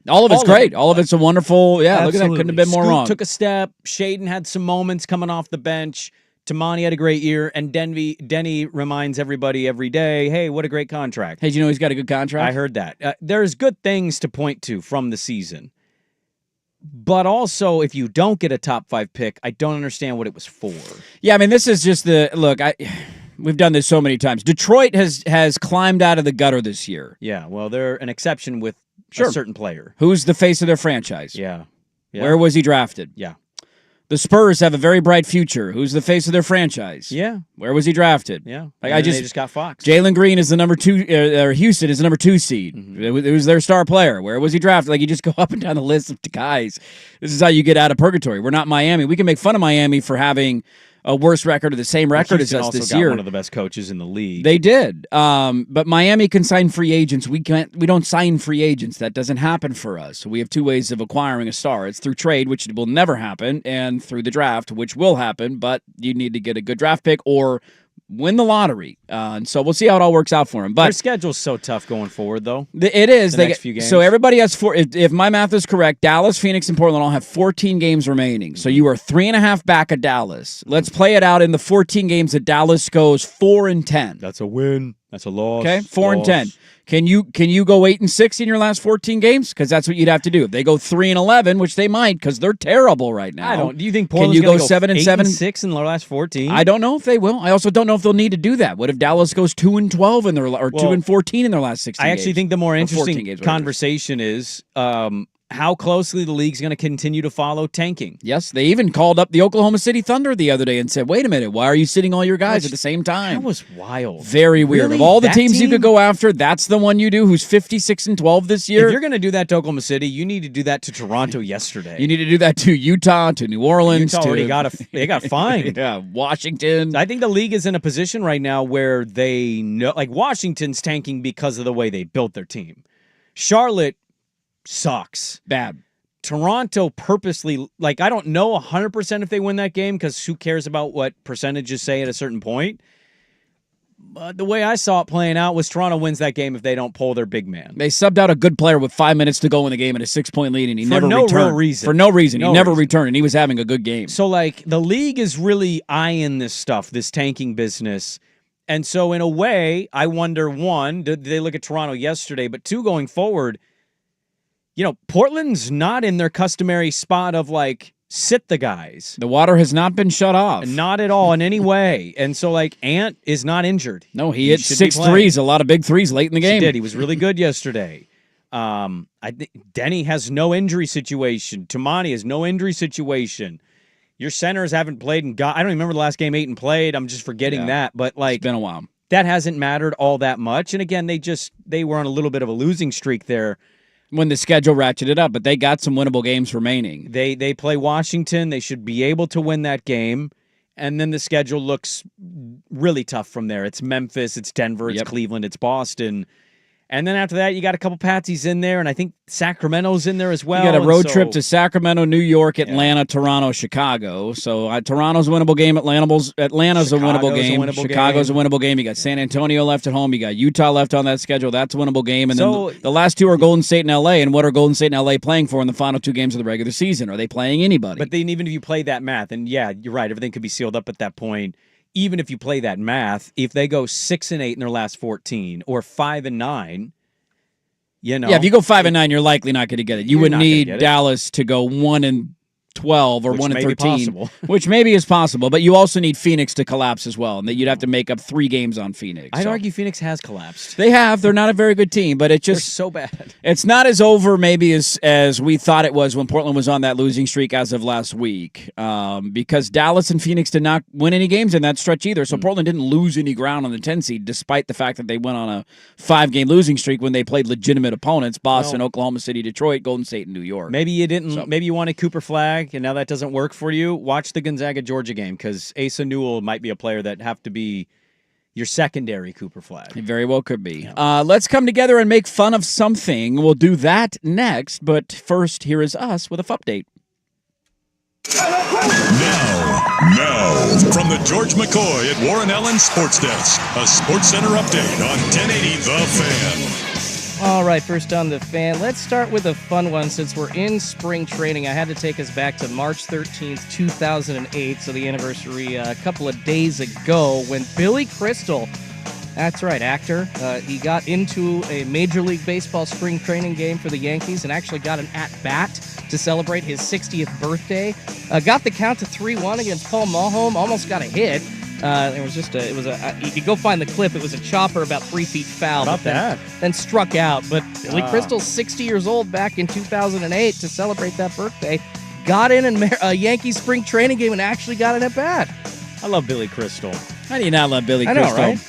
All of it's great. All of it's a wonderful. Yeah, look at that. Couldn't have been more Scoot wrong. Took a step. Shaden had some moments coming off the bench. Tamani had a great year, and Denny reminds everybody every day, "Hey, what a great contract!" Hey, do you know he's got a good contract? I heard that. There's good things to point to from the season. But also, if you don't get a top 5 pick, I don't understand what it was for. Yeah, I mean, this is just we've done this so many times. Detroit has climbed out of the gutter this year. Yeah, well, they're an exception with a certain player. Who's the face of their franchise? Yeah. Where was he drafted? Yeah. The Spurs have a very bright future. Who's the face of their franchise? Yeah. Where was he drafted? Yeah. Like they just got Fox. Jalen Green is the number 2, or Houston is the number 2 seed. Mm-hmm. It was their star player. Where was he drafted? Like, you just go up and down the list of guys. This is how you get out of purgatory. We're not Miami. We can make fun of Miami for having a worse record or the same record as us also this got year. One of the best coaches in the league. They did. But Miami can sign free agents. We don't sign free agents. That doesn't happen for us. So we have 2 ways of acquiring a star. It's through trade, which will never happen, and through the draft, which will happen, but you need to get a good draft pick or win the lottery. And so we'll see how it all works out for him. But their schedule's so tough going forward, though. It is. The next few games. So everybody has 4. If my math is correct, Dallas, Phoenix, and Portland all have 14 games remaining. So you are 3.5 back of Dallas. Let's play it out in the 14 games that Dallas goes 4-10. That's a win. That's a loss. Okay, 4-10. Can you go 8-6 in your last 14 games? Because that's what you'd have to do. If they go 3-11, which they might, because they're terrible right now. I don't. Do you think Portland's going to go 7-7, 8-6 in their last 14? I don't know if they will. I also don't know if they'll need to do that. What if Dallas goes 2-12 in their 2-14 in their last 16 games? I actually think the more interesting games, conversation is how closely the league's going to continue to follow tanking. Yes, they even called up the Oklahoma City Thunder the other day and said, wait a minute, why are you sitting all your guys at the same time? That was wild. Very weird. Really? Of all the That teams you team? could go after, that's the one you do, who's 56-12 this year. If you're going to do that to Oklahoma City, you need to do that to Toronto yesterday. You need to do that to Utah, to New Orleans. Utah already they got fined. Yeah, Washington. I think the league is in a position right now where they know, like Washington's tanking because of the way they built their team. Charlotte sucks. Bad. Toronto purposely, like, I don't know 100% if they win that game because who cares about what percentages say at a certain point. But the way I saw it playing out was Toronto wins that game if they don't pull their big man. They subbed out a good player with 5 minutes to go in the game and a 6-point lead, and he never returned. Real reason. For no reason. He never returned, and he was having a good game. So, like, the league is really eyeing this stuff, this tanking business. And so, in a way, I wonder, 1, did they look at Toronto yesterday? But 2, going forward, Portland's not in their customary spot of, like, sit the guys. The water has not been shut off. Not at all in any way. And so, like, Ant is not injured. No, he hit 6 threes, a lot of big threes late in the game. He did. He was really good yesterday. I think Denny has no injury situation. Tamani has no injury situation. Your centers haven't played I don't even remember the last game Ayton played. I'm just forgetting that. But it's been a while. That hasn't mattered all that much. And again, they were on a little bit of a losing streak there when the schedule ratcheted up, but they got some winnable games remaining. They play Washington. They should be able to win that game. And then the schedule looks really tough from there. It's Memphis, it's Denver, it's Cleveland, it's Boston. And then after that, you got a couple patsies in there, and I think Sacramento's in there as well. You got a road trip to Sacramento, New York, Atlanta, Toronto, Chicago. So Toronto's a winnable game. Atlanta's a winnable game. Chicago's a winnable game. You got San Antonio left at home. You got Utah left on that schedule. That's a winnable game. And then the last two are Golden State and L.A. And what are Golden State and L.A. playing for in the final two games of the regular season? Are they playing anybody? But then even if you play that math, and yeah, you're right, everything could be sealed up at that point. Even if you play that math, if they go 6-8 in their last 14 or 5-9, if you go 5-9, you're likely not going to get it. You would need Dallas to go 1-12 or 1-13, which maybe is possible. But you also need Phoenix to collapse as well, and that you'd have to make up 3 games on Phoenix. I'd argue Phoenix has collapsed. They have. They're not a very good team, but they're so bad. It's not as over maybe as we thought it was when Portland was on that losing streak as of last week, because Dallas and Phoenix did not win any games in that stretch either. So Portland didn't lose any ground on the 10 seed, despite the fact that they went on a 5-game losing streak when they played legitimate opponents: Boston, Oklahoma City, Detroit, Golden State, and New York. Maybe you didn't. Maybe you wanted Cooper Flag, and now that doesn't work for you. Watch the Gonzaga-Georgia game, because Asa Newell might be a player that have to be your secondary Cooper Flag. It very well could be. Let's come together and make fun of something. We'll do that next, but first, here is us with a update. Now, from the George McCoy at Warren Allen Sports Desk, a Sports Center update on 1080 The Fan. All right, first on The Fan. Let's start with a fun one. Since we're in spring training, I had to take us back to March 13th, 2008, so the anniversary a couple of days ago, when Billy Crystal, that's right, actor, he got into a Major League Baseball spring training game for the Yankees and actually got an at-bat to celebrate his 60th birthday. Got the count to 3-1 against Paul Mulholland, almost got a hit. You could go find the clip. It was a chopper about 3 feet foul. Then struck out. But Billy Crystal's 60 years old back in 2008 to celebrate that birthday. Got in a Yankee spring training game and actually got an at-bat. I love Billy Crystal. How do you not love Billy Crystal? I know, right?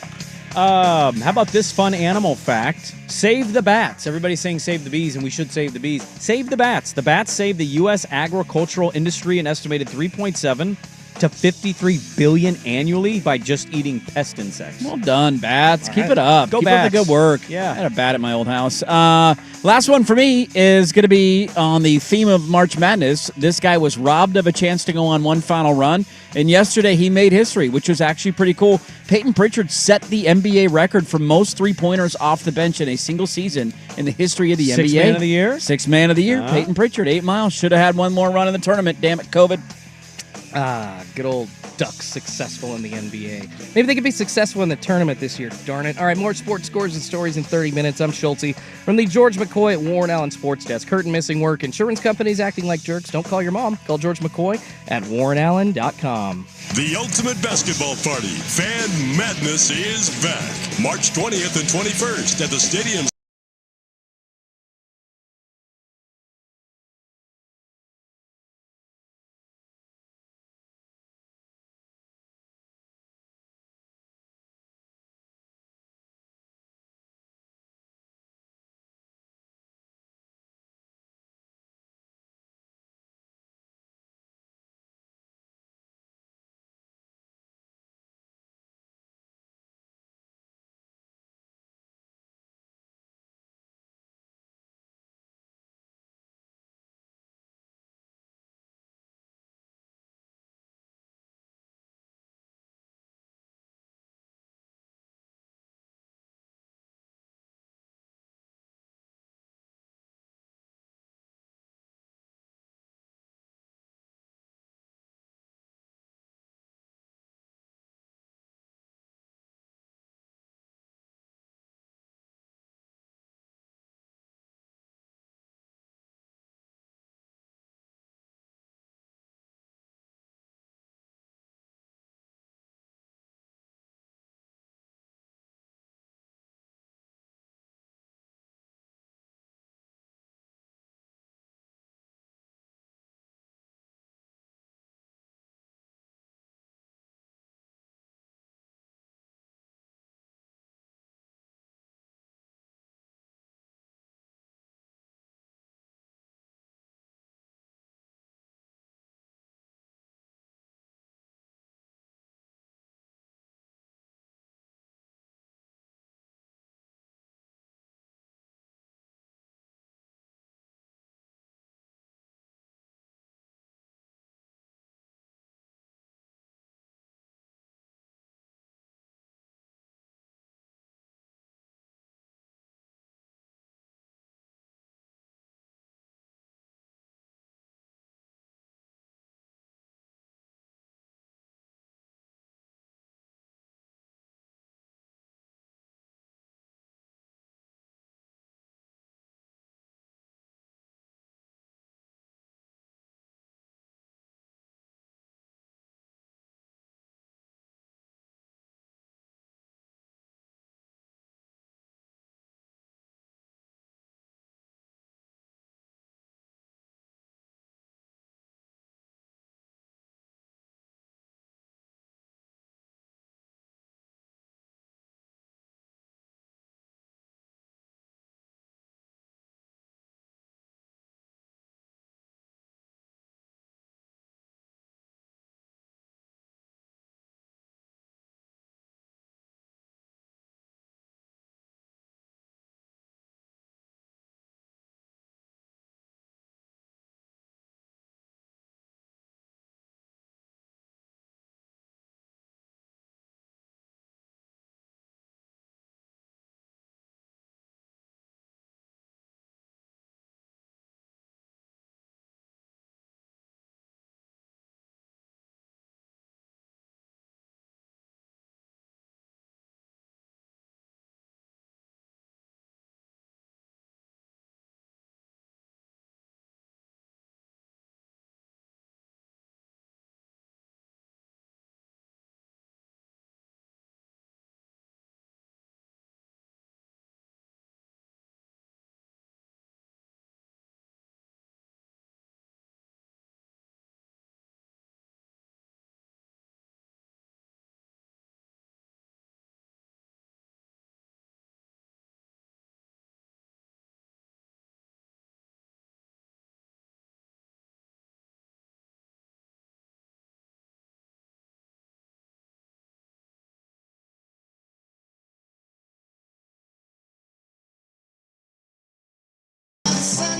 How about this fun animal fact? Save the bats. Everybody's saying save the bees, and we should save the bees. Save the bats. The bats save the U.S. agricultural industry an estimated $3.7 to $53 billion annually by just eating pest insects. Well done, bats. Keep it up. Go Keep bats. up the good work. Yeah. I had a bat at my old house. Last one for me is going to be on the theme of March Madness. This guy was robbed of a chance to go on one final run, and yesterday he made history, which was actually pretty cool. Peyton Pritchard set the NBA record for most three-pointers off the bench in a single season in the history of the NBA. Sixth man of the year? Sixth man of the year. Peyton Pritchard, 8 miles. Should have had one more run in the tournament. Damn it, COVID. Good old Ducks successful in the NBA. Maybe they could be successful in the tournament this year, darn it. All right, more sports scores and stories in 30 minutes. I'm Schulte from the George McCoy at Warren Allen Sports Desk. Hurt and missing work. Insurance companies acting like jerks. Don't call your mom. Call George McCoy at warrenallen.com. The ultimate basketball party, Fan Madness, is back. March 20th and 21st at the stadium.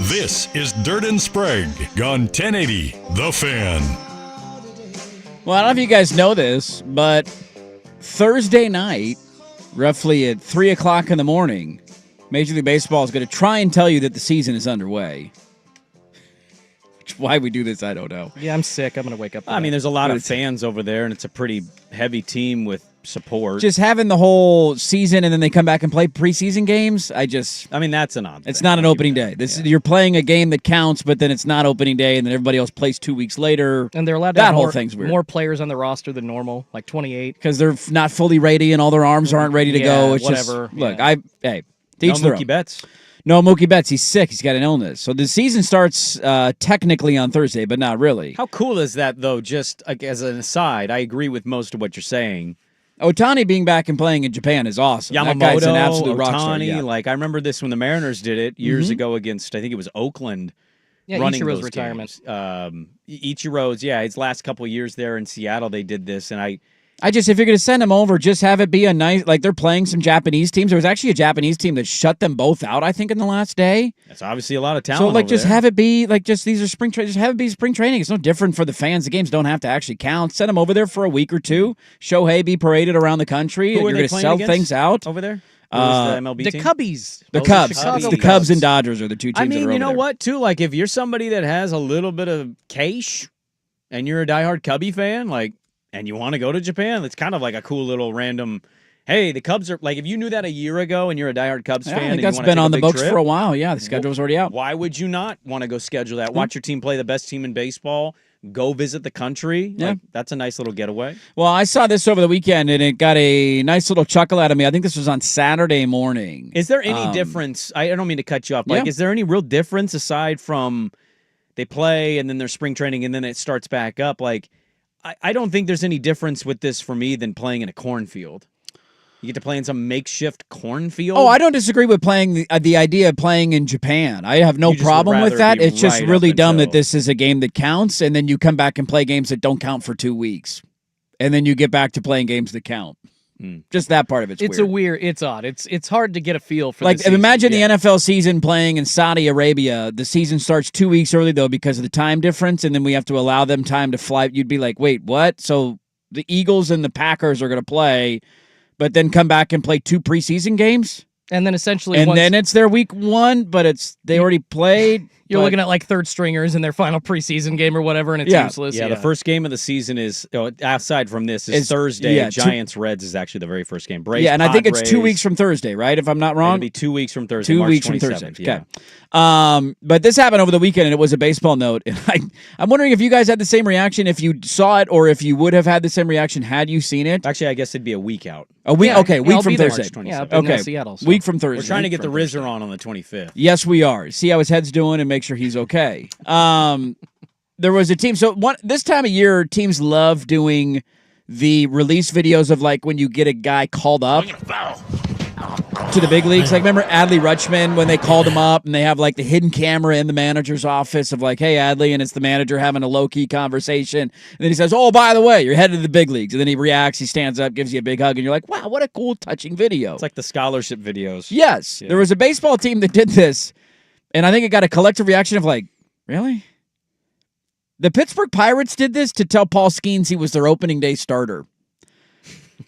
This is Dirt and Sprague on 1080 The Fan. Well, I don't know if you guys know this, but Thursday night, roughly at 3 o'clock in the morning, Major League Baseball is going to try and tell you that the season is underway. Why we do this, I don't know. Yeah, I'm sick. I'm going to wake up. I mean, there's a lot of fans over there, and it's a pretty heavy team with support. Just having the whole season and then they come back and play preseason games, I mean, that's an odd thing. It's not an opening day. You're playing a game that counts, but then it's not opening day, and then everybody else plays 2 weeks later. And they're allowed to that have whole thing's weird. more players on the roster than normal, like 28. Because they're not fully ready and all their arms aren't ready to go. It's whatever. Just, look, No Mookie Betts. No, Mookie Betts. He's sick. He's got an illness. So the season starts technically on Thursday, but not really. How cool is that, though? Just as an aside, I agree with most of what you're saying. Ohtani being back and playing in Japan is awesome. Yamamoto, that guy's an absolute rock star. Ohtani, Yeah. like I remember this when the Mariners did it years ago against, I think it was Oakland. Yeah, running Ichiro's those retirement. games. Ichiro's, his last couple of years there in Seattle, they did this, and if you're going to send them over, just have it be a nice, like they're playing some Japanese teams. There was actually a Japanese team that shut them both out, I think, in the last day. That's obviously a lot of talent. So, like, over just there. have it be, like, just these are spring training. Just have it be spring training. It's no different for the fans. The games don't have to actually count. Send them over there for a week or two. Shohei be paraded around the country. Who and are you're they going to playing sell against things out. over there? Who is the MLB The team? Cubbies. The Those Cubs. are Chicago The Cubs and Dodgers are the two teams I that mean, are you over know there. what, too? Like, if you're somebody that has a little bit of cash and you're a diehard Cubby fan, like, and you want to go to Japan, it's kind of like a cool little random, hey, the Cubs are, like, if you knew that a year ago and you're a diehard Cubs fan, I think and that's you been want on to the take a big books trip, for a while. Yeah, the schedule's already out. why would you not want to go schedule that? Watch your team play the best team in baseball, go visit the country. Yeah. Like, that's a nice little getaway. Well, I saw this over the weekend, and it got a nice little chuckle out of me. I think this was on Saturday morning. Is there any difference? I don't mean to cut you off. Like, is there any real difference aside from they play and then there's spring training and then it starts back up? Like, I don't think there's any difference with this for me than playing in a cornfield. You get to play in some makeshift cornfield. Oh, I don't disagree with playing the idea of playing in Japan. I have no You just problem would with rather that. be It's just right really up dumb that until- this is a game that counts, and then you come back and play games that don't count for 2 weeks, and then you get back to playing games that count. Just that part of it's weird. It's odd. It's hard to get a feel for. Like, the season. imagine the NFL season playing in Saudi Arabia. The season starts 2 weeks early, though, because of the time difference, and then we have to allow them time to fly. You'd be like, wait, what? So the Eagles and the Packers are going to play, but then come back and play 2 preseason games? And then essentially, And then it's their week 1, but they already played. You're looking at like third stringers in their final preseason game or whatever, and it's useless. Yeah, the first game of the season is, aside from this, is Thursday. yeah, Giants-Reds is actually the very first game. Braves, Yeah, and I think it's 2 Padres. weeks from Thursday, right? If I'm not wrong. It'll be 2 weeks from Thursday. 2 March weeks from 27th, Thursday. yeah. Okay. But this happened over the weekend, and it was a baseball note. And I'm wondering if you guys had the same reaction, if you saw it, or if you would have had the same reaction had you seen it. Actually, I guess it'd be a week out. A week? Yeah, okay, week I'll from be there. Thursday. Yeah, I'll be in okay, Seattle, so. week from Thursday. We're trying to get the Rizzer on the 25th. Yes, we are. See how his head's doing and make sure he's okay. There was a team. So this time of year, teams love doing the release videos of like when you get a guy called up to the big leagues. Like, remember Adley Rutschman when they called him up and they have like the hidden camera in the manager's office of like, hey, Adley, and it's the manager having a low-key conversation. And then he says, oh, by the way, you're headed to the big leagues. And then he reacts, he stands up, gives you a big hug, and you're like, wow, what a cool, touching video. It's like the scholarship videos. Yes. Yeah. There was a baseball team that did this, and I think it got a collective reaction of like, really? The Pittsburgh Pirates did this to tell Paul Skeens he was their opening day starter.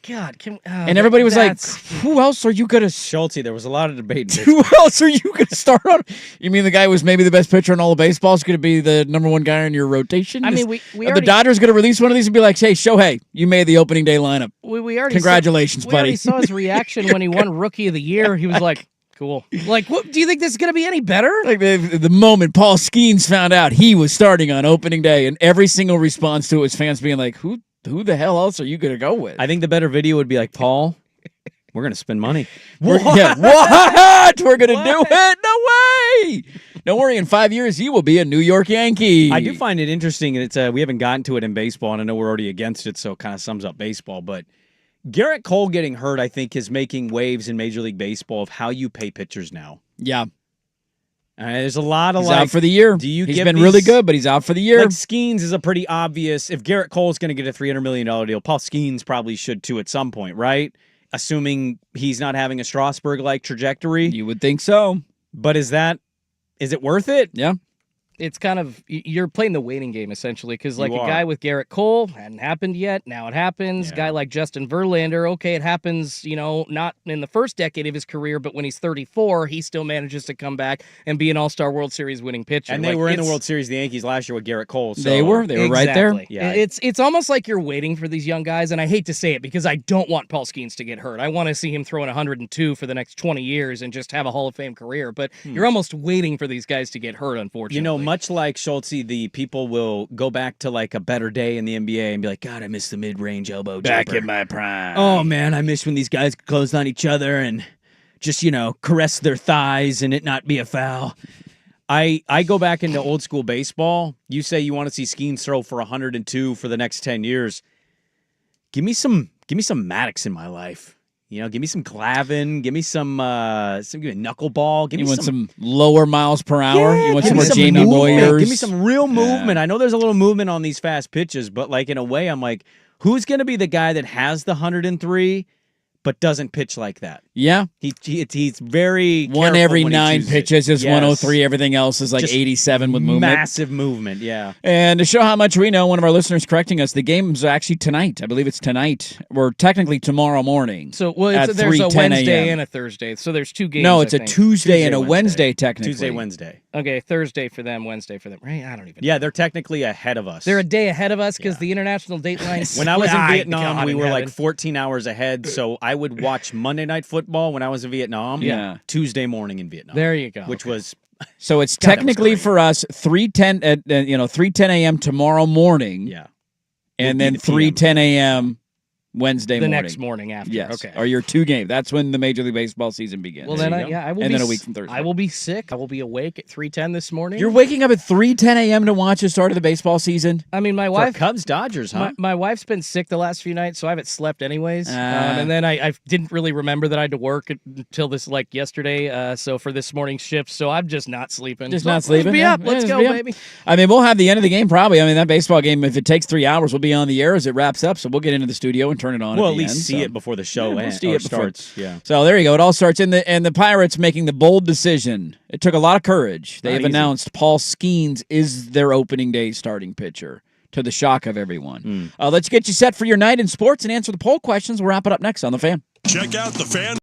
God, And everybody was like, who else are you going to... Schulte, there was a lot of debate. Who else are you going to start on? You mean the guy who was maybe the best pitcher in all of baseball is going to be the number one guy in your rotation? I mean, we Are already, the Dodgers going to release one of these and be like, hey, Shohei, you made the opening day lineup. we already Congratulations, saw, buddy. We already saw his reaction when he won Rookie of the Year. He was like, cool. Like, what, do you think this is going to be any better? Like the moment Paul Skeens found out he was starting on opening day, and every single response to it was fans being like, who the hell else are you going to go with? I think the better video would be like, Paul, we're going to spend money. What? We're going to do it? No way! Don't worry, in 5 years, you will be a New York Yankee. I do find it interesting, and it's we haven't gotten to it in baseball, and I know we're already against it, so it kind of sums up baseball, but Garrett Cole getting hurt, I think, is making waves in Major League Baseball of how you pay pitchers now. Yeah. There's a lot of He's out for the year. He's been really good, but he's out for the year. Like Skeens is a pretty obvious. If Garrett Cole's going to get a $300 million deal, Paul Skeens probably should too at some point, right? Assuming he's not having a Strasburg-like trajectory. You would think so. But is that Is it worth it? Yeah. It's kind of, you're playing the waiting game essentially, because like You a are. guy with Garrett Cole hadn't happened yet. Now it happens. Yeah. Guy like Justin Verlander, okay, it happens, not in the first decade of his career, but when he's 34, he still manages to come back and be an All-Star World Series winning pitcher. And they were in the World Series, the Yankees last year with Garrett Cole. So. They were right there. Yeah. It's almost like you're waiting for these young guys, and I hate to say it because I don't want Paul Skeens to get hurt. I want to see him throwing 102 for the next 20 years and just have a Hall of Fame career, but you're almost waiting for these guys to get hurt, unfortunately. Much like Schultz, the people will go back to like a better day in the NBA and be like, God, I miss the mid-range elbow Back jumper. in my prime. Oh, man, I miss when these guys closed on each other and just, caress their thighs and it not be a foul. I go back into old school baseball. You say you want to see Skeens throw for 102 for the next 10 years. Give me some Maddox in my life. Give me some Glavine. Give me some give me knuckleball. Give You me want some lower miles per hour? Yeah, You want give some me more Jamie movement. Boyers? Give me some real movement. I know there's a little movement on these fast pitches, but like in a way, I'm like, who's going to be the guy that has the 103 but doesn't pitch like that? Yeah. He's very One careful every when he 9 chooses it. pitches is Yes. 103. Everything else is like Just 87 with movement. Massive movement, yeah. And to show how much we know, one of our listeners correcting us, the game's actually tonight. I believe it's tonight. Or technically tomorrow morning. So, there's a 3:10 Wednesday a.m. and a Thursday. So there's two games. No, it's I a think. Tuesday and a Wednesday, technically. Tuesday, Wednesday. Okay, Thursday for them, Wednesday for them. Right? I don't even know. Yeah, they're technically ahead of us. They're a day ahead of us because the international dateline. When I was in Vietnam, God we in were heaven. like 14 hours ahead, so I would watch Monday Night Football when I was in Vietnam. Yeah. Tuesday morning in Vietnam. There you go. Which was So it's God, that was technically great. for us 3:10 at 3:10 a.m. tomorrow morning. Yeah. And Would then be the PM. 3:10 a.m. Wednesday the morning. next morning after. Yes. Okay. Are your 2 games. That's when the Major League Baseball season begins. Well, then, I will. And be then a week from Thursday. I will be sick. I will be awake at 3:10 this morning. You're waking up at 3:10 a.m. to watch the start of the baseball season? I mean, my For wife. Cubs Dodgers, huh? My wife's been sick the last few nights, so I haven't slept anyways. And then I didn't really remember that I had to work until this yesterday. So for this morning's shift, so I'm just not sleeping. Just So not sleeping? Let's be Yeah. up. Let's Yeah, go, just be up. baby. I mean, we'll have the end of the game probably. I mean, that baseball game, if it takes 3 hours, we'll be on the air as it wraps up. So we'll get into the studio and turn it on. We'll at at the least end, see so. it before the show we'll ends see or it before- starts. Yeah. So there you go. It all starts in the Pirates making the bold decision. It took a lot of courage. They Not have easy. announced Paul Skeens is their opening day starting pitcher, to the shock of everyone. Let's get you set for your night in sports and answer the poll questions. We'll wrap it up next on The Fan. Check out The Fan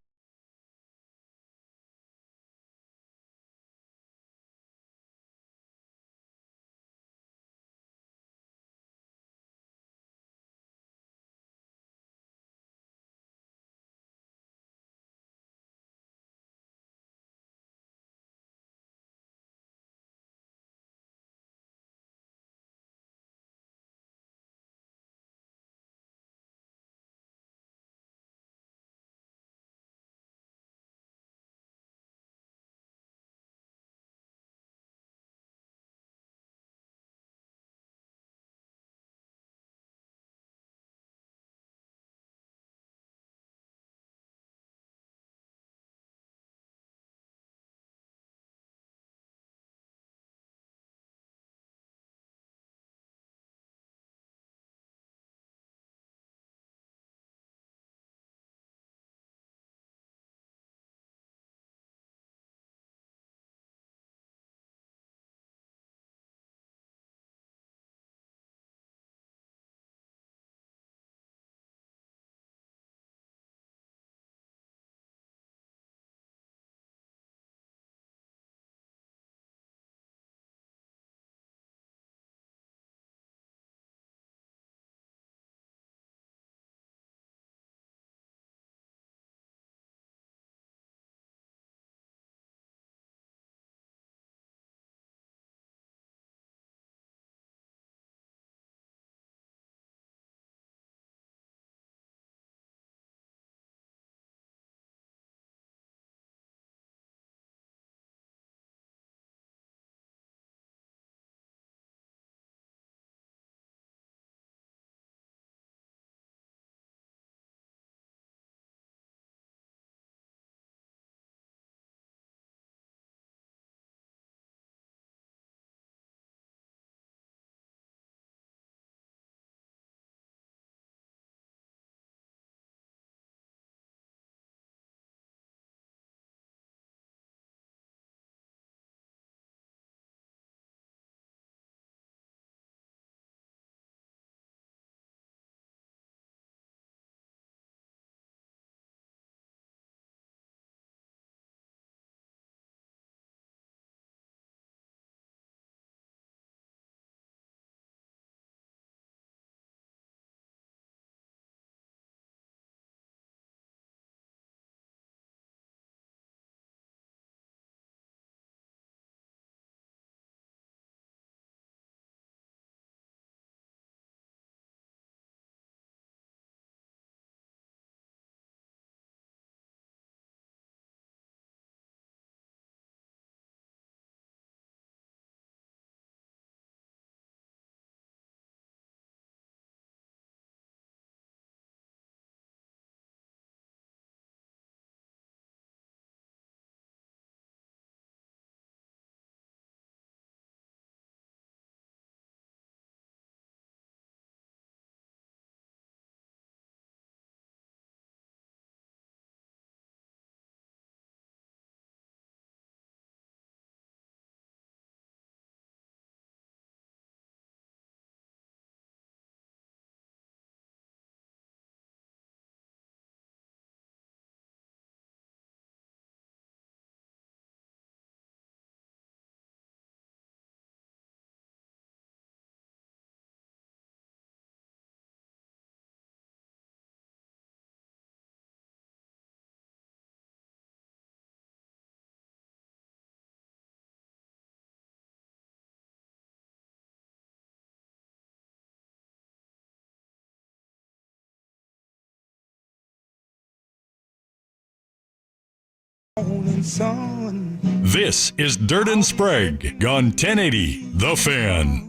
This is Dirt and Sprague on 1080 The Fan.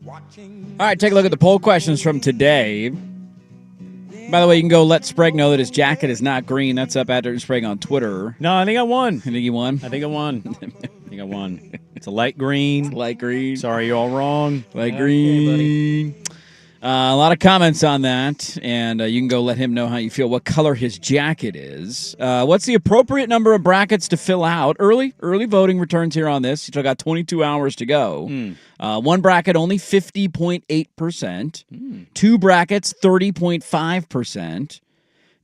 All right, take a look at the poll questions from today. By the way, you can go let Sprague know that his jacket is not green. That's up at Dirt and Sprague on Twitter. No, I think I won. You think you won? I think I won. It's a light green. Light green. Sorry, you're all wrong. Light green. A lot of comments on that, and you can go let him know how you feel, what color his jacket is. What's the appropriate number of brackets to fill out? Early voting returns here on this. You still got 22 hours to go. One bracket, only 50.8%. Two brackets, 30.5%.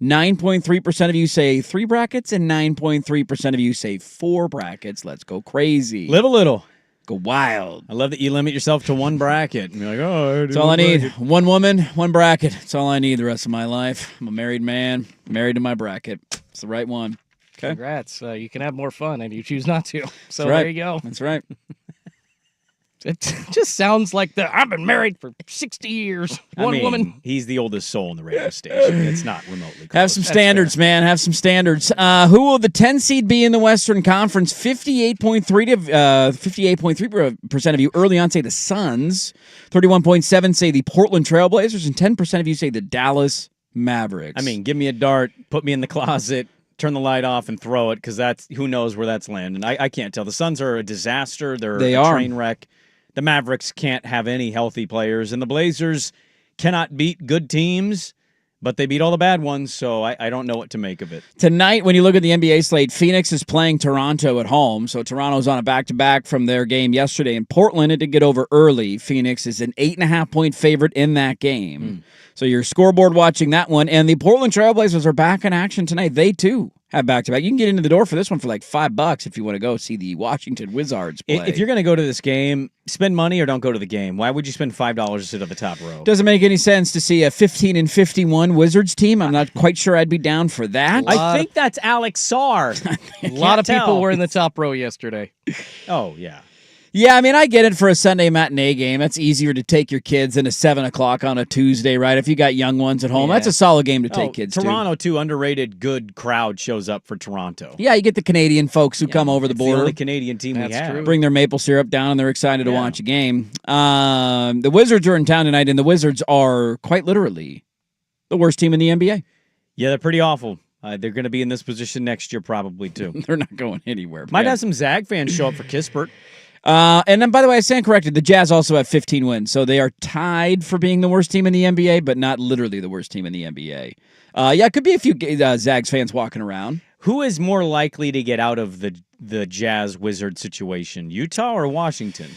9.3% of you say 3 brackets, and 9.3% of you say 4 brackets. Let's go crazy. Live a little. Go wild. I love that you limit yourself to one bracket. And you're like, oh, that's all I need. One woman, one bracket. That's all I need the rest of my life. I'm a married man, married to my bracket. It's the right one. Okay. Congrats. You can have more fun, and you choose not to. So That's right. there you go. That's right. It just sounds like I've been married for 60 years. One woman. He's the oldest soul in the radio station. It's not remotely close. Have some standards, man. Have some standards. Who will the 10 seed be in the Western Conference? 58.3% of you early on say the Suns. 31.7% say the Portland Trailblazers, and 10% of you say the Dallas Mavericks. I mean, give me a dart, put me in the closet, turn the light off, and throw it, because that's who knows where that's landing. I can't tell. The Suns are a disaster. They're a train wreck. The Mavericks can't have any healthy players, and the Blazers cannot beat good teams, but they beat all the bad ones, so I don't know what to make of it. Tonight, when you look at the NBA slate, Phoenix is playing Toronto at home, so Toronto's on a back-to-back from their game yesterday. In Portland, it did get over early. Phoenix is an 8.5-point favorite in that game. So you're scoreboard watching that one, and the Portland Trailblazers are back in action tonight. They, too, have back-to-back. You can get into the door for this one for like $5 if you want to go see the Washington Wizards play. If you're going to go to this game, spend money or don't go to the game. Why would you spend $5 to sit at the top row? Doesn't make any sense to see a 15-51 Wizards team. I'm not quite sure I'd be down for that. I think that's Alex Sarr. A lot of people were in the top row yesterday. Oh, yeah. Yeah, I mean, I get it for a Sunday matinee game. That's easier to take your kids than a 7 o'clock on a Tuesday, right? If you got young ones at home, that's a solid game to take kids to. Toronto, too, underrated, good crowd shows up for Toronto. Yeah, you get the Canadian folks who come over the border. The only Canadian team we have. Bring their maple syrup down, and they're excited to watch a game. The Wizards are in town tonight, and the Wizards are quite literally the worst team in the NBA. Yeah, they're pretty awful. They're going to be in this position next year probably, too. They're not going anywhere. Might have some Zag fans show up for Kispert. And then, by the way, I stand corrected. The Jazz also have 15 wins, so they are tied for being the worst team in the NBA, but not literally the worst team in the NBA. It could be a few Zags fans walking around. Who is more likely to get out of the Jazz-Wizard situation, Utah or Washington?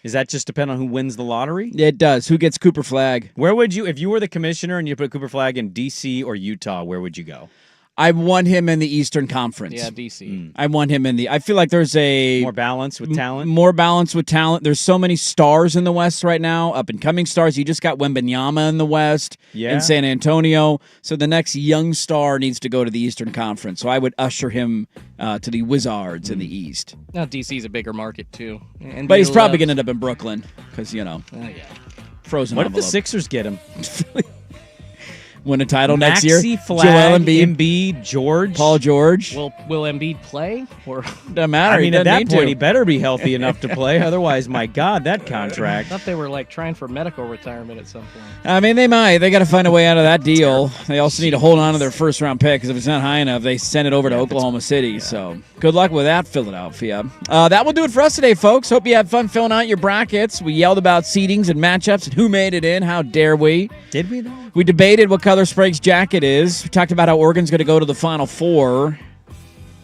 Does that just depend on who wins the lottery? It does. Who gets Cooper Flag? Where would you, if you were the commissioner and you put Cooper Flag in D.C. or Utah, where would you go? I want him in the Eastern Conference. Yeah, D.C. I want him in I feel like there's a... More balance with talent? More balance with talent. There's so many stars in the West right now, up-and-coming stars. You just got Wembanyama in the West in San Antonio. So the next young star needs to go to the Eastern Conference. So I would usher him to the Wizards in the East. Now, D.C.'s a bigger market, too. But he's probably going to end up in Brooklyn because, frozen What envelope. if the Sixers get him? Win a title next year. Flag, Joel Embiid, George, Paul George. Will Embiid play? Or doesn't matter. I mean, at that point, he better be healthy enough to play. Otherwise, my God, that contract. I thought they were trying for medical retirement at some point. I mean, they might. They got to find a way out of that deal. They also need to hold on to their first-round pick because if it's not high enough, they send it over to Oklahoma City. So good luck with that, Philadelphia. That will do it for us today, folks. Hope you had fun filling out your brackets. We yelled about seedings and matchups and who made it in. How dare we? Did we, though? We debated what color Sprague's jacket is. We talked about how Oregon's going to go to the Final Four.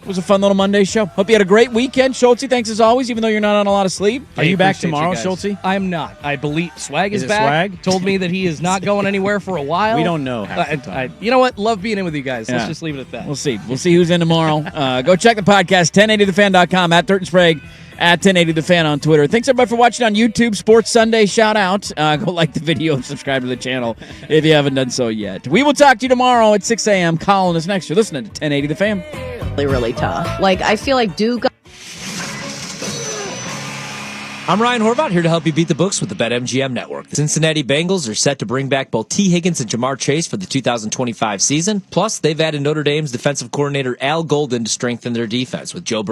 It was a fun little Monday show. Hope you had a great weekend. Schultze, thanks as always, even though you're not on a lot of sleep. Are you back tomorrow, Schultze? I'm not. I believe Swag is back. Swag? Told me that he is not going anywhere for a while. We don't know half the time. You know what? Love being in with you guys. Let's just leave it at that. We'll see. We'll see who's in tomorrow. Go check the podcast, 1080thefan.com, at Dirt and Sprague, at 1080thefan on Twitter. Thanks, everybody, for watching on YouTube. Sports Sunday shout out. Go like the video and subscribe to the channel if you haven't done so yet. We will talk to you tomorrow at 6 a.m. Colin is next. You're listening to 1080 The Fan. Really tough. Like, I feel like Duke. I'm Ryan Horvath, here to help you beat the books with the BetMGM Network. The Cincinnati Bengals are set to bring back both T. Higgins and Jamar Chase for the 2025 season. Plus, they've added Notre Dame's defensive coordinator Al Golden to strengthen their defense with Joe Burrow